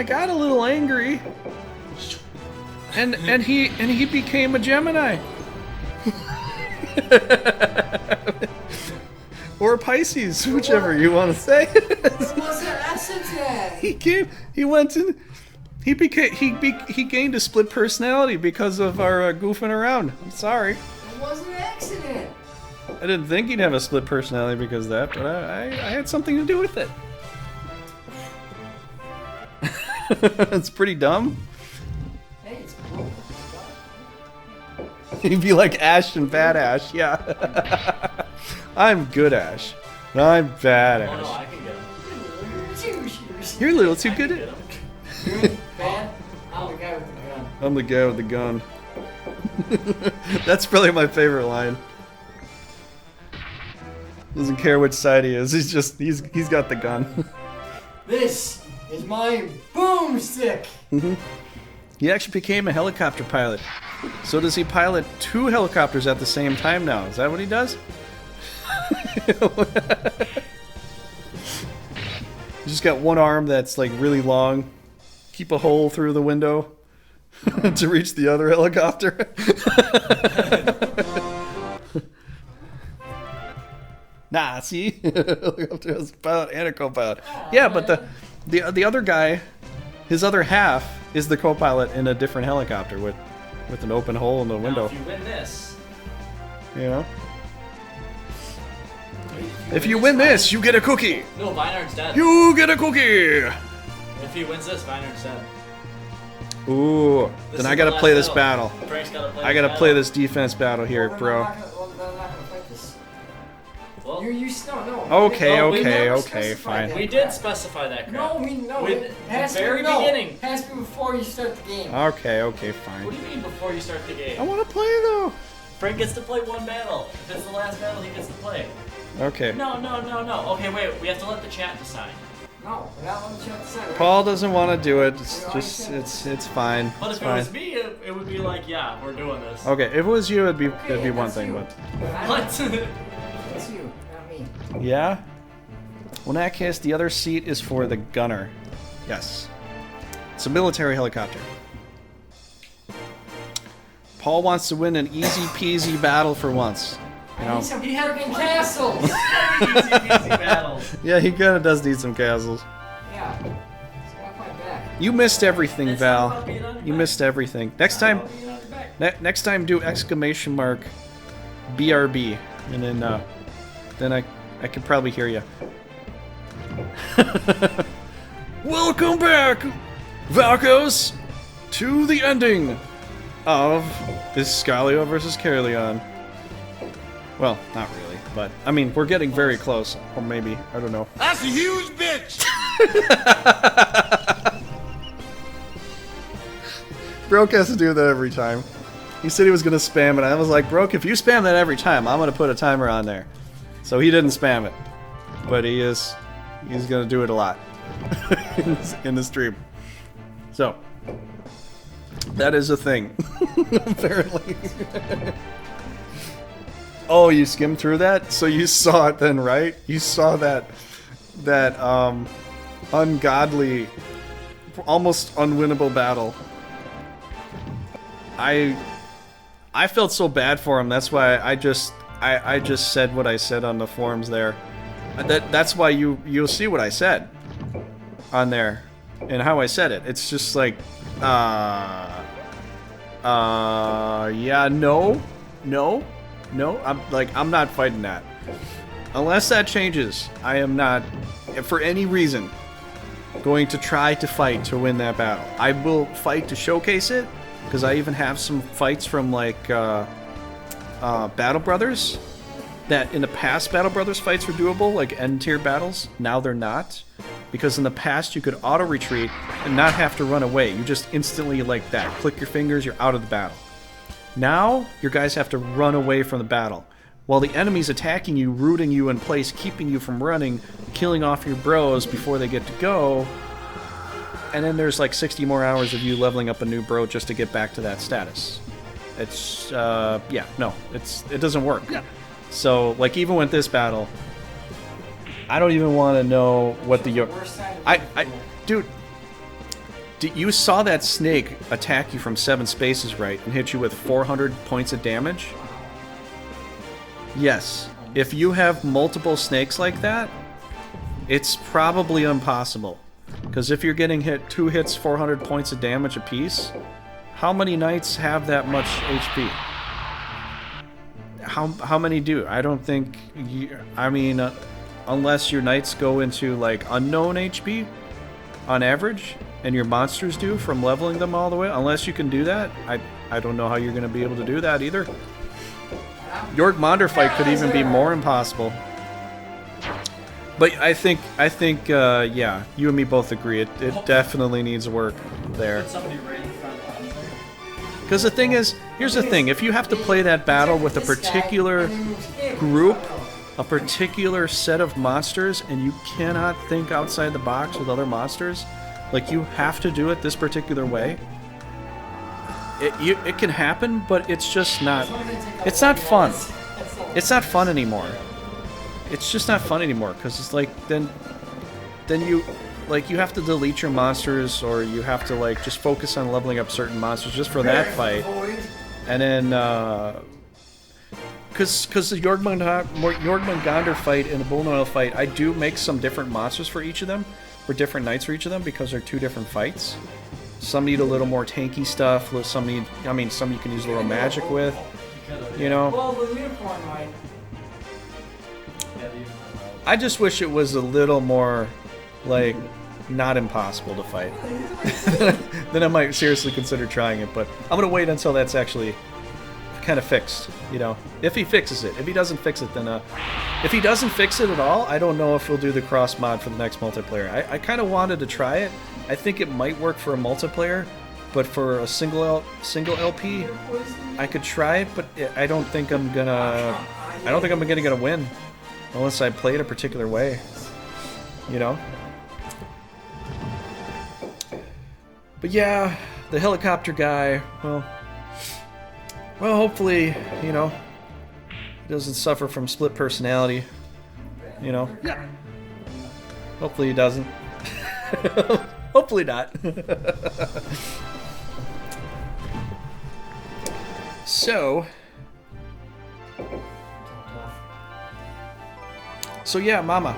got a little angry. And he became a Gemini. Or a Pisces, whichever you want to say. What's that acid tag? He gained a split personality because of our goofing around. I'm sorry. It was an accident. I didn't think he'd have a split personality because of that, but I had something to do with it. It's pretty dumb. Hey, it's cool. He'd be like Ash and Bad Ash, yeah. I'm good Ash. I'm bad Oh no, Ash. I can get him. You're a little too I can good get at... him. Good, bad. I'm the guy with the gun. I'm the guy with the gun. That's probably my favorite line. Doesn't care which side he is. He's got the gun. This is my boomstick. He actually became a helicopter pilot. So does he pilot 2 helicopters at the same time now? Is that what he does? He's just got one arm that's like really long. Keep a hole through the window to reach the other helicopter. Nah, see? Helicopter has a pilot and a co-pilot. Yeah, but the other guy, his other half, is the co-pilot in a different helicopter with an open hole in the Now, window. if you win this, You know? If you win this, you get a cookie! no, Vinard's dead. You get a cookie! If he wins this, Vinard's dead. Ooh, This then is I the gotta last play this battle. Frank's gotta play I gotta this play battle. this defense battle here, Well, bro. I'm not gonna fight this. Well, No. Okay, No, we okay, never okay, specified fine. we did specify that crap. No, no. With It has the to very be, no. beginning. It has to be before you start the game. Okay, What fine. do you mean before you start the I game? wanna play though. Frank gets to play one battle. If it's the last battle, he gets to play. Okay. No. Okay, wait. We have to let the chat decide. No, we're not letting the chat decide, right? Paul doesn't want to do it. It's fine. But It's if it fine. was me, it would be like, yeah, we're doing this. Okay, if it was you, it'd be Okay, one that's thing, you. but What? It's you, not me. yeah. Well, in that case, the other seat is for the gunner. Yes. It's a military helicopter. Paul wants to win an easy peasy battle for once. I need some fucking castles! Easy peasy battles. Yeah, he kind of does need some castles. Yeah. It's got my back. You missed everything, It's Val. not about being on the You back. missed everything. Next It's time, about being on the back. next time do exclamation mark BRB, and then I can probably hear you. Welcome back, Valkos, to the ending of Iscalio versus Caerleon. Well, not really, but I mean, we're getting very close. Or maybe, I don't know. That's a huge bitch! Broke has to do that every time. He said he was gonna spam it. I was like, Broke, if you spam that every time, I'm gonna put a timer on there. So he didn't spam it, but he's gonna do it a lot in the stream. So that is a thing, apparently. Oh, you skimmed through that, so you saw it then, right? You saw that ungodly, almost unwinnable battle. I felt so bad for him. That's why I just said what I said on the forums there. That's why you'll see what I said on there and how I said it. It's just like yeah, no. I'm not fighting that. Unless that changes, I am not, for any reason, going to try to fight to win that battle. I will fight to showcase it, because I even have some fights from like Battle Brothers that in the past Battle Brothers fights were doable, like end tier battles. Now they're not, because in the past you could auto retreat and not have to run away. You just instantly like that, click your fingers, you're out of the battle. Now your guys have to run away from the battle while the enemy's attacking you, rooting you in place, keeping you from running, killing off your bros before they get to go. And then there's like 60 more hours of you leveling up a new bro just to get back to that status. It's, yeah, no, it doesn't work. Yeah. So, like, even with this battle, I don't even want to know what the... Dude, you saw that snake attack you from 7 spaces, right, and hit you with 400 points of damage? Yes. If you have multiple snakes like that, it's probably impossible. Because if you're getting hit 2 hits, 400 points of damage apiece, how many knights have that much HP? How many do? I don't think... unless your knights go into, like, unknown HP, on average, and your monsters do from leveling them all the way, unless you can do that, I don't know how you're going to be able to do that either. York Monder fight could even be more impossible. But I think, yeah, you and me both agree. It definitely needs work there. Because the thing is, here's the thing. If you have to play that battle with a particular group, a particular set of monsters, and you cannot think outside the box with other monsters, like you have to do it this particular way, it can happen, but it's just not... It's not fun. It's not fun anymore. It's just not fun anymore, because it's like, then you, like, you have to delete your monsters, or you have to, like, just focus on leveling up certain monsters just for that fight. And then, because the Jormungandr fight and the Bullnoil fight, I do make some different monsters for each of them, or different knights for each of them, because they're 2 different fights. Some need a little more tanky stuff, some need, some you can use a little magic with, you know? Well, the unicorn might. I just wish it was a little more, like, not impossible to fight. Then I might seriously consider trying it, but I'm going to wait until that's actually kind of fixed, you know? If he fixes it. If he doesn't fix it, then, if he doesn't fix it at all, I don't know if he'll do the cross mod for the next multiplayer. I kind of wanted to try it. I think it might work for a multiplayer, but for a single LP, I could try it, but I don't think I'm gonna get a win unless I play it a particular way, you know? But yeah, the helicopter guy, well, hopefully, you know, he doesn't suffer from split personality, you know? Yeah. Hopefully he doesn't. Hopefully not. So, So yeah, Mama,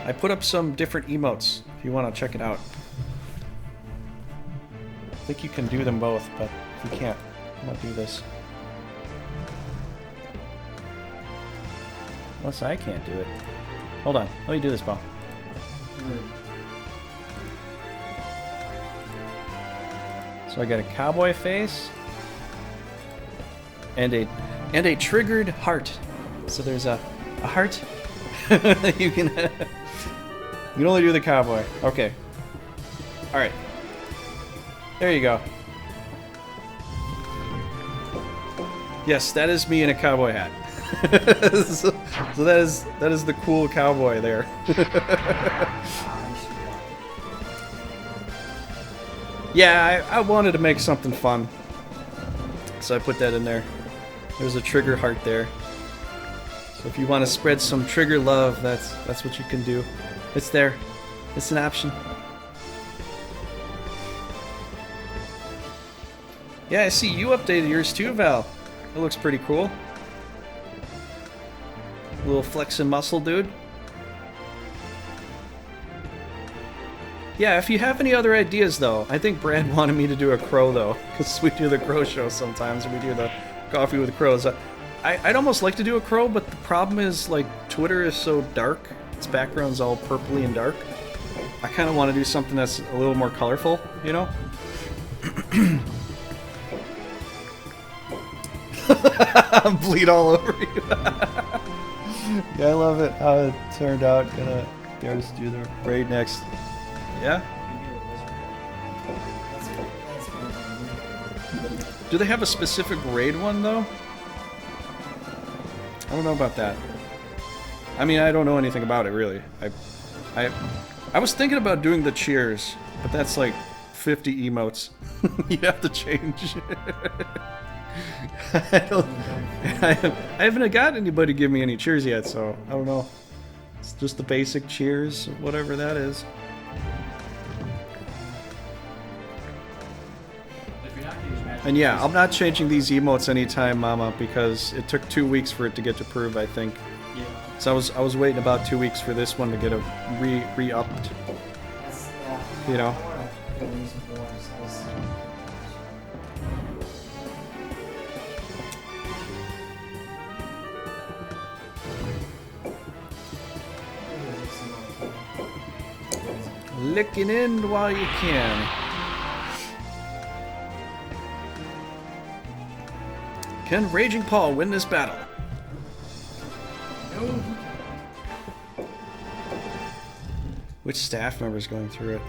I put up some different emotes if you want to check it out. I think you can do them both, but if you can't, I'm gonna do this. Unless I can't do it. Hold on, let me do this, Paul. So I got a cowboy face and a triggered heart. So there's a heart. you can only do the cowboy. Okay. All right. There you go. Yes, that is me in a cowboy hat. so that is the cool cowboy there. Yeah, I wanted to make something fun, so I put that in there. There's a trigger heart there. So if you want to spread some trigger love, that's what you can do. It's there. It's an option. Yeah, I see you updated yours too, Val. It looks pretty cool. A little flexing muscle, dude. Yeah, if you have any other ideas, though, I think Brad wanted me to do a crow, though, because we do the crow show sometimes, and we do the coffee with crows. I'd almost like to do a crow, but the problem is, like, Twitter is so dark. Its background's all purpley and dark. I kind of want to do something that's a little more colorful, you know? Bleed all over you. Yeah, I love it how it turned out. Gonna just do the raid next. Yeah? Do they have a specific raid one, though? I don't know about that. I mean, I don't know anything about it, really. I was thinking about doing the cheers, but that's like 50 emotes. You have to change. I haven't got anybody give me any cheers yet, so I don't know. It's just the basic cheers, whatever that is. And yeah, I'm not changing these emotes anytime, Mama, because it took 2 weeks for it to get approved, I think. Yeah. So I was waiting about 2 weeks for this one to get a re-upped. You know. Licking in while you can. Can Raging Paul win this battle? No. Which staff member's going through it?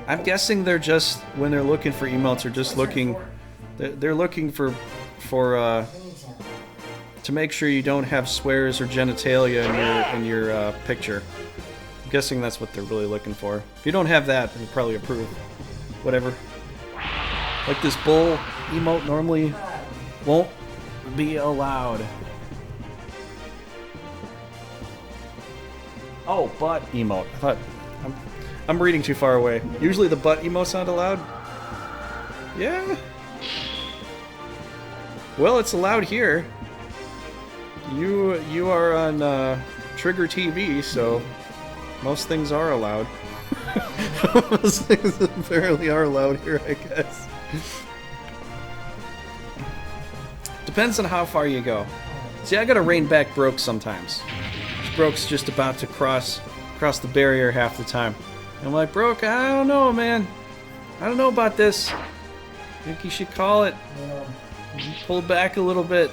I'm guessing they're just, when they're looking for emotes, they're just looking, they're looking for to make sure you don't have swears or genitalia in your picture. I'm guessing that's what they're really looking for. If you don't have that, they'll probably approve. Whatever. Like this bull emote normally won't be allowed. Oh, butt emote. I thought I'm reading too far away. Usually the butt emote's not allowed. Yeah. Well, it's allowed here. You are on Trigger TV, so most things are allowed. Most things apparently are allowed here, I guess. Depends on how far you go. See, I gotta rein back Broke sometimes. Broke's just about to cross the barrier half the time. And I'm like, Broke, I don't know, man. I don't know about this. I think you should call it. Pull back a little bit.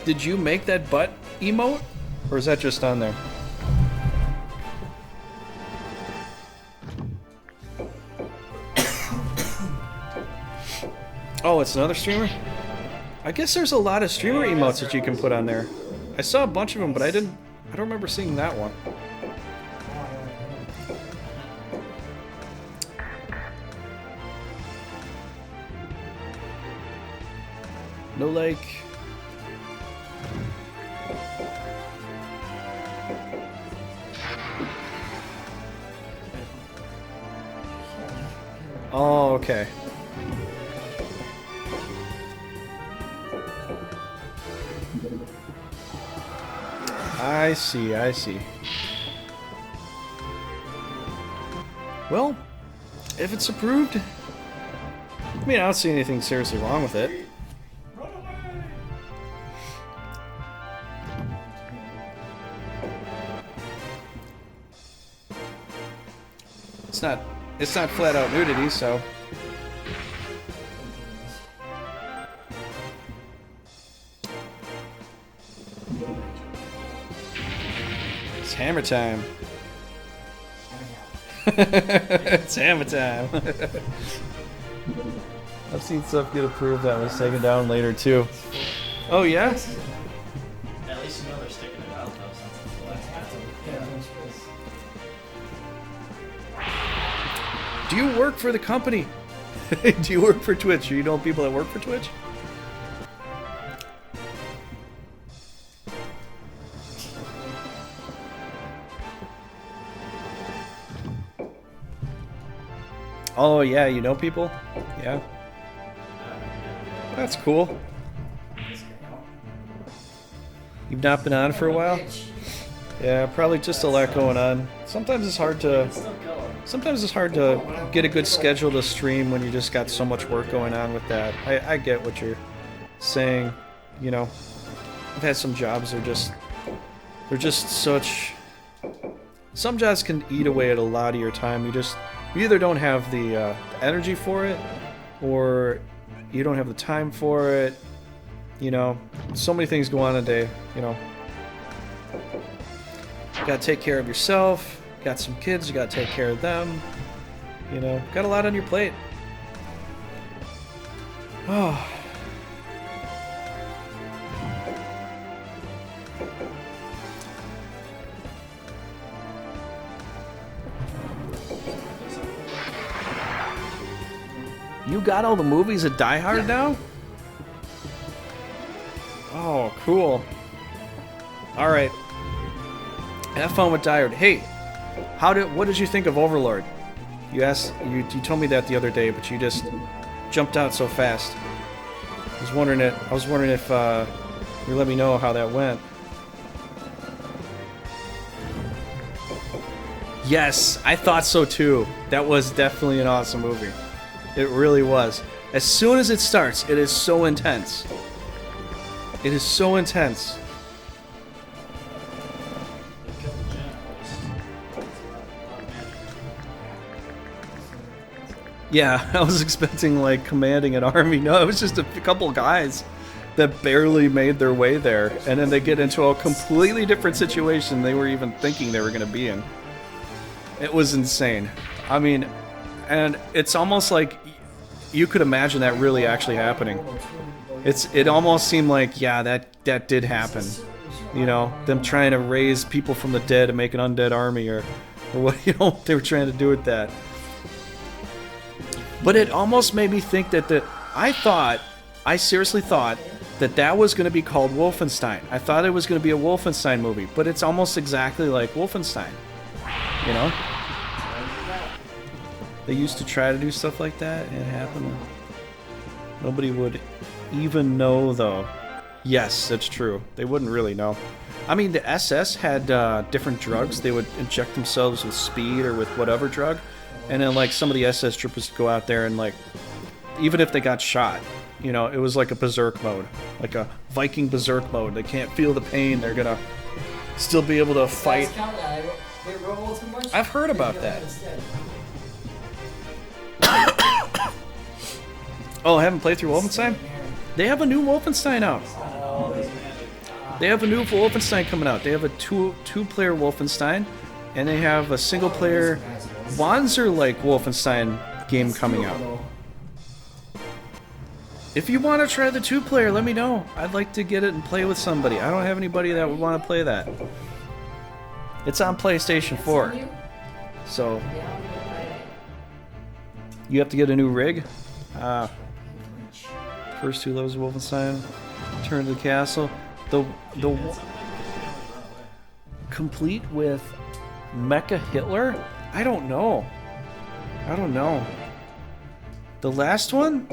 Did you make that butt emote? Or is that just on there? Oh, it's another streamer? I guess there's a lot of streamer emotes that you can put on there. I saw a bunch of them, but I don't remember seeing that one. No, like... Oh, okay. I see, I see. Well, if it's approved, I mean, I don't see anything seriously wrong with it. It's not flat out nudity, so. It's hammer time. It's hammer time. I've seen stuff get approved that was taken down later too. Oh yeah? At least you know they're sticking it out though since it's the last battle. Yeah, no choice. Do you work for the company? Do you work for Twitch? Do you know people that work for Twitch? Oh yeah, you know people? Yeah. That's cool. You've not been on for a while? Yeah, probably just a lot going on. Sometimes it's hard to get a good schedule to stream when you just got so much work going on with that. I get what you're saying. You know, I've had some jobs they're just such. Some jobs can eat away at a lot of your time. You either don't have the energy for it, or you don't have the time for it. You know, so many things go on a day. You know, you gotta take care of yourself. Got some kids, you gotta take care of them. You know, got a lot on your plate. Oh. You got all the movies at Die Hard now? Oh, cool. Alright. Have fun with Die Hard. Hey, what did you think of Overlord? You told me that the other day, but you just jumped out so fast. I was wondering if you let me know how that went. Yes, I thought so too. That was definitely an awesome movie. It really was. As soon as it starts, it is so intense. It is so intense. Yeah, I was expecting like commanding an army. No, it was just a couple guys that barely made their way there, and then they get into a completely different situation they were even thinking they were going to be in. It was insane. I mean, and it's almost like you could imagine that really actually happening. It almost seemed like, yeah, that did happen. You know, them trying to raise people from the dead and make an undead army, or what, you know, they were trying to do with that. But it almost made me think that I seriously thought that was going to be called Wolfenstein. I thought it was going to be a Wolfenstein movie, but it's almost exactly like Wolfenstein. You know? They used to try to do stuff like that, and it happened. Nobody would even know, though. Yes, that's true. They wouldn't really know. I mean, the SS had different drugs. They would inject themselves with speed or with whatever drug. And then, like, some of the SS troopers would go out there and, like, even if they got shot, you know, it was like a berserk mode. Like a Viking berserk mode. They can't feel the pain. They're gonna still be able to fight. I've heard about that. Oh, I haven't played through Wolfenstein? They have a new Wolfenstein out. They have a new Wolfenstein coming out. They have a two-player Wolfenstein, and they have a single-player Wanzer-like Wolfenstein game coming out. If you want to try the two-player, let me know. I'd like to get it and play with somebody. I don't have anybody that would want to play that. It's on PlayStation 4. So, you have to get a new rig. First two levels of Wolfenstein. Turn to the castle. The complete with Mecha Hitler? I don't know. The last one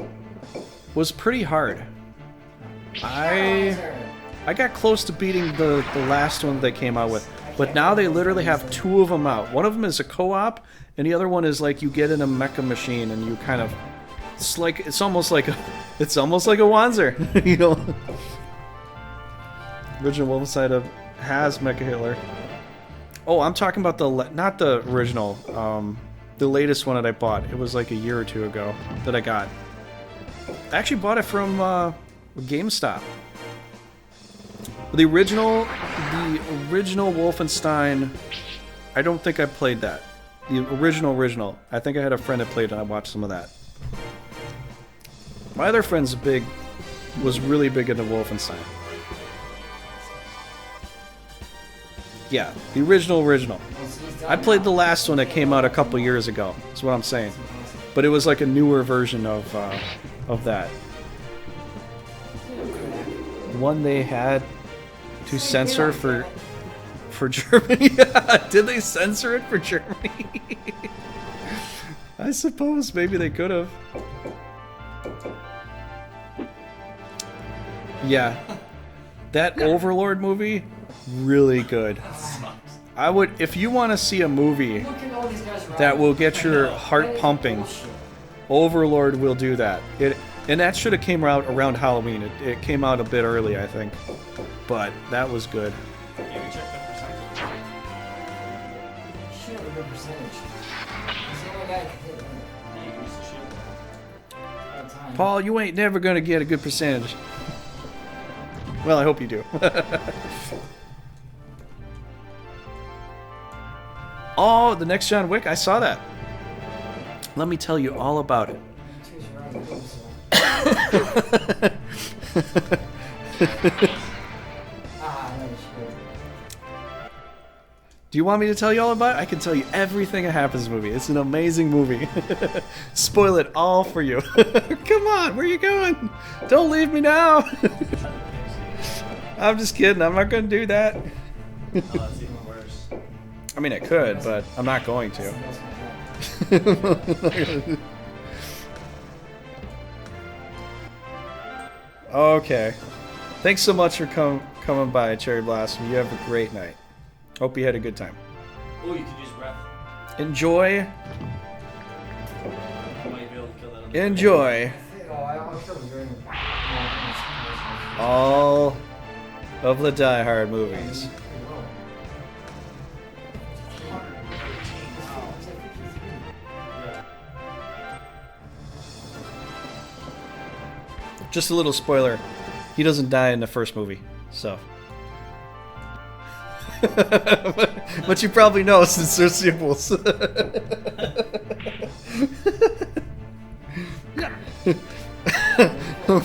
was pretty hard. I got close to beating the last one they came out with, but now they literally have 2 of them out. One of them is a co-op, and the other one is like you get in a mecha machine and you kind of it's almost like a Wanzer, you know. Original Wolfenstein has Mecha Hitler. Oh, I'm talking about not the original, the latest one that I bought. It was like a year or 2 ago that I got. I actually bought it from GameStop. The original Wolfenstein, I don't think I played that. The original. I think I had a friend that played it and I watched some of that. My other friend's was really big into Wolfenstein. Yeah, the original. I played the last one that came out a couple years ago. That's what I'm saying. But it was like a newer version of that. One they had to censor for Germany. Did they censor it for Germany? I suppose maybe they could have. Yeah, that Overlord movie, really good. I would, if you want to see a movie that will get your heart pumping, Overlord will do that. And that should have came out around Halloween. It came out a bit early, I think, but that was good. Yeah, we checked the percentage. Should have a good percentage. He's the only guy that can hit one Yeah, you used to shoot. at a time. Paul, you ain't never gonna get a good percentage. Well, I hope you do. Oh, the next John Wick, I saw that. Let me tell you all about it. Do you want me to tell you all about it? I can tell you everything that happens in the movie. It's an amazing movie. Spoil it all for you. Come on, where are you going? Don't leave me now. I'm just kidding. I'm not going to do that. Oh, that's even worse. I mean, I could, but I'm not going to. Okay. Thanks so much for coming by, Cherry Blossom. You have a great night. Hope you had a good time. Oh, you could use breath. Enjoy. You might be able to kill that other Enjoy all of the Die Hard movies. Just a little spoiler. He doesn't die in the first movie, so. But you probably know since there's sequels.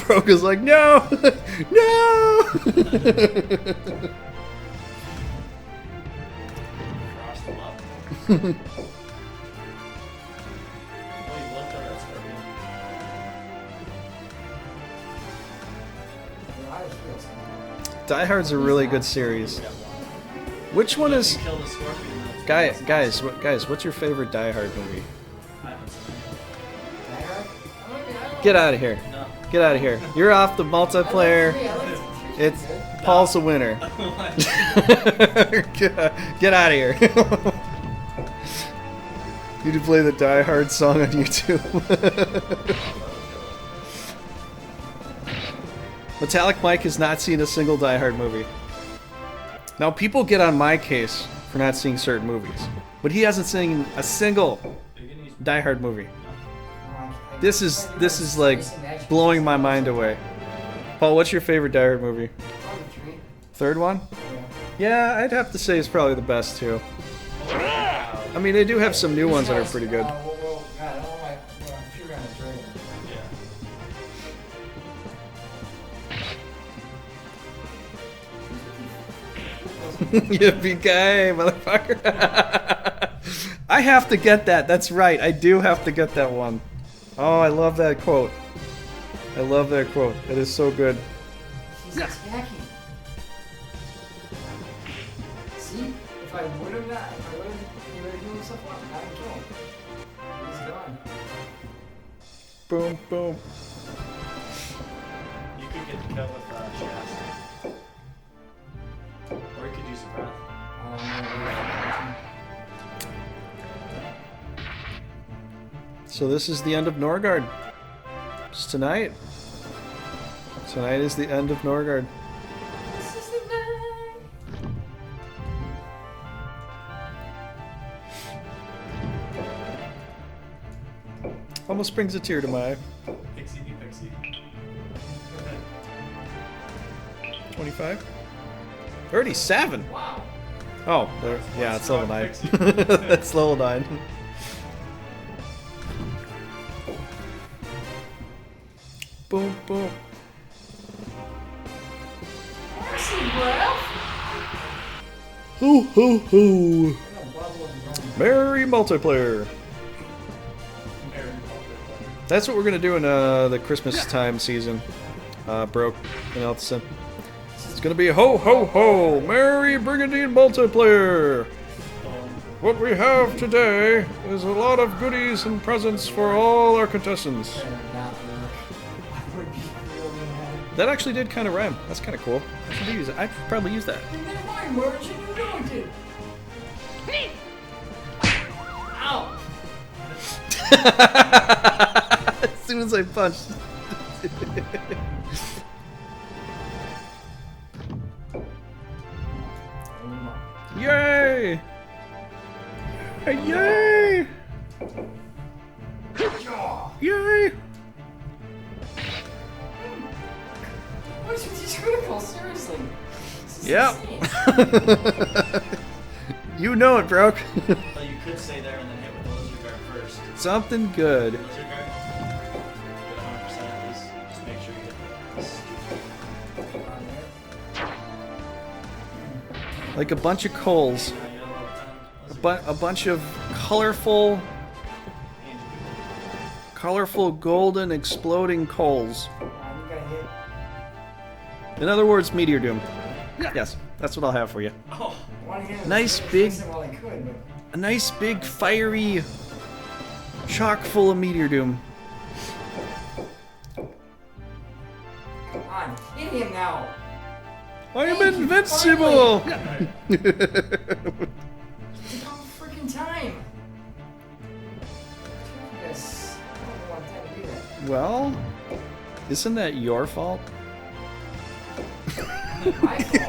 Broke is like, no! No! Cross them up. Oh, you looked at that scorpion. Die Hard's a really good series. Which one is... Kill the scorpion. Guys, what's your favorite Die Hard movie? I haven't seen Get out of here. it. No. Get out of here. You're off the multiplayer. It's Paul's the winner. Get out of here. You need to play the Die Hard song on YouTube. Metallic Mike has not seen a single Die Hard movie. Now, people get on my case for not seeing certain movies, but he hasn't seen a single Die Hard movie. This is like blowing my mind away. Paul, what's your favorite Die Hard movie? Third one? Yeah, I'd have to say it's probably the best too. I mean, they do have some new ones that are pretty good. Yippee-ki-yay, motherfucker. I have to get that. That's right. I do have to get that one. Oh, I love that quote. I love that quote. It is so good. He's attacking. See? If I would have not, he would have healed himself up, not kill him. He's gone. Boom, boom. You could get the kill with Shast. Or you could use a breath. So this is the end of Norgard. Just tonight. Tonight is the end of Norgard. This is the night. Almost brings a tear to my eye. Pixie Pixie. 25? 37? Wow. Oh, there, yeah, it's level 9. Pixie. That's level 9. Boom, boom. Ho, ho, ho. Merry multiplayer. That's what we're gonna do in the Christmas time season. Broke and Elton. It's gonna be ho ho ho! Merry Brigandine multiplayer! What we have today is a lot of goodies and presents for all our contestants. That actually did kind of rhyme. That's kind of cool. I should use it. I'd probably use that. Ow! As soon as I punched. Yay! Yay! Yay! What's with these criticals? Seriously. This is Yep. insane. You know it, Broke. Well, you could stay there and then hit with the lizard guard first. Something good. Lizard guard? Get 100% at least. Just make sure you get this. Like a bunch of coals. A bunch of colorful golden exploding coals. You got hit. In other words, Meteor Doom. Yes, that's what I'll have for you. Oh, Nice big- While I could, but A nice big fiery chock full of Meteor Doom. come on, hit him now. I am Thank you, invincible! Take all the freaking time. Yes. I don't want time to do that. Well, isn't that your fault? My fault.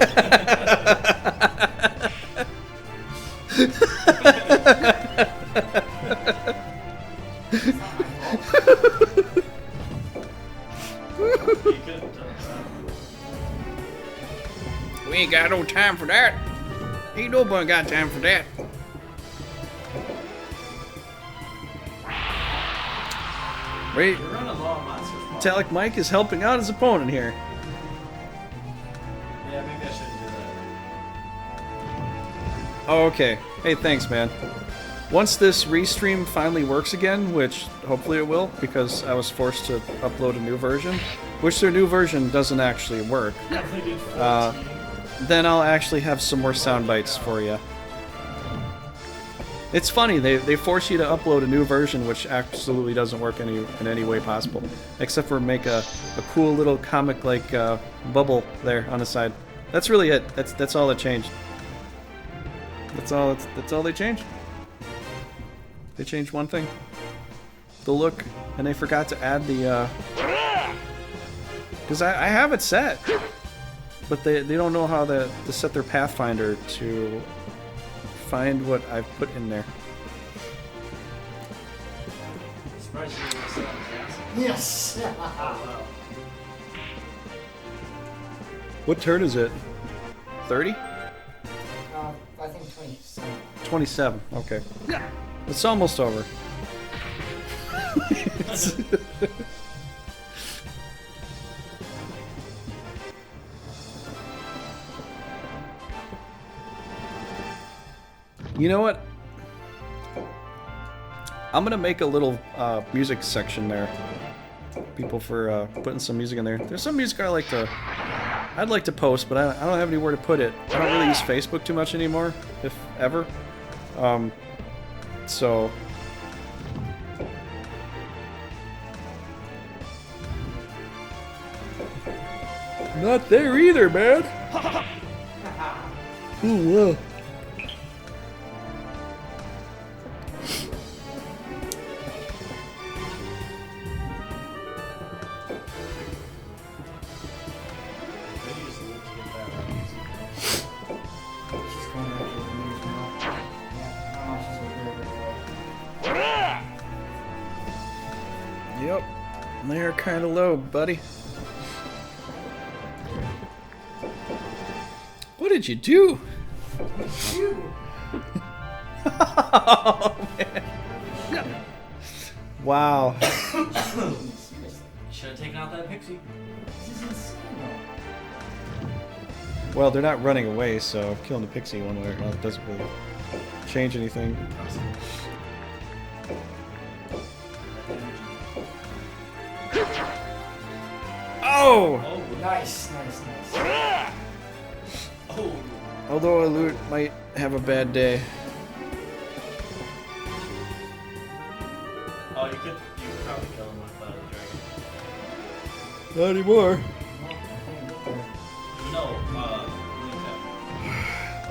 It's not my fault. you could have done that. We ain't got no time for that. Ain't nobody got time for that. Wait, We're running low on monsters. Paul. Metallic Mike is helping out his opponent here. Yeah, maybe I shouldn't do that. Oh, okay. Hey, thanks, man. Once this restream finally works again, which hopefully it will, because I was forced to upload a new version, which their new version doesn't actually work, Definitely did 14. then I'll actually have some more sound bites for you. It's funny, they force you to upload a new version which absolutely doesn't work in any way possible. Except for make a cool little comic-like bubble there on the side. That's really it. That's all that changed. That's all they changed. They changed one thing. The look, and they forgot to add the because I have it set. But they don't know how to set their Pathfinder to find what I've put in there. Surprised you didn't sit on the gas. Yes. Oh, wow. What turn is it? 30? I think 27. 27. Okay. It's almost over. You know what? I'm gonna make a little music section there. People for putting some music in there. There's some music I'd like to post, but I don't have anywhere to put it. I don't really use Facebook too much anymore, if ever. So Not there either, man. Ooh, whoa. She's going after the news now. Yeah, oh, she's over there. Yep. They're kind of low, buddy. What did you do? Oh, man. Wow. Should have taken out that pixie. This is insane, Well, they're not running away, so killing the pixie one way or another doesn't really change anything. Oh! Oh, though. Nice. oh. Although Alute might have a bad day. Oh, you could probably kill him with the dragon. Not anymore. Well, I can't get there. No,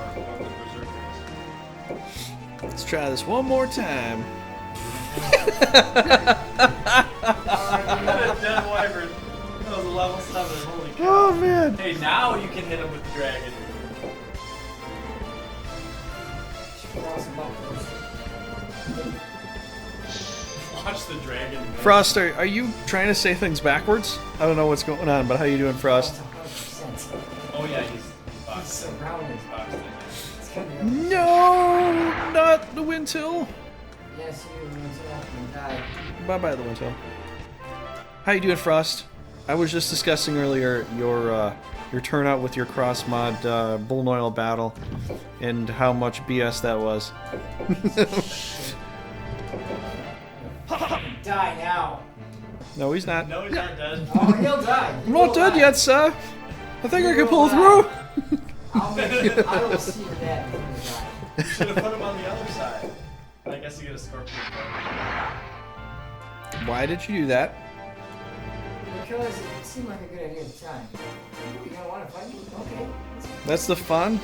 or the berserkers. Let's try this one more time. That dead wyvern. That was a level 7. Holy cow. Oh, man. Hey, now you can hit him with the dragon. Watch the dragon. Frost, are you trying to say things backwards? I don't know what's going on, but how you doing, Frost? 100%. Oh yeah, he's He's boxed. surrounded. Boxed in. It's coming up. No, not the Windtill. Yes, you will die. Bye-bye, the Windtill. How you doing, Frost? I was just discussing earlier your turnout with your cross mod Bull Noil battle and how much BS that was. Die now. No, he's not. No, he's not dead. Oh, he'll die. I'm not dead yet, sir. I think I can pull through. I will see your dad before you die. You should have put him on the other side. I guess you get a scorpion. Why did you do that? Because it seemed like a good idea at the time. You don't want to fight me? Okay. That's the fun?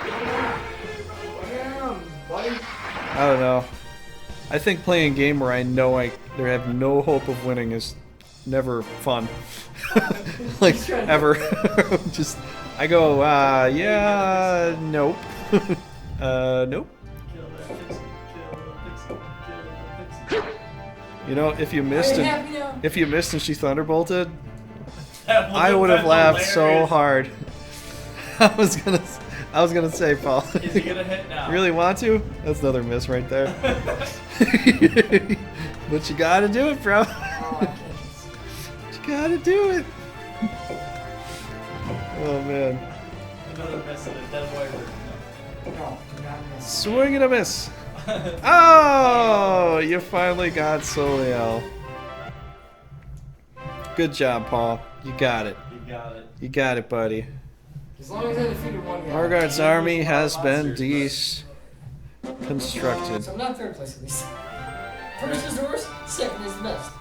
Yeah, buddy. I don't know. I think playing a game where I know there have no hope of winning is never fun. Like, ever. Just, I go, yeah, nope. Nope. Kill that pixie. Kill the pixie. Kill the pixie. You know, if you missed Are you and happy now? if you missed and she thunderbolted, That I would have been laughed so hilarious. hard. I was gonna say, Paul. Is he gonna hit now? You really want to? That's another miss right there. But you gotta do it, bro. Oh, I can't. You gotta do it. Oh man. Another miss and a dead wyvern. No, do not miss. Swing and a miss. Oh, you finally got Soleil. Good job, Paul. You got it. You got it. You got it, buddy. As long as I defeated one guy. Margard's army has been Monsters, deconstructed. So I'm not third place at least. First is the worst, second is the best.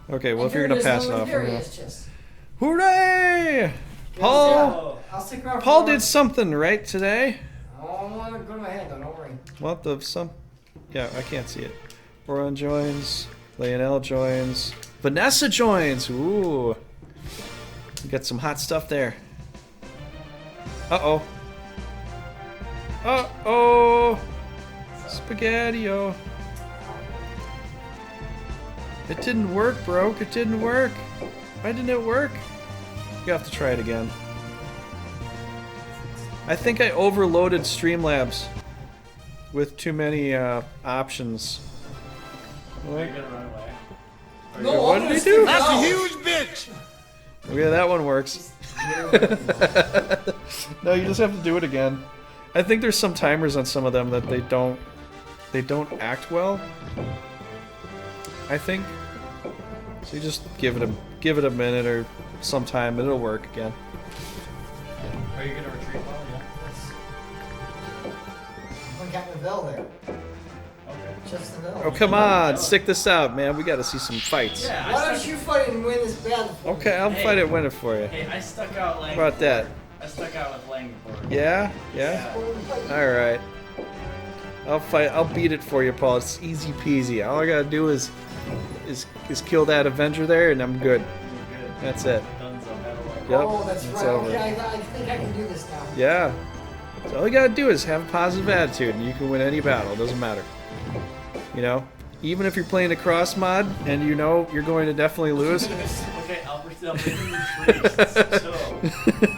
Okay, well, And if you're third gonna is pass the it one off, with we're gonna... various chests. Hooray! Paul, Oh. I'll stick around for Paul one. did something right today. Oh, I'm gonna go to my head though, don't worry. What the some? Yeah, I can't see it. Boron joins. Leonel joins. Vanessa joins. Ooh, we got some hot stuff there. Uh-oh. Uh-oh. Spaghetti-o. It didn't work, bro. It didn't work. Why didn't it work? You have to try it again. I think I overloaded Streamlabs with too many options. Are you gonna run away? No, What I'm did gonna he do? stick That's a around. huge bitch! Okay, that one works. No, you just have to do it again. I think there's some timers on some of them that they don't act well. I think. So you just give it a minute or some time, and it'll work again. Are you gonna retreat? Oh, I got Novell there. yeah. Okay. just the Oh, come on. Stick this out, man. We got to see some fights. Yeah, Why don't you fight and win this battle? For me? Okay, I'll fight it, win it for you. Hey, I stuck out Lang. How about that? I stuck out with Lang before. Yeah? Yeah? All right. I'll fight. I'll beat it for you, Paul. It's easy peasy. All I gotta do is kill that Avenger there, and I'm good. You're good. That's it. Dunzo, battle over. Yep. Oh, that's it's right. over. Okay, I think I can do this now. Yeah. So all you gotta do is have a positive attitude, and you can win any battle. It doesn't matter. You know, even if you're playing a cross mod and you know you're going to definitely lose. Okay, I'll bring retreat. So.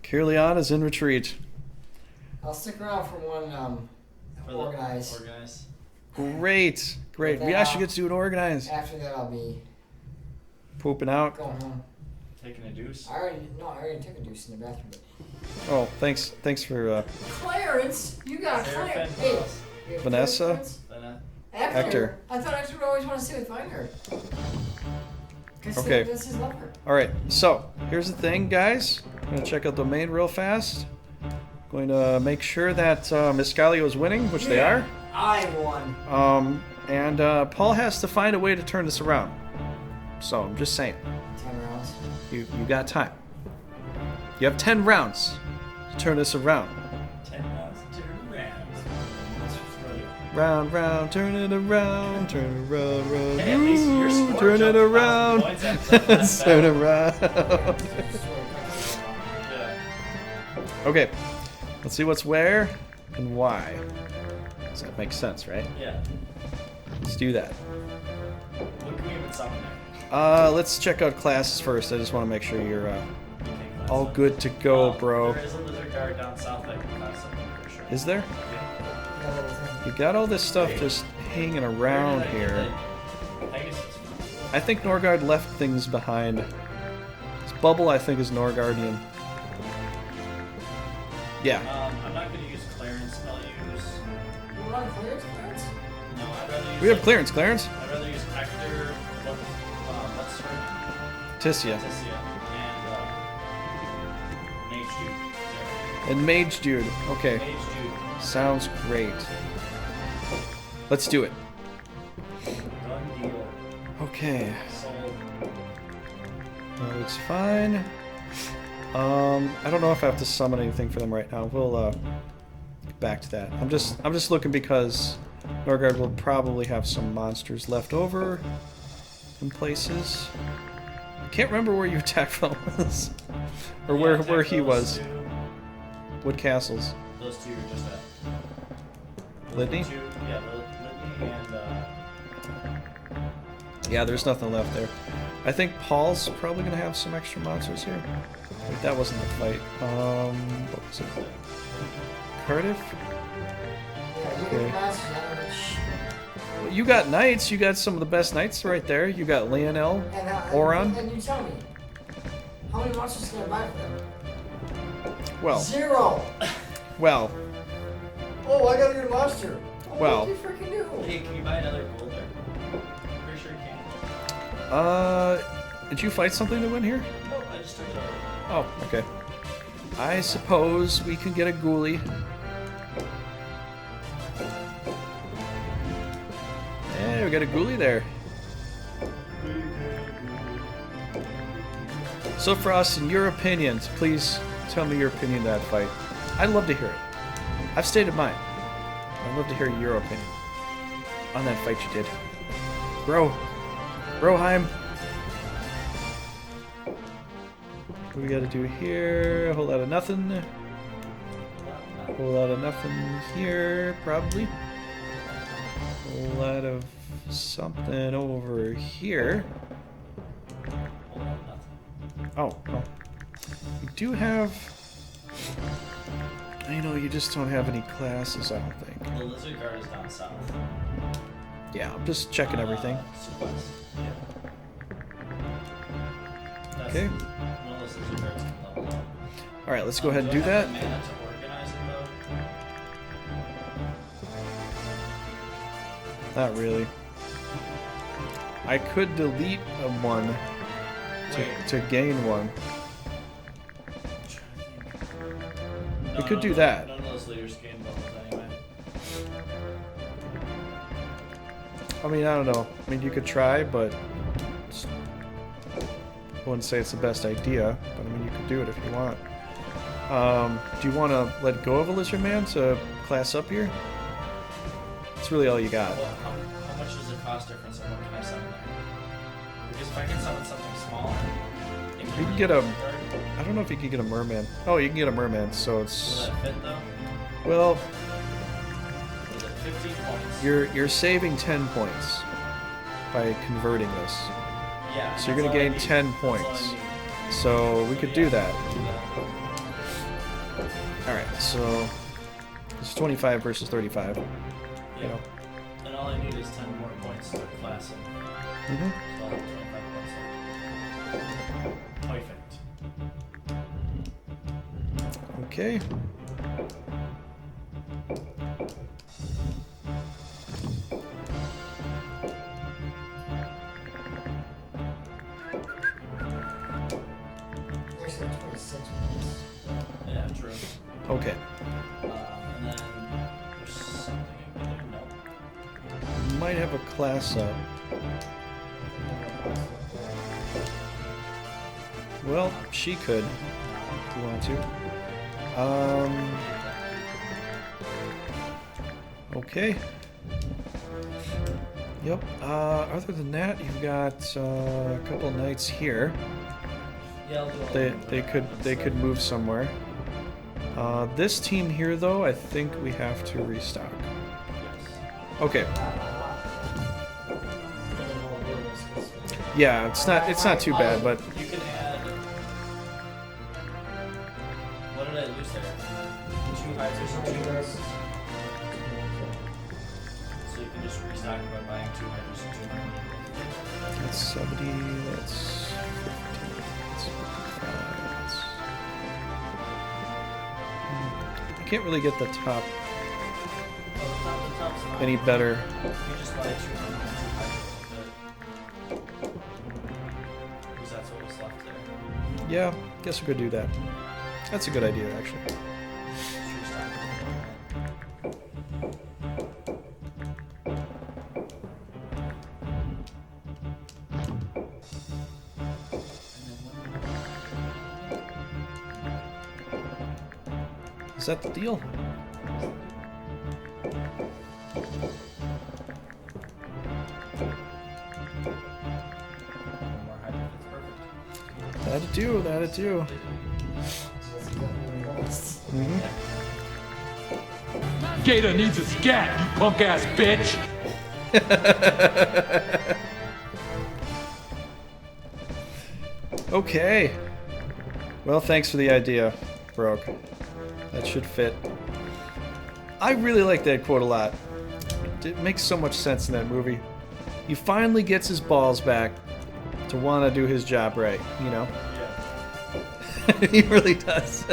Caerleon is in retreat. I'll stick around for one organize. Organize. Great, great. We actually get to do an organize. After that, I'll be Pooping out. going home. Taking a deuce. I already took a deuce in the bathroom. But... Oh, thanks for Clarence, you got Sarah Clarence. Fenn Hey, Ross. you have Vanessa? Clarence? Then, Hector. I thought Hector would always want to stay with Viner. Okay. That's his lover. All right. So here's the thing, guys. I'm gonna check out the main real fast. Going to make sure that Iscalio is winning, which they are. I won. And Paul has to find a way to turn this around. So I'm just saying, 10 rounds. you got time. You have 10 rounds to turn this around. 10 rounds, 2 rounds. Round, turn it around, turn it around, Hey, at least your score turn it jumped 1,000 around, points after that last turn it battle. around. Yeah. Okay, let's see what's where and why. Does that make sense, right? Yeah. Let's do that. What can we even summon there? Let's check out classes first. I just want to make sure you're Okay, class all up. good to go, Well, bro. There is a lizard guard down south that can class up, I'm pretty sure. Is there? Yeah. You got all this stuff just hanging around Where did I here. get the Pegasus from? I think Norgard left things behind. This bubble, I think, is Norgardian. Yeah. I'm not going to use Clarence. I'll use... You want Clarence? No, I'd rather use... We have clearance, Clarence. I'd rather use Hector, what's her name? Tissia. Tissia, and Mage Dude. There. And Mage Dude. Okay. Mage Dude. Sounds great. Let's do it. Done deal. Okay. Sold. That looks fine. I don't know if I have to summon anything for them right now. We'll get back to that. I'm just looking because Norgard will probably have some monsters left over in places. I can't remember where your attack fell was. Or Yeah, where he those was. two- What castles? Those two are just at. Lidney? Yeah, Lidney and Yeah, there's nothing left there. I think Paul's probably gonna have some extra monsters here. Wait, that wasn't the fight. What was it? Cardiff? Yeah, you Okay. get monsters out of it. Shh. Well, you got knights. You got some of the best knights right there. You got Lionel, And, Oron. And you tell me, how many monsters can I buy for them? Well, 0. well, Oh, I got a good monster. Oh, Well. what do you freaking do? hey, can you buy another gold there? Pretty sure you can. did you fight something to win here? Nope, I just took it over. Oh, okay. I suppose we can get a ghoulie. Yeah, we got a ghoulie there. So Frost, in your opinions, please tell me your opinion of that fight. I'd love to hear it. I've stated mine. I'd love to hear your opinion on that fight you did. Broheim. What we gotta do here? A whole lot of nothing. A whole lot of nothing here, probably. A whole lot of something over here. Hold on, nothing. Oh. You do have... I know, you just don't have any classes, I don't think. The lizard guard is down south. Yeah, I'm just checking everything. Southwest. Yeah. That's Okay. One of those lizard guards can level up. Alright, let's go ahead and do I have that. the mana to organize it, though? Not really. I could delete a one to gain one. We could do that. None of I mean, I don't know. I mean, you could try, but I wouldn't say it's the best idea. But I mean, you could do it if you want. Do you want to let go of a lizard man to class up here? That's really all you got. Well, how much does it cost difference and what can I summon there? Because if I can summon something small, You can get a... I don't know if you can get a merman. Oh, you can get a merman, so will it's... that fit though? Well, Is it 15 points? you're saving 10 points by converting this. Yeah. So you're that's gonna all I gain need. 10 That's all I points. need. So we could do that. Do that. Alright, so... It's 25 versus 35. Yeah. You know. And all I need is 10 more points to class him. Mm-hmm. So I'll have 25 points left. Perfect. Okay. Actually, 26 points. Yeah, true. Okay. And then there's something in there. No. Might have a class up. Well, she could, if you want to. Okay. Yep. Other than that, you've got a couple knights here. Yeah, I'll do all They could move somewhere. This team here, though, I think we have to restock. Yes. Okay. Yeah, it's not too bad, but You can add. What did I lose there? 2 hydras and 2 hydras. So you can just restock by buying 2 hydras and 2 hydras. that's 70. That's 50. That's 55. That's... I can't really get the top Oh, the top's not. any better. You just buy 2 hydras and 2 hydras. Because that's what was left there. Yeah, guess we could do that. That's a good idea, actually. Just restock it. Is that the deal? One more hydra, that's perfect. That'd do. That'd do. That's definitely lost. Mm-hmm. Gator needs a scat, you punk ass bitch! Okay. Well, thanks for the idea, Broke. That should fit. I really like that quote a lot. It makes so much sense in that movie. He finally gets his balls back to want to do his job right, you know? Yeah. He really does.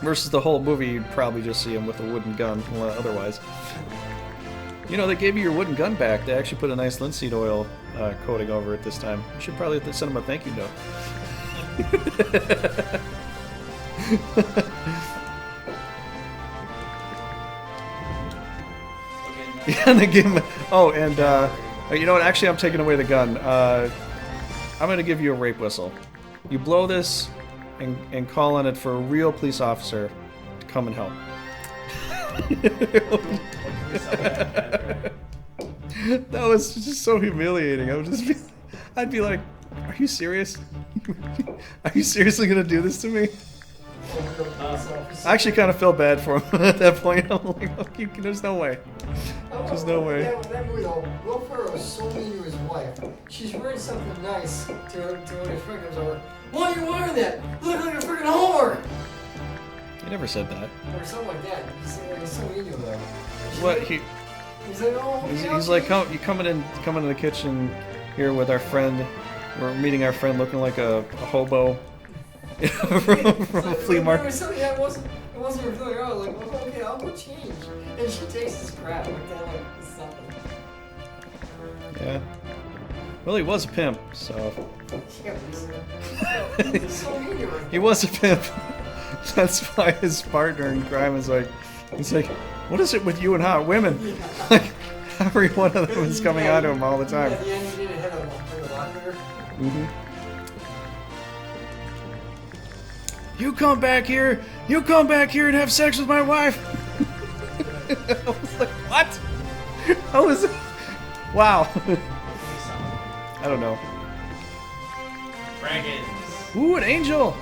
Versus the whole movie, you'd probably just see him with a wooden gun otherwise. You know, they gave you your wooden gun back. They actually put a nice linseed oil coating over it this time. You should probably send him a thank you note. Okay, Yeah, and they give him... Oh, and, you know what? Actually, I'm taking away the gun. I'm going to give you a rape whistle. You blow this and call on it for a real police officer to come and help. That was just so humiliating. I'd be like, are you serious? Are you seriously going to do this to me? I actually kind of felt bad for him at that point. I'm like, oh, there's no way. There's no way. That movie though, Will Ferrell was so mean to his wife. She's wearing something nice to when his friend comes over. Why are you wearing that? You look like a freaking whore! He never said that. Or something like that. He's so mean to her. What? He's like, oh, He's like, you coming in the kitchen here with our friend. We're meeting our friend looking like a hobo from a flea It market. was something that wasn't really wrong. Like, well, okay, I'll go change. And she takes his crap like that, like it's nothing. Yeah. Well, he was a pimp, so Yeah, but he's so mean to her. he was a pimp. That's why his partner in crime is like, he's like, What is it with you and hot women? Like, every one of them is coming out to him all the time. At the end, you need to hit a locker. Mm-hmm. You come back here! You come back here and have sex with my wife! I was like, what? How is it? Wow. I don't know. Dragons. Ooh, an angel!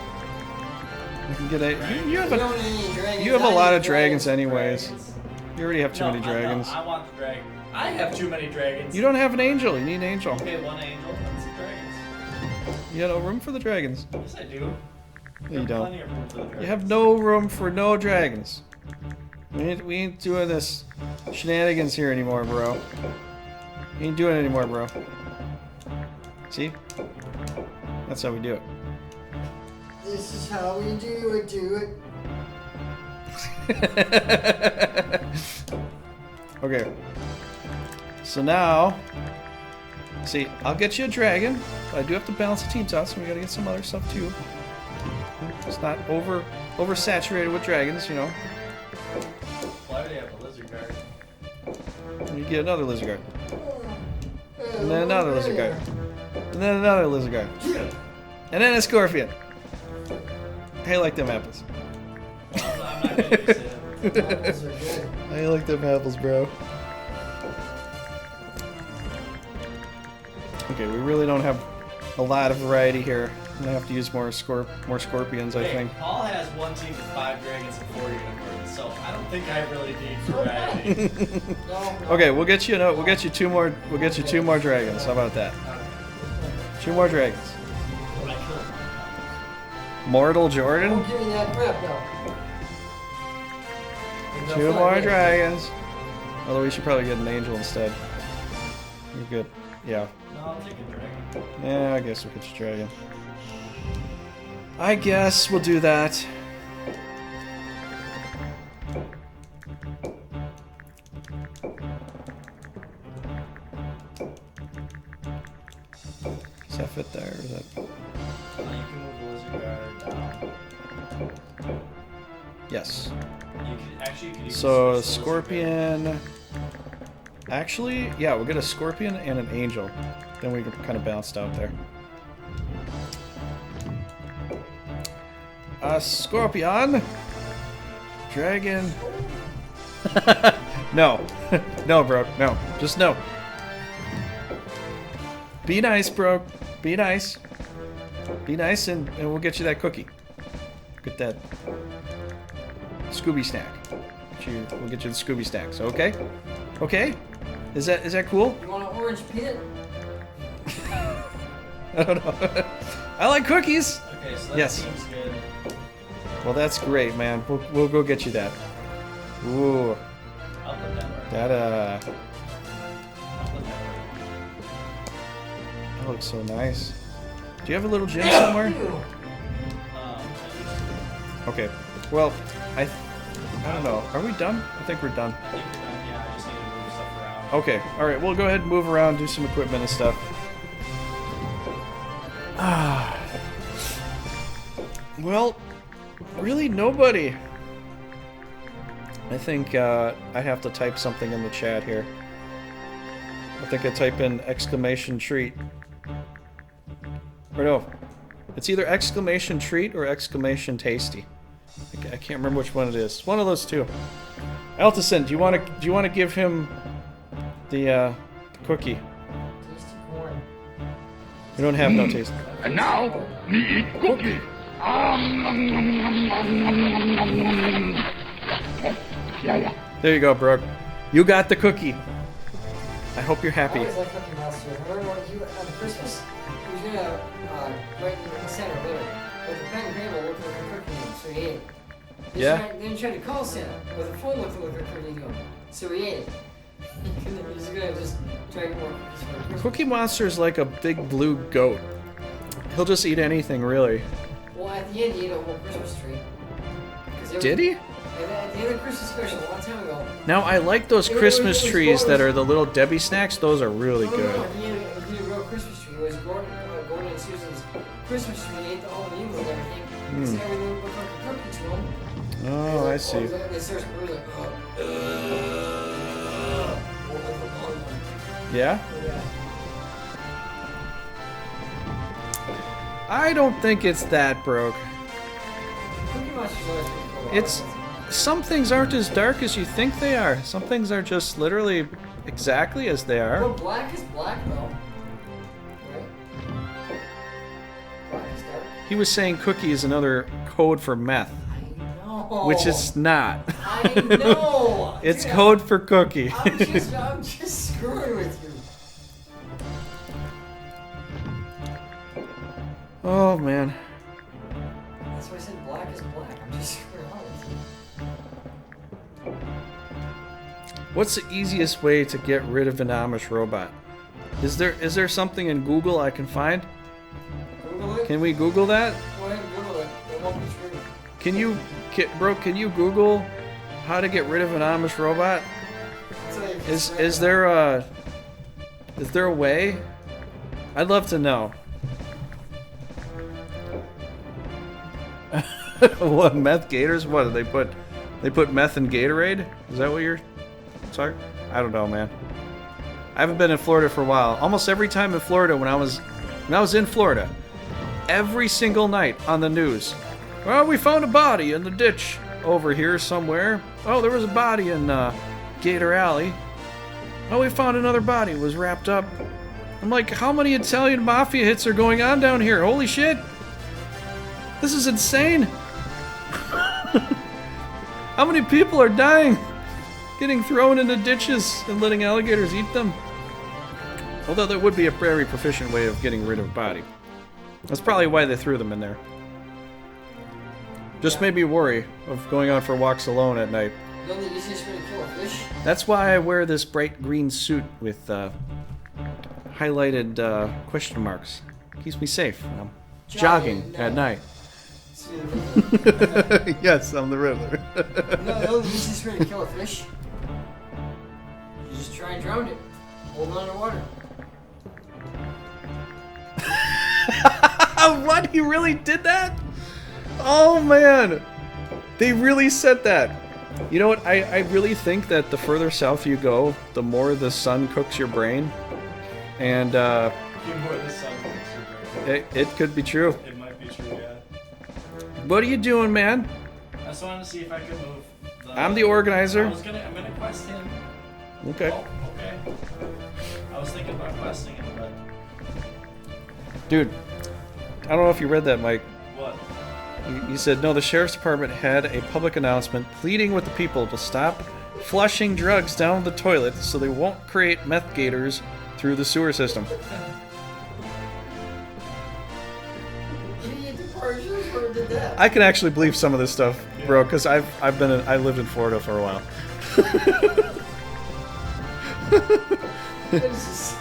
You can get a. You have We a. don't need any dragons. You have a I lot need of dragons anyways. You already have too many dragons. I want the dragon. I have too many dragons. You don't have an angel. You need an angel. Okay, one angel. That's the dragons. You got no room for the dragons. Yes, I do. No, you don't. Plenty of room for the dragons. You have no room for no dragons. We ain't doing this shenanigans here anymore, bro. We ain't doing it anymore, bro. See? That's how we do it. This is how we do it. Okay. So now, see, I'll get you a dragon, but I do have to balance the teams out, so we gotta get some other stuff too. It's not oversaturated with dragons, you know. Why do they have a lizard guard? And you get another lizard guard. And then another lizard guard. And then another lizard guard. And then a scorpion. Hey, like them apples. I'm not gonna use it. Those are good. I like them apples, bro. Okay, we really don't have a lot of variety here. I'm gonna have to use more scorpions, I Hey, think. Paul has one team with 5 dragons and 4 unicorns, so I don't think I really need variety. No. Okay, we'll get you two more. We'll get you 2 more dragons. How about that? 2 more dragons. I killed Mortal Jordan. Don't give me that crap, no. 2 more dragons. Although we should probably get an angel instead. You're good. Yeah. No, I'll take a dragon. Yeah, I guess we'll get you a dragon. I guess we'll do that. Does that fit there? Or is that... You can move the lizard guard down. Yes. You could even So, switch the lizard scorpion... Actually, yeah, we'll get a scorpion and an angel. Then we kind of balanced out there. A scorpion! Dragon! No. No, bro. No. Just no. Be nice, bro. Be nice. Be nice and we'll get you that cookie. Get that Scooby snack. We'll get you the Scooby snacks, okay? Okay? Is that cool? You want an orange peanut? I don't know. I like cookies. Okay, so that Yes. seems good. Well, that's great, man. We'll go get you that. Ooh, I'll put that where. that I'll put that that looks so nice. Do you have a little gym somewhere? where. At least Okay. Well, I don't know. Are we done? I think we're done. I think we're done. Yeah, I just need to move stuff around. Okay. All right. We'll go ahead and move around, do some equipment and stuff. Well, really nobody. I think I have to type something in the chat here. I think I type in exclamation treat. Or no, it's either exclamation treat or exclamation tasty. I can't remember which one it is. One of those two. Altison, do you want to give him the cookie? Tasty corn. We don't have no taste. And now, we eat cookie. Yeah. There you go, Brooke. You got the cookie. I hope you're I happy. always like Cookie Monster. Remember when you on Christmas, he was gonna right in the center of it, but the pen and paper looked like a cookie, so he ate it. Yeah. Then he tried to call Santa, but the phone looked like a cookie, so he ate it. He's gonna just try to get more cookies for Christmas. Cookie Monster is like a big blue goat. He'll just eat anything, really. Well, at the end, he ate a whole Christmas tree. 'Cause there Did was- he? At the end of the Christmas special, a long time ago. Now, I like those Christmas trees that are the little Debbie snacks. Those are really No, good. he ate a real Christmas tree. It was Gordon and Susan's Christmas tree. He ate all the evils and everything. Because everything looked like a cookie to him. Oh, I see. They started like, oh. Yeah? Yeah. I don't think it's that broke. Cookie Monster's always been cool. It's some things aren't as dark as you think they are. Some things are just literally exactly as they are. Well, black is black though. Right? Black is dark. He was saying cookie is another code for meth, I know. which it's not. I know. It's Dude, code for cookie. I'm just screwing with you. Oh man. That's why I said black is black. I'm just screwing around with you. What's the easiest way to get rid of an Amish robot? Is there something in Google I can find? Google it. Can we Google that? Go ahead and Google it. It won't be true. Can you, can you Google how to get rid of an Amish robot? I'll tell you if it's Is there a way? I'd love to know. What, meth gators? What did they put? They put meth in Gatorade? Is that what you're talking? I don't know, man. I haven't been in Florida for a while. Almost every time in Florida when I was in Florida, every single night on the news. Well, we found a body in the ditch over here somewhere. Oh, there was a body in Gator Alley. Oh, we found another body. It was wrapped up. I'm like, how many Italian mafia hits are going on down here? Holy shit! This is insane! How many people are dying? Getting thrown into ditches and letting alligators eat them? Although that would be a very proficient way of getting rid of a body. That's probably why they threw them in there. Just made me worry of going out for walks alone at night. You know the easiest way to kill a fish? That's why I wear this bright green suit with highlighted question marks. Keeps me safe when I'm jogging at night. See the Yes, I'm the Riddler. You know the easiest way to kill a fish? You just try and drown it. Hold it underwater. What? He really did that? Oh man! They really said that. You know what? I really think that the further south you go, the more the sun cooks your brain. And The more the sun cooks your brain. it could be true. It might be true, yeah. What are you doing, man? I just wanted to see if I could move. I'm the organizer. I'm gonna quest him. Okay. Oh, okay. I was thinking about questing him, but Dude, I don't know if you read that, Mike. what? You said, no, the sheriff's department had a public announcement pleading with the people to stop flushing drugs down the toilet so they won't create meth gators through the sewer system. Idiot departures who did that? I can actually believe some of this stuff, bro, because I lived in Florida for a while. What is this?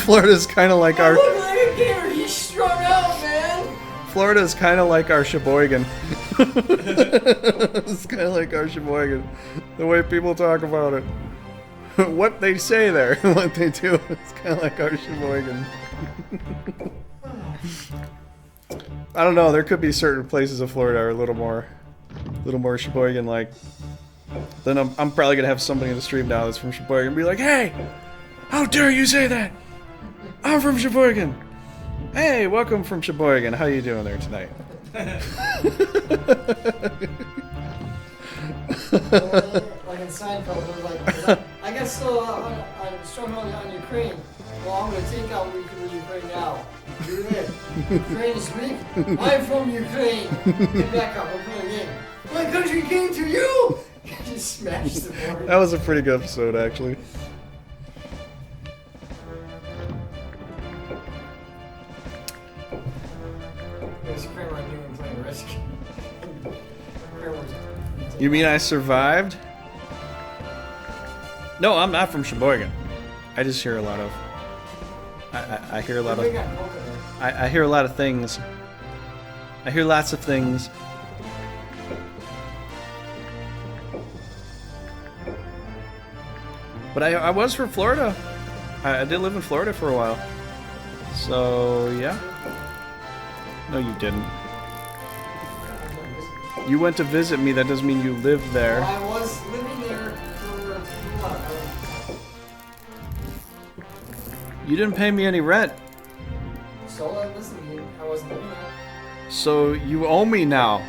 Florida's kind of like Oh, our look like a gator. He's strung out, man. Florida's kind of like our Sheboygan. It's kind of like our Sheboygan. The way people talk about it. What they say there, what they do, it's kind of like our Sheboygan. I don't know, there could be certain places of Florida are a little more Sheboygan-like. Then I'm probably going to have somebody in the stream now that's from Sheboygan and be like, hey, how dare you say that? I'm from Sheboygan. Hey, welcome from Sheboygan. How you doing there tonight? Like in Seinfeld, they're like, I got still strung out on Ukraine. Well, I'm going to take out Ukraine now. You're there. Ukraine is weak. I'm from Ukraine. Get back up. We're playing a game. My country came to you. Just smash the board. That was a pretty good episode, actually. There's Kramer on doing playing Risk. You mean I survived? No, I'm not from Sheboygan. I just hear a lot of... I hear a lot of... We got coconut. I hear a lot of things. I hear lots of things. But I was from Florida. I did live in Florida for a while. So, yeah. No, you didn't. You went to visit me, that doesn't mean you lived there. Well, I was You didn't pay me any rent. So listen to you. I wasn't doing that. So you owe me now.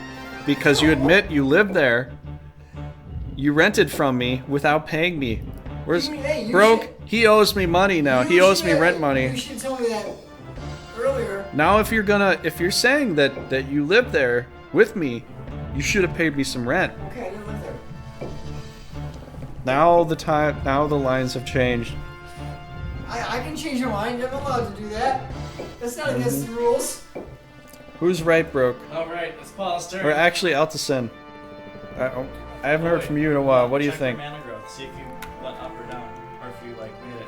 Because you admit you lived there. You rented from me without paying me. Where's Hey, you broke? should- He owes me money now. He You owes me should- rent You money. should tell me that earlier. Now if you're saying that you lived there with me, you should have paid me some rent. Okay, I didn't live there. Now the lines have changed. I can change your mind. I'm allowed to do that. That's not against Mm-hmm. the rules. Who's right, broke? Alright, it's Paul's turn. Or actually, Altacin. I haven't heard from you in a while. What do you Check think? your mana growth. See if you went up or down. Or if you, like, made it.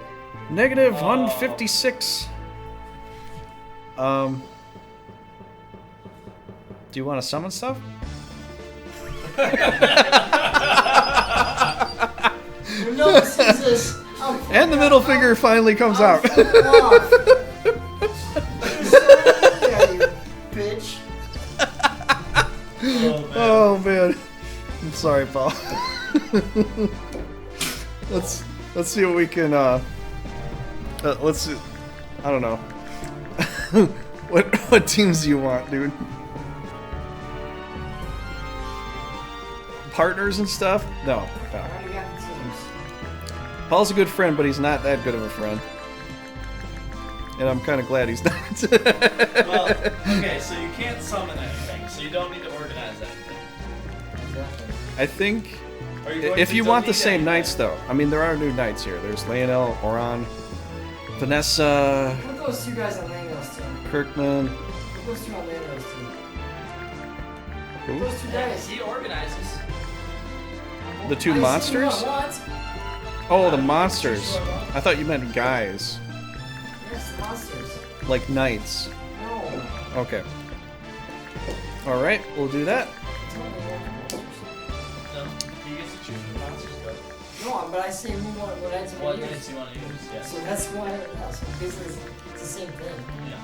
Negative Oh. 156. Do you want to summon stuff? No, this is this. And the middle finger finally comes out. You bitch. Oh man. I'm sorry, Paul. let's see what we can let's see. I don't know. What teams do you want, dude? Partners and stuff? No. I already got the teams. Paul's a good friend, but he's not that good of a friend. And I'm kind of glad he's not. Well, okay, so you can't summon anything, so you don't need to organize anything. Exactly. I think Are you going if to you want the delete same anything? knights, though. I mean, there are new knights here. There's Leonel, Oran, Vanessa, Put those two guys on Landos team. Kirkman. Put those two on Landos team. Who? Those two Yeah, guys. he organizes. The two I see monsters? who I want. Oh, the monsters. I thought you meant guys. Yes, the monsters. Like knights. No. Okay. Alright, we'll do that. Tell me what the monsters. No, he gets to choose the monsters go. No, but I say who want what I What use. knights you want to use, yeah. So that's why. Yeah, so basically, it's the same thing. Yeah.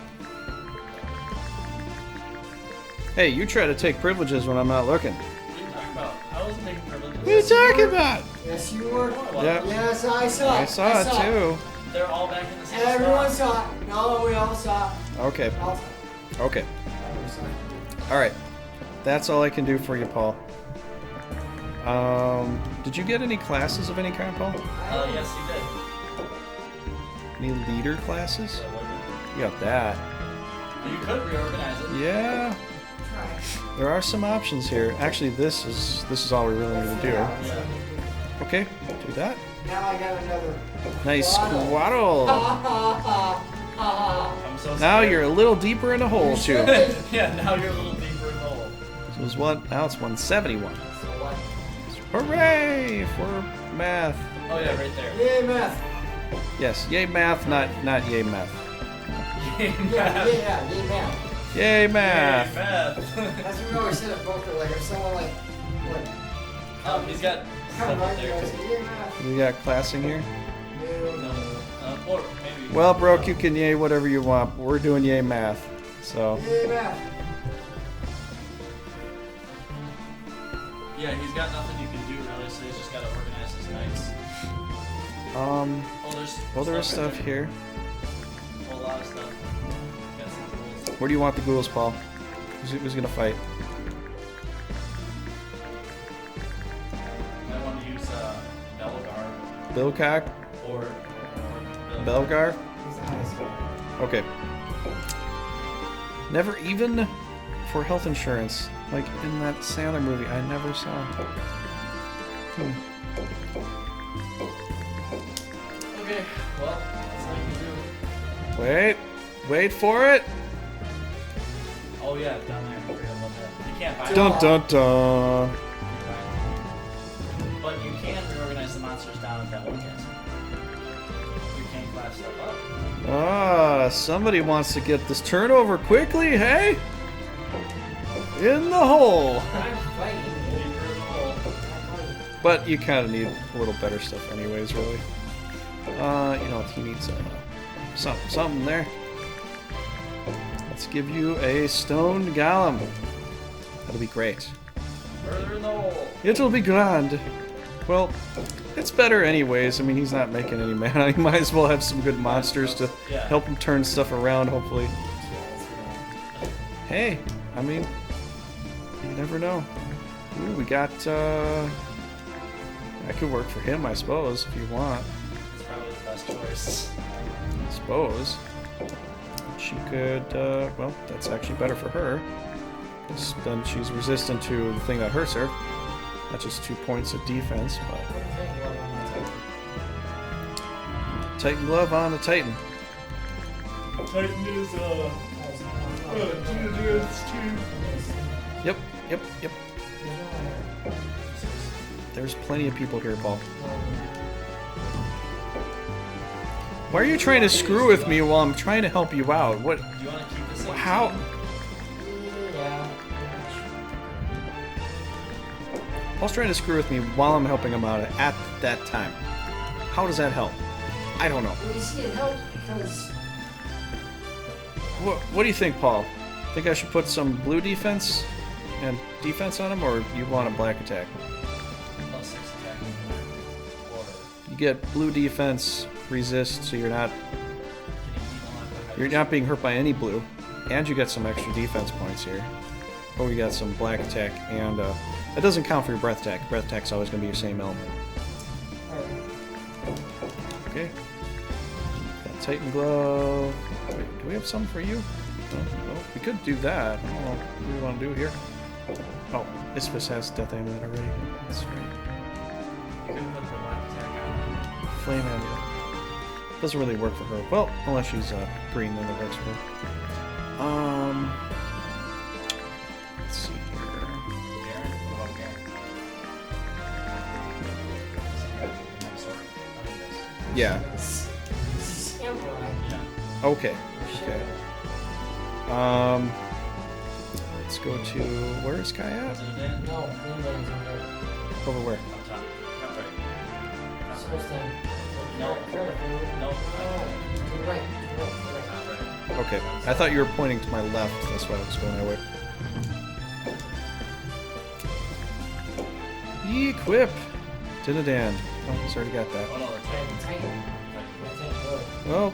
Hey, you try to take privileges when I'm not looking. What are you talking about? I wasn't taking privileges. What are you talking about? Yes, you were. Yep. Yes, I saw it. I saw it too. They're all back in the same Everyone spot. saw it. No, we all saw it. Okay. All saw it. Okay. Everyone saw it. Alright. That's all I can do for you, Paul. Did you get any classes of any kind, Paul? Yes, he did. Any leader classes? So, what You got that. you could reorganize it. Yeah. Try. There are some options here. Actually, this is all we really need to do. Yeah. Okay, do that. Now I got another. Nice Squaddle. squaddle. Ha ha ha ha I'm so Now scared. you're a little deeper in the hole, too. Yeah, now you're a little deeper in the hole. So it's now it's 171. So what? Hooray for math. Oh yeah, right there. Yay, math. Yes, yay math, not yay math. Yeah, yay, math. Yay math. Hey, math. That's what we always said at poker. Like if someone like He's got kind stuff of up like you there. guys, yay, math. We got class in here. No. Or maybe. Well, broke, you can yay whatever you want. But we're doing yay math. So, Yay, math. Yeah, he's got nothing you can do really, so he's just got to organize his knights. well, there is stuff right here. there. A whole lot of stuff. Got some tools. Where do you want the ghouls, Paul? Who's gonna fight? I want to use Belgar Bilcock? or Belgar? He's the highest one. Okay. Never even for health insurance. Like in that Sandler movie, I never saw. Okay, well, that's all you can do. Wait for it. Oh yeah, down there. I forgot about that. You can't buy Dun them. dun dun. But you can reorganize the monsters down at that location. You can class stuff up. Ah, somebody wants to get this turnover quickly, hey? In the hole. I'm fighting. Deeper in the hole. But you kind of need a little better stuff anyways, really. You know, he needs something there. Let's give you a stone golem. That'll be great. Further in the hole. It'll be grand. Well, It's better anyways. I mean, he's not making any mana. He might as well have some good monsters to Yeah. help him turn stuff around, hopefully. Hey, I mean, you never know. Ooh, we got, that could work for him, I suppose, if you want. It's probably the best choice. I suppose. She could, well, that's actually better for her. 'Cause then she's resistant to the thing that hurts her. Not just 2 points of defense, but... Titan Glove on the Titan. Titan is, Yep, yep, yep. There's plenty of people here, Paul. Why are you trying to screw with me while I'm trying to help you out? What? Do you want to keep the same How? team? Yeah. Paul's trying to screw with me while I'm helping him out at that time. How does that help? I don't know. Well, you see, it helped because What do you think, Paul? Think I should put some blue defense and defense on him, or you want a black attack? Plus 6 attack. Or You get blue defense, resist, so you're not being hurt by any blue, and you get some extra defense points here. Or we got some black attack, and that doesn't count for your breath attack. Breath attack's always going to be your same element. Okay. Got Titan Glove. Wait, do we have some for you? Oh, well, we could do that. I don't know what do we want to do here. Oh, Ispis has Death Amulet already. That's right. you could put the black attack on. Flame Amulet. Doesn't really work for her. Well, unless she's green, then it works for her. Let's see here. Garen? What about Garen? Yeah. samurai. Yeah. Okay. Okay. Let's go to where is Kai at? Is it a Dan? No, Greenland's in there. Over where? Up top. Top right. Supposed to. No. To No. the right. Top right. Okay. I thought you were pointing to my left. That's why I was going that way. Equip. Dinadan. Oh, he's already got that. Oh no, they're Titan. Titan. Well,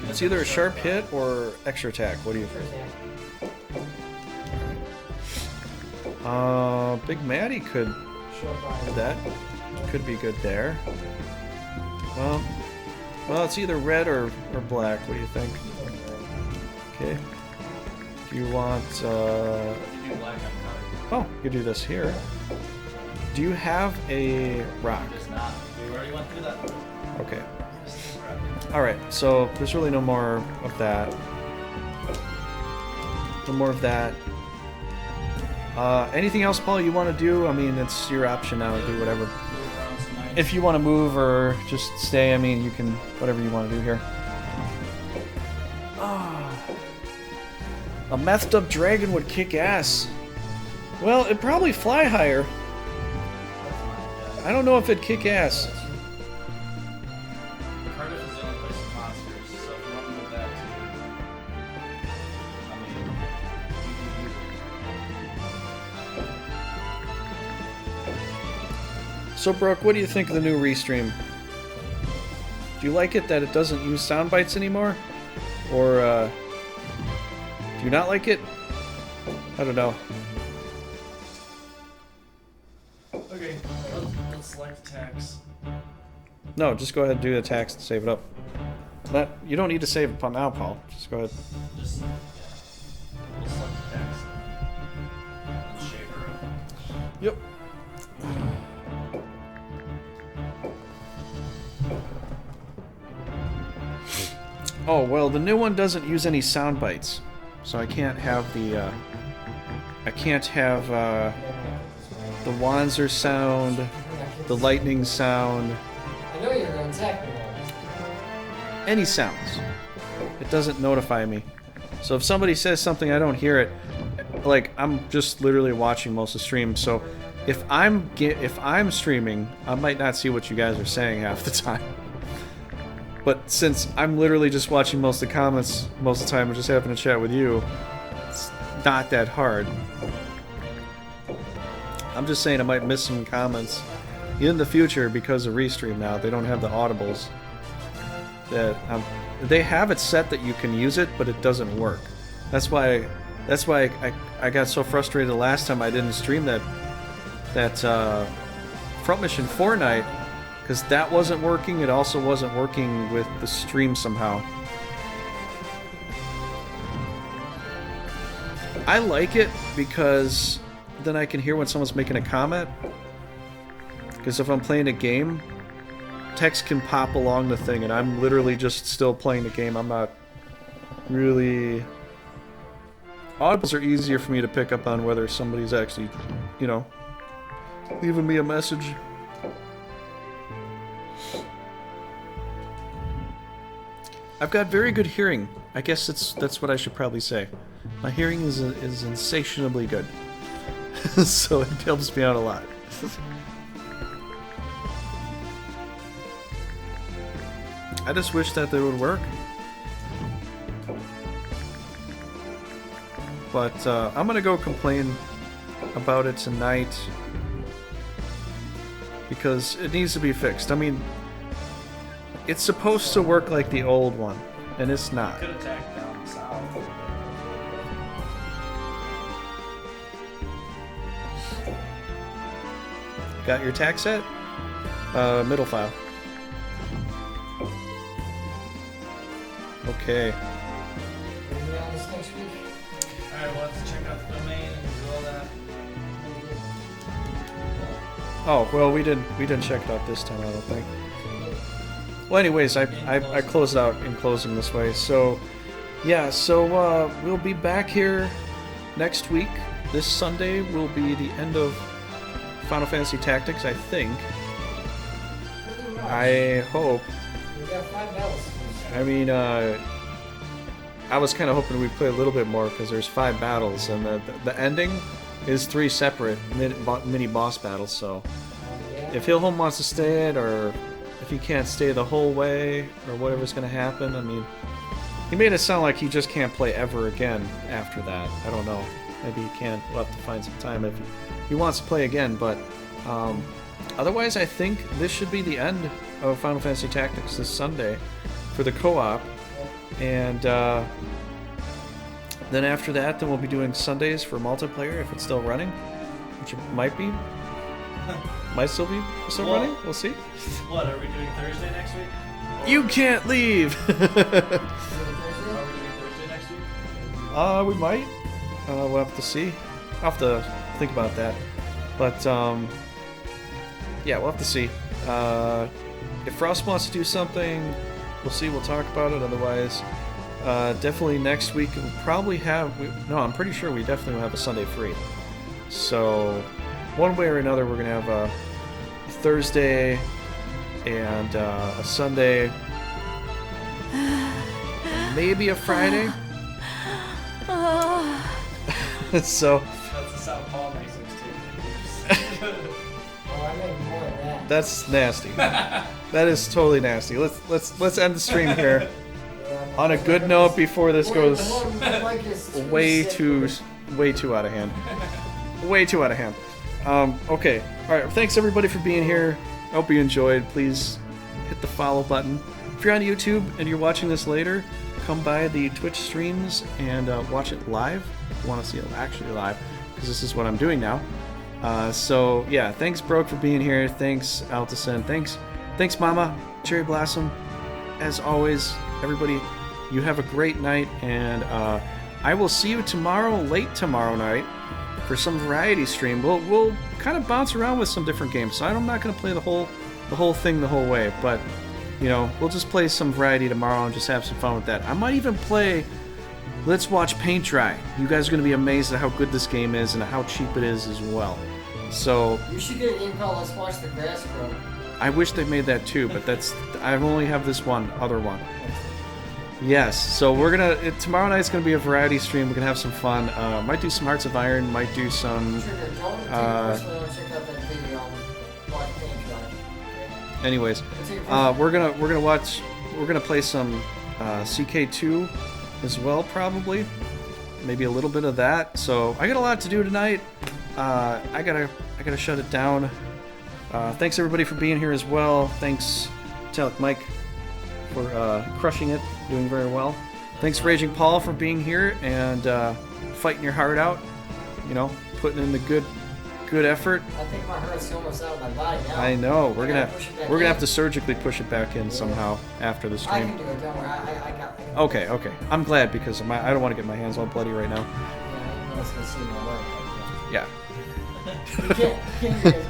it's either a sharp hit or extra attack. What do you think? Big Maddie could that could be good there. Well, it's either red or black. What do you think? Okay. Do you want? You do black on card. Oh, you do this here. Do you have a rock? Does not. We already went through that. Okay. Alright, so there's really no more of that. No more of that. Anything else, Paul, you want to do? I mean, it's your option now to do whatever. If you want to move or just stay, I mean, you can, whatever you want to do here. A methed up dragon would kick ass. Well, it'd probably fly higher. I don't know if it'd kick ass. Cardiff is the only place with monsters, so if you want to move that to... I mean... So, Brooke, what do you think of the new restream? Do you like it that it doesn't use sound bites anymore? Or, do you not like it? I don't know. Okay, let's select attacks. No, just go ahead and do the attacks and save it up. You don't need to save it now, Paul. Just go ahead. Just, yeah. We'll select attacks. Let's shape her up. Yep. Oh, well, the new one doesn't use any sound bites. So I can't have the, the Wanzer sound, the lightning sound, I know you're going to attack me now. any sounds. It doesn't notify me. So if somebody says something, I don't hear it. Like, I'm just literally watching most of the stream, so if I'm streaming, I might not see what you guys are saying half the time. But since I'm literally just watching most of the comments most of the time and just having to chat with you, it's not that hard. I'm just saying I might miss some comments in the future, because of Restream now, they don't have the audibles. That they have it set that you can use it, but it doesn't work. That's why I got so frustrated the last time I didn't stream that Front Mission Fortnite, because that wasn't working. It also wasn't working with the stream somehow. I like it because then I can hear when someone's making a comment. Because if I'm playing a game, text can pop along the thing, and I'm literally just still playing the game. I'm not really... Audibles are easier for me to pick up on whether somebody's actually, you know, leaving me a message. I've got very good hearing. I guess that's what I should probably say. My hearing is insatiably good. So it helps me out a lot. I just wish that they would work. But I'm gonna go complain about it tonight because it needs to be fixed. I mean, it's supposed to work like the old one, and it's not. Could attack down south. Got your attack set? Middle file. Okay. We'll be on this next week. Alright, we'll have to check out the domain and do all that. Oh well, we didn't check it out this time, I don't think. Well, anyways, I closed out in closing this way. So, yeah. So we'll be back here next week. This Sunday will be the end of Final Fantasy Tactics, I think. I hope. We got 5 battles. I mean, I was kind of hoping we'd play a little bit more because there's 5 battles, and the ending is 3 separate mini boss battles. So, if Hillholm wants to stay it, or if he can't stay the whole way, or whatever's going to happen, I mean, he made it sound like he just can't play ever again after that. I don't know. Maybe he can. We'll have to find some time if he wants to play again. But otherwise, I think this should be the end of Final Fantasy Tactics this Sunday for the co-op. And then after that, then we'll be doing Sundays for multiplayer if it's still running, which it might be. Might still be running. We'll see. What, are we doing Thursday next week? You can't leave. Are we doing Thursday next week? We might. We'll have to see. I'll have to think about that. But yeah, we'll have to see. If Frost wants to do something, we'll see. We'll talk about it. Otherwise, definitely next week we'll probably have. No, I'm pretty sure we definitely will have a Sunday free. So one way or another, we're gonna have a Thursday and a Sunday, maybe a Friday. So That's the sound Paul makes it too. Oh, I meant more than that. that's nasty. That is totally nasty. Let's end the stream here on a good note before this goes way too out of hand. Way too out of hand. Okay. All right. Thanks everybody for being here. I hope you enjoyed. Please hit the follow button. If you're on YouTube and you're watching this later, come by the Twitch streams and watch it live. If you want to see it actually live, because this is what I'm doing now. So yeah, thanks Broke for being here. Thanks Altison. Thanks Mama Cherry Blossom. As always, everybody, you have a great night, and I will see you tomorrow, late tomorrow night, for some variety stream. We'll kind of bounce around with some different games. So I'm not going to play the whole thing the whole way, but you know, we'll just play some variety tomorrow and just have some fun with that. I might even play Let's Watch Paint Dry. You guys are going to be amazed at how good this game is and how cheap it is as well. So You should get a game called Let's Watch the Grass Grow. I wish they made that too, but I only have this other one. Yes, so we're gonna tomorrow night's gonna be a variety stream. We're gonna have some fun. Might do some Hearts of Iron. Might do some. Trigger, don't take it personally, don't check out that video on Watch Paint Dry. Okay? Anyways, Take it personally. we're gonna play some CK2 as well, probably. Maybe a little bit of that. So I got a lot to do tonight. I gotta shut it down. Thanks everybody for being here as well. Thanks, Metallic Mike, for crushing it, doing very well. Thanks, Raging Paul, for being here and fighting your heart out. You know, putting in the good effort. I think my heart's almost out of my body now. I know. We're gonna push it have to surgically push it back in somehow after the I stream. can do it. Don't worry. I got it. Okay. I'm glad because I don't want to get my hands all bloody right now. Yeah, I know it's gonna seem my work. Yeah. You can't do it.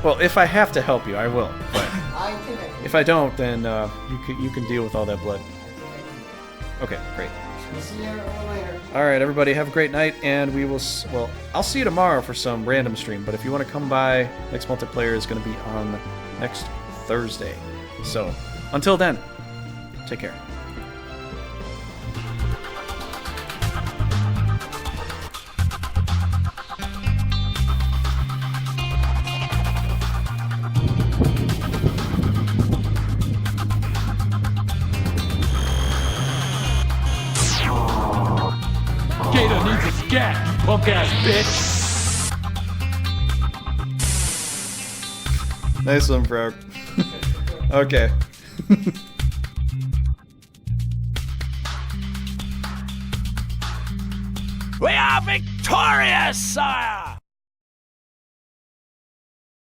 Well, if I have to help you, I will. But I think I can. if I don't, then you can deal with all that blood. I think I can. Okay, great. We'll see you later. All right, everybody, have a great night, and we will. Well, I'll see you tomorrow for some random stream. But if you want to come by, next multiplayer is going to be on next Thursday. So until then, take care. Gator needs a scat, you punk ass bitch. Nice one, Frog. Okay. We are victorious, sire!